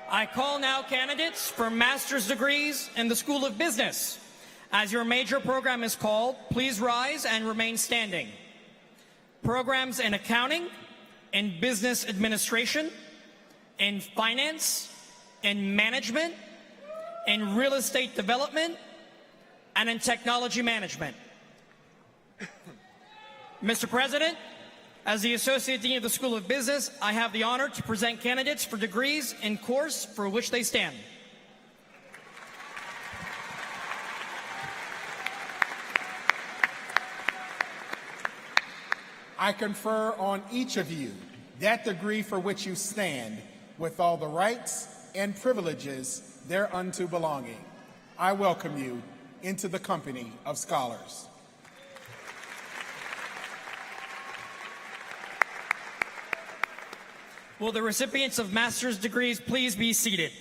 I call now candidates for master's degrees in the School of Business. As your major program is called, please rise and remain standing. Programs in accounting, in business administration, in finance, in management, in real estate development, and in technology management. Mr. President, as the Associate Dean of the School of Business, I have the honor to present candidates for degrees in course for which they stand. I confer on each of you that degree for which you stand, with all the rights and privileges thereunto belonging. I welcome you into the company of scholars. Will the recipients of master's degrees please be seated?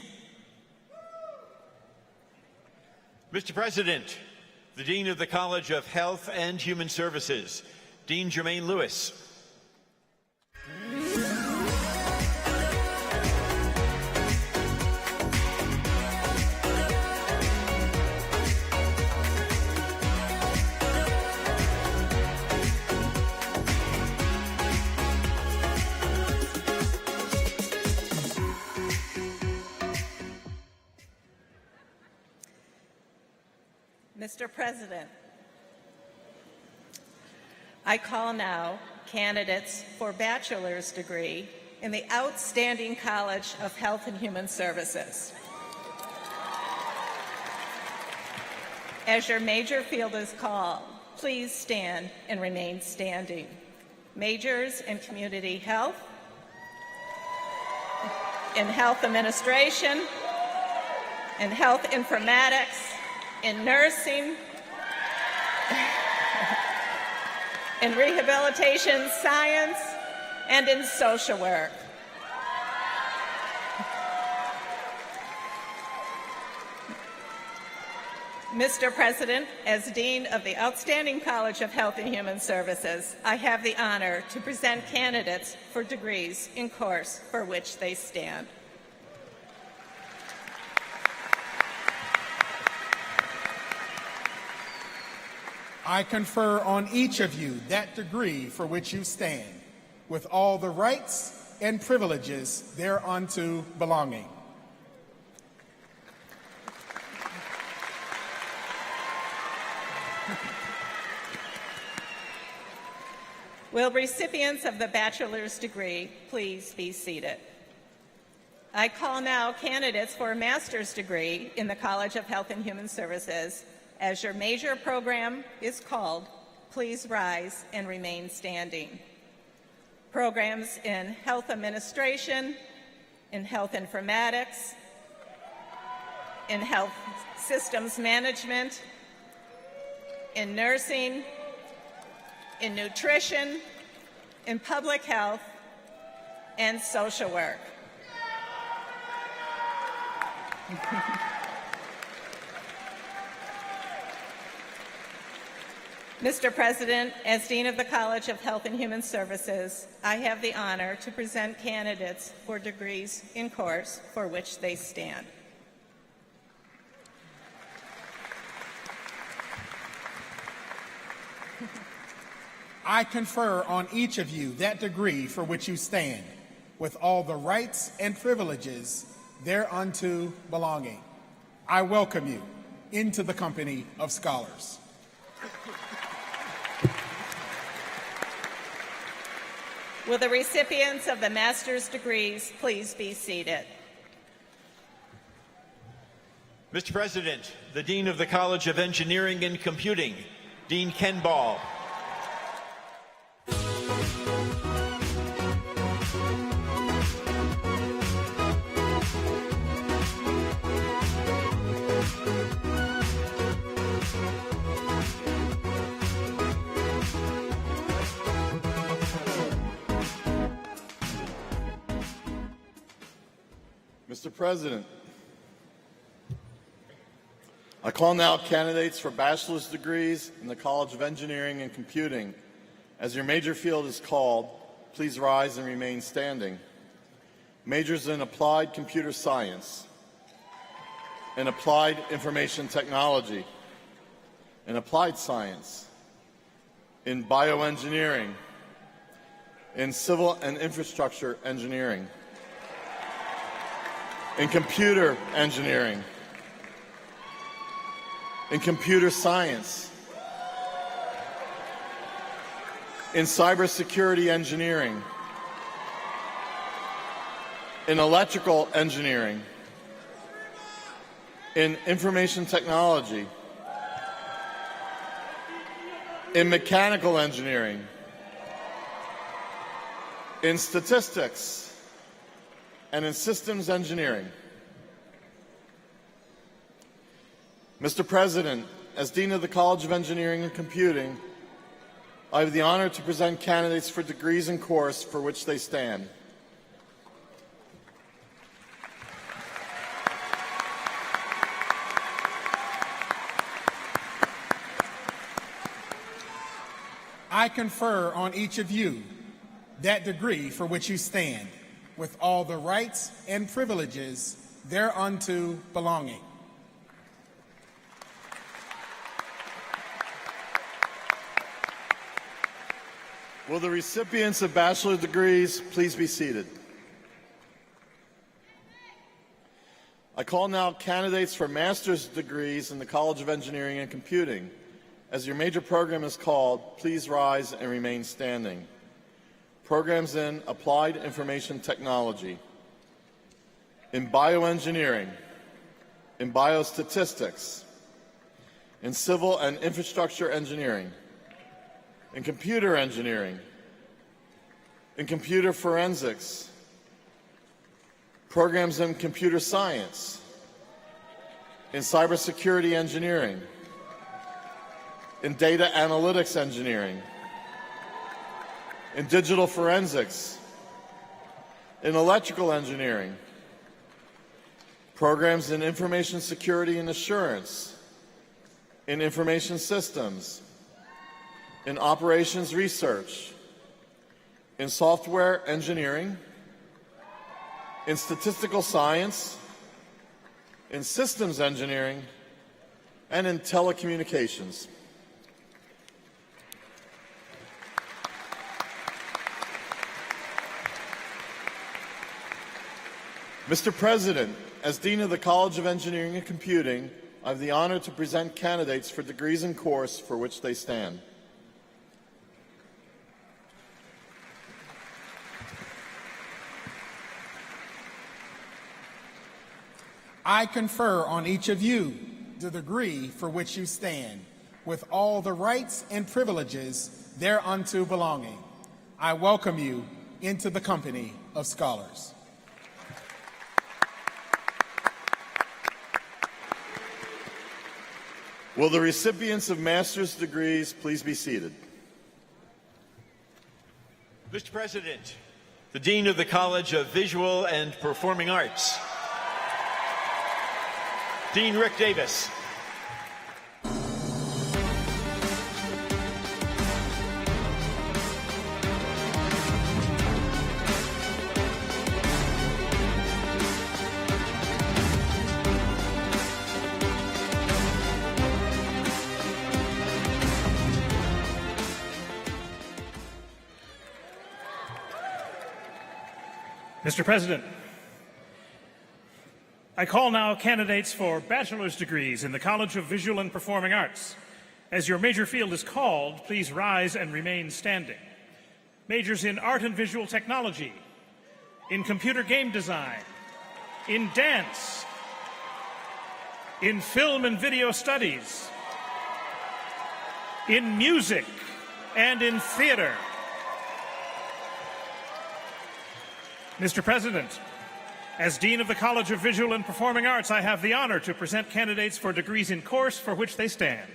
Mr. President, the Dean of the College of Health and Human Services, Dean Jermaine Lewis. Mr. President, I call now candidates for bachelor's degree in the outstanding College of Health and Human Services. As your major field is called, please stand and remain standing. Majors in community health, in health administration, in health informatics, in nursing, in rehabilitation science, and in social work. Mr. President, as Dean of the outstanding College of Health and Human Services, I have the honor to present candidates for degrees in course for which they stand. I confer on each of you that degree for which you stand, with all the rights and privileges thereunto belonging. Will recipients of the bachelor's degree please be seated? I call now candidates for a master's degree in the College of Health and Human Services. As your major program is called, please rise and remain standing. Programs in health administration, in health informatics, in health systems management, in nursing, in nutrition, in public health, and social work. Mr. President, as Dean of the College of Health and Human Services, I have the honor to present candidates for degrees in course for which they stand. I confer on each of you that degree for which you stand, with all the rights and privileges thereunto belonging. I welcome you into the company of scholars. Will the recipients of the master's degrees please be seated? Mr. President, the Dean of the College of Engineering and Computing, Dean Ken Ball. Mr. President, I call now candidates for bachelor's degrees in the College of Engineering and Computing. As your major field is called, please rise and remain standing. Majors in Applied Computer Science, in Applied Information Technology, in Applied Science, in Bioengineering, in Civil and Infrastructure Engineering, in Computer Engineering, in Computer Science, in Cybersecurity Engineering, in Electrical Engineering, in Information Technology, in Mechanical Engineering, in Statistics, and in Systems Engineering. Mr. President, as Dean of the College of Engineering and Computing, I have the honor to present candidates for degrees in course for which they stand. I confer on each of you that degree for which you stand, with all the rights and privileges thereunto belonging. Will the recipients of bachelor's degrees please be seated? I call now candidates for master's degrees in the College of Engineering and Computing. As your major program is called, please rise and remain standing. Programs in Applied Information Technology, in Bioengineering, in Biostatistics, in Civil and Infrastructure Engineering, in Computer Engineering, in Computer Forensics, programs in Computer Science, in Cybersecurity Engineering, in Data Analytics Engineering, in Digital Forensics, in Electrical Engineering, programs in Information Security and Assurance, in Information Systems, in Operations Research, in Software Engineering, in Statistical Science, in Systems Engineering, and in Telecommunications. Mr. President, as Dean of the College of Engineering and Computing, I have the honor to present candidates for degrees in course for which they stand. I confer on each of you the degree for which you stand, with all the rights and privileges thereunto belonging. I welcome you into the company of scholars. Will the recipients of master's degrees please be seated? Mr. President, the Dean of the College of Visual and Performing Arts, Dean Rick Davis. Mr. President, I call now candidates for bachelor's degrees in the College of Visual and Performing Arts. As your major field is called, please rise and remain standing. Majors in art and visual technology, in computer game design, in dance, in film and video studies, in music, and in theater. Mr. President, as Dean of the College of Visual and Performing Arts, I have the honor to present candidates for degrees in course for which they stand.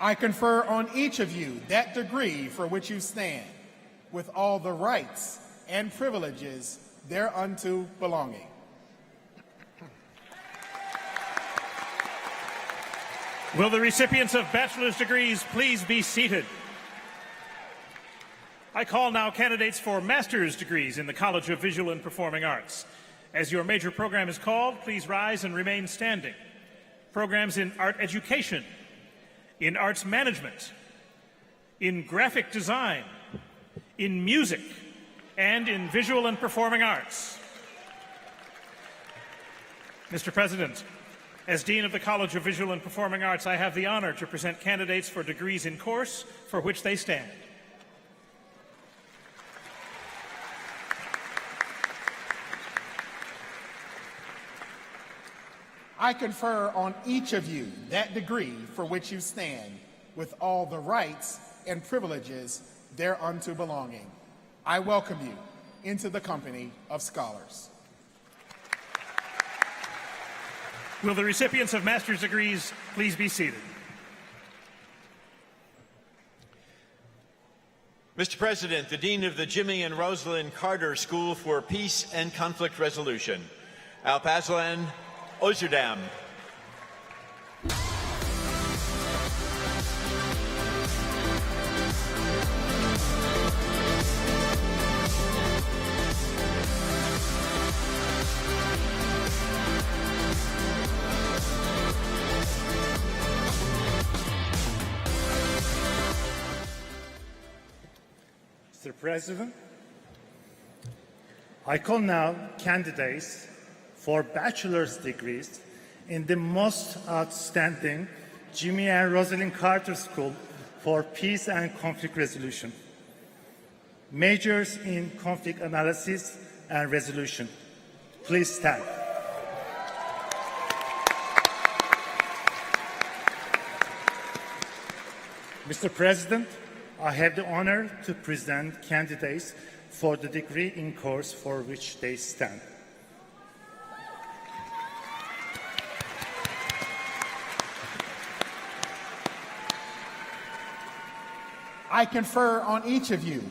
I confer on each of you that degree for which you stand, with all the rights and privileges thereunto belonging. Will the recipients of bachelor's degrees please be seated? I call now candidates for master's degrees in the College of Visual and Performing Arts. As your major program is called, please rise and remain standing. Programs in art education, in arts management, in graphic design, in music, and in visual and performing arts. Mr. President, as Dean of the College of Visual and Performing Arts, I have the honor to present candidates for degrees in course for which they stand. I confer on each of you that degree for which you stand, with all the rights and privileges thereunto belonging. I welcome you into the company of scholars. Will the recipients of master's degrees please be seated? Mr. President, the Dean of the Jimmy and Rosalind Carter School for Peace and Conflict Resolution, Alpazlan Ozurdam. Mr. President, I call now candidates for bachelor's degrees in the most outstanding Jimmy and Rosalind Carter School for Peace and Conflict Resolution. Majors in conflict analysis and resolution. Please stand. Mr. President, I have the honor to present candidates for the degree in course for which they stand. I confer on each of you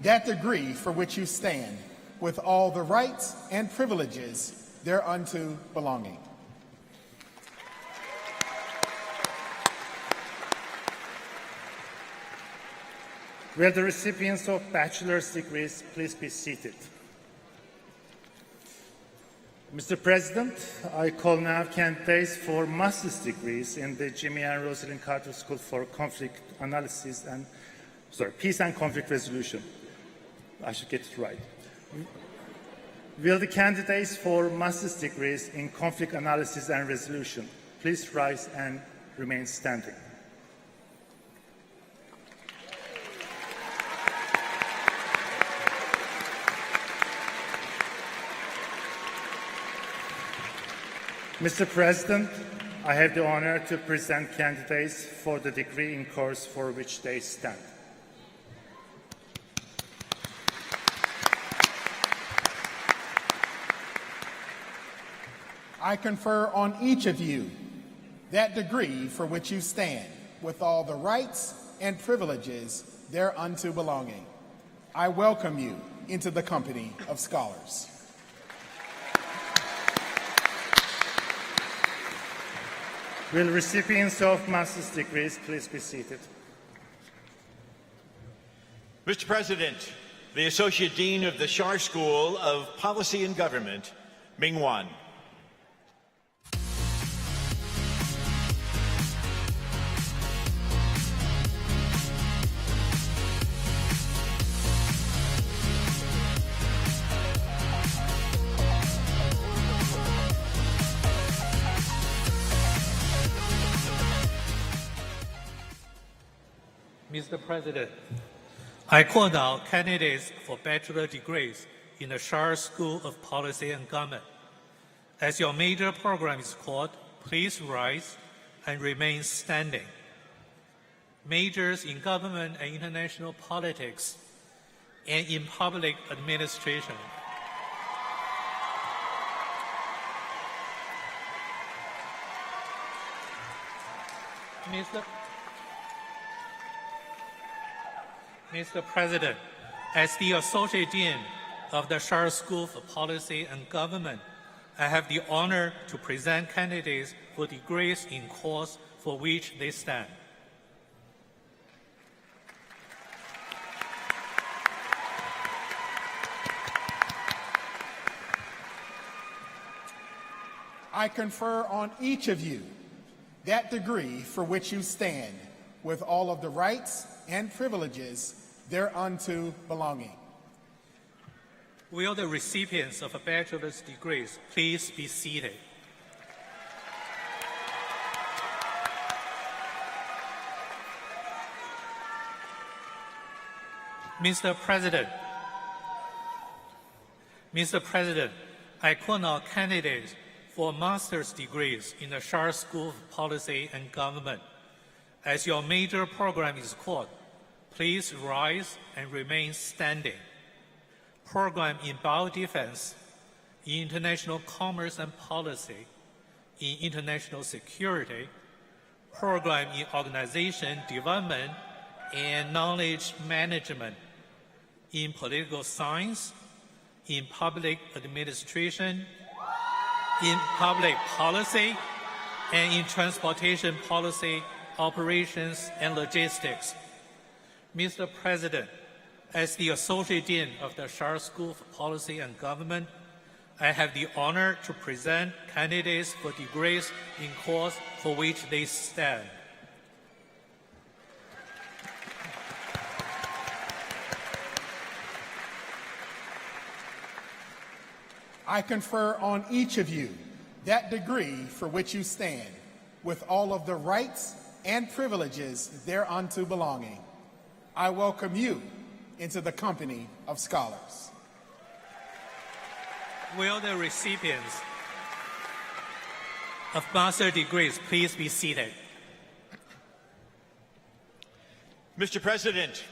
that degree for which you stand, with all the rights and privileges thereunto belonging. Will the recipients of bachelor's degrees please be seated? Mr. President, I call now candidates for master's degrees in the Jimmy and Rosalind Carter School for Conflict Analysis and Peace and Conflict Resolution. I should get it right. Will the candidates for master's degrees in conflict analysis and resolution please rise and remain standing? Mr. President, I have the honor to present candidates for the degree in course for which they stand. I confer on each of you that degree for which you stand, with all the rights and privileges thereunto belonging. I welcome you into the company of scholars. Will recipients of master's degrees please be seated? Mr. President, the Associate Dean of the Schar School of Policy and Government, Ming Wan. Mr. President, I call now candidates for bachelor degrees in the Schar School of Policy and Government. As your major program is called, please rise and remain standing. Majors in government and international politics and in public administration. Mr. President, as the Associate Dean of the Schar School for Policy and Government, I have the honor to present candidates for degrees in course for which they stand. I confer on each of you that degree for which you stand, with all of the rights and privileges thereunto belonging. Will the recipients of bachelor's degrees please be seated? Mr. President, I call now candidates for master's degrees in the Schar School of Policy and Government. As your major program is called, please rise and remain standing. Program in biodefense, in international commerce and policy, in international security, program in organization development and knowledge management, in political science, in public administration, in public policy, and in transportation policy, operations, and logistics. Mr. President, as the Associate Dean of the Schar School for Policy and Government, I have the honor to present candidates for degrees in course for which they stand. I confer on each of you that degree for which you stand, with all of the rights and privileges thereunto belonging. I welcome you into the company of scholars. Will the recipients of master's degrees please be seated? Mr. President,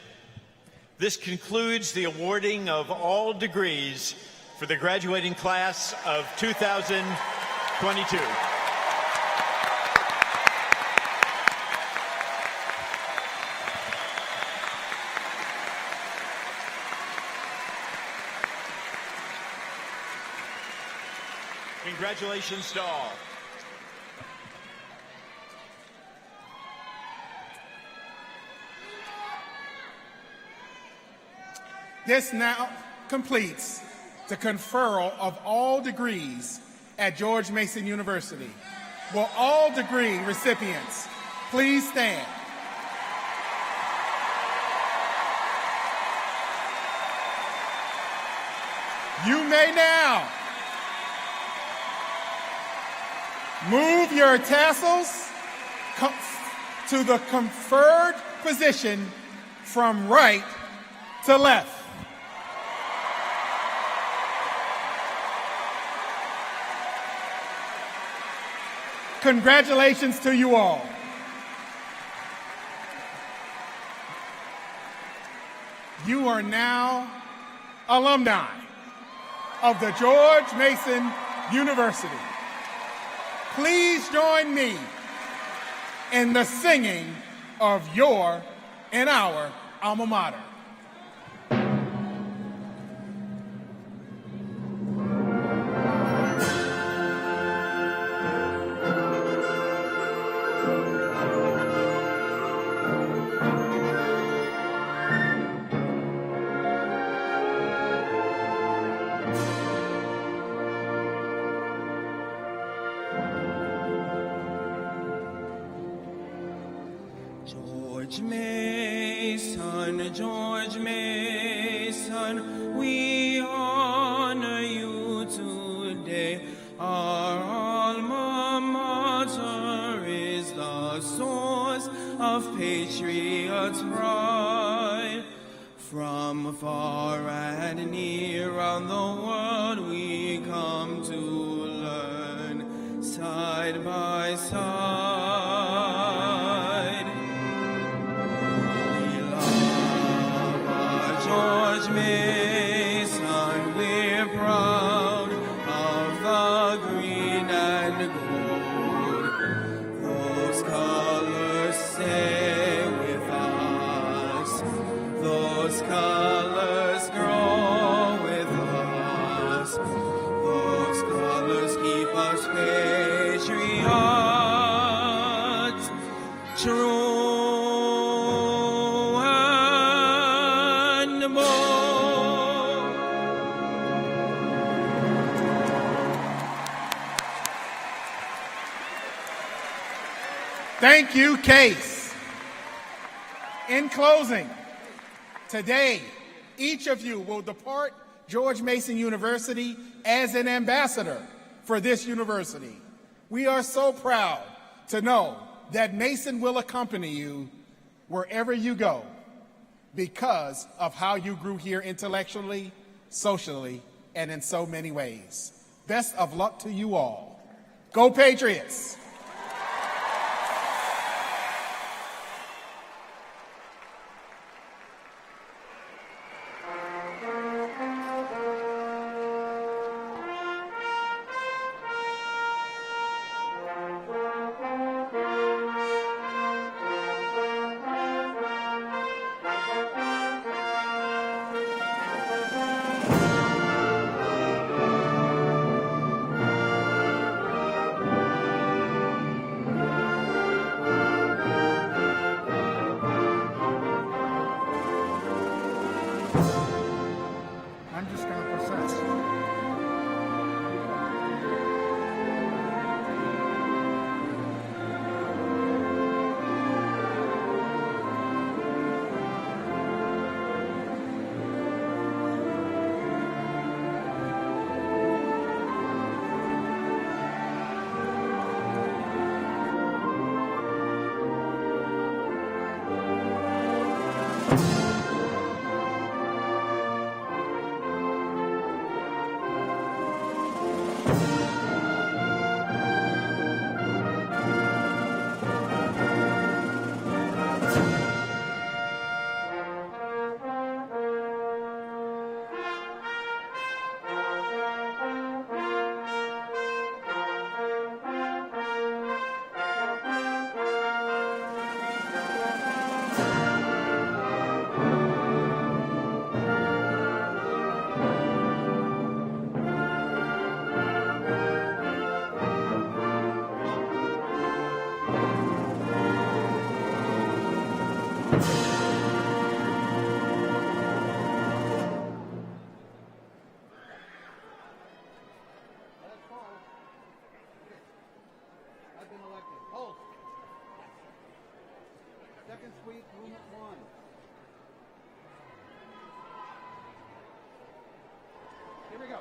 this concludes the awarding of all degrees for the graduating class of 2022. Congratulations to all. This now completes the conferral of all degrees at George Mason University. Will all degree recipients please stand? You may now move your tassels to the conferred position from right to left. Congratulations to you all. You are now alumni of the George Mason University. Please join me in the singing of your and our alma mater. George Mason, we honor you today. Our alma mater is the source of patriots' pride. From far and near around the world we come to learn, side by side. George Mason, we're proud of the green and gold. Those colors stay with us. Those colors grow with us. Those colors keep us patriots. True. Thank you, Case. In closing, today, each of you will depart George Mason University as an ambassador for this university. We are so proud to know that Mason will accompany you wherever you go because of how you grew here intellectually, socially, and in so many ways. Best of luck to you all. Go Patriots! I'm just going to process. Second suite, room at 1. Here we go.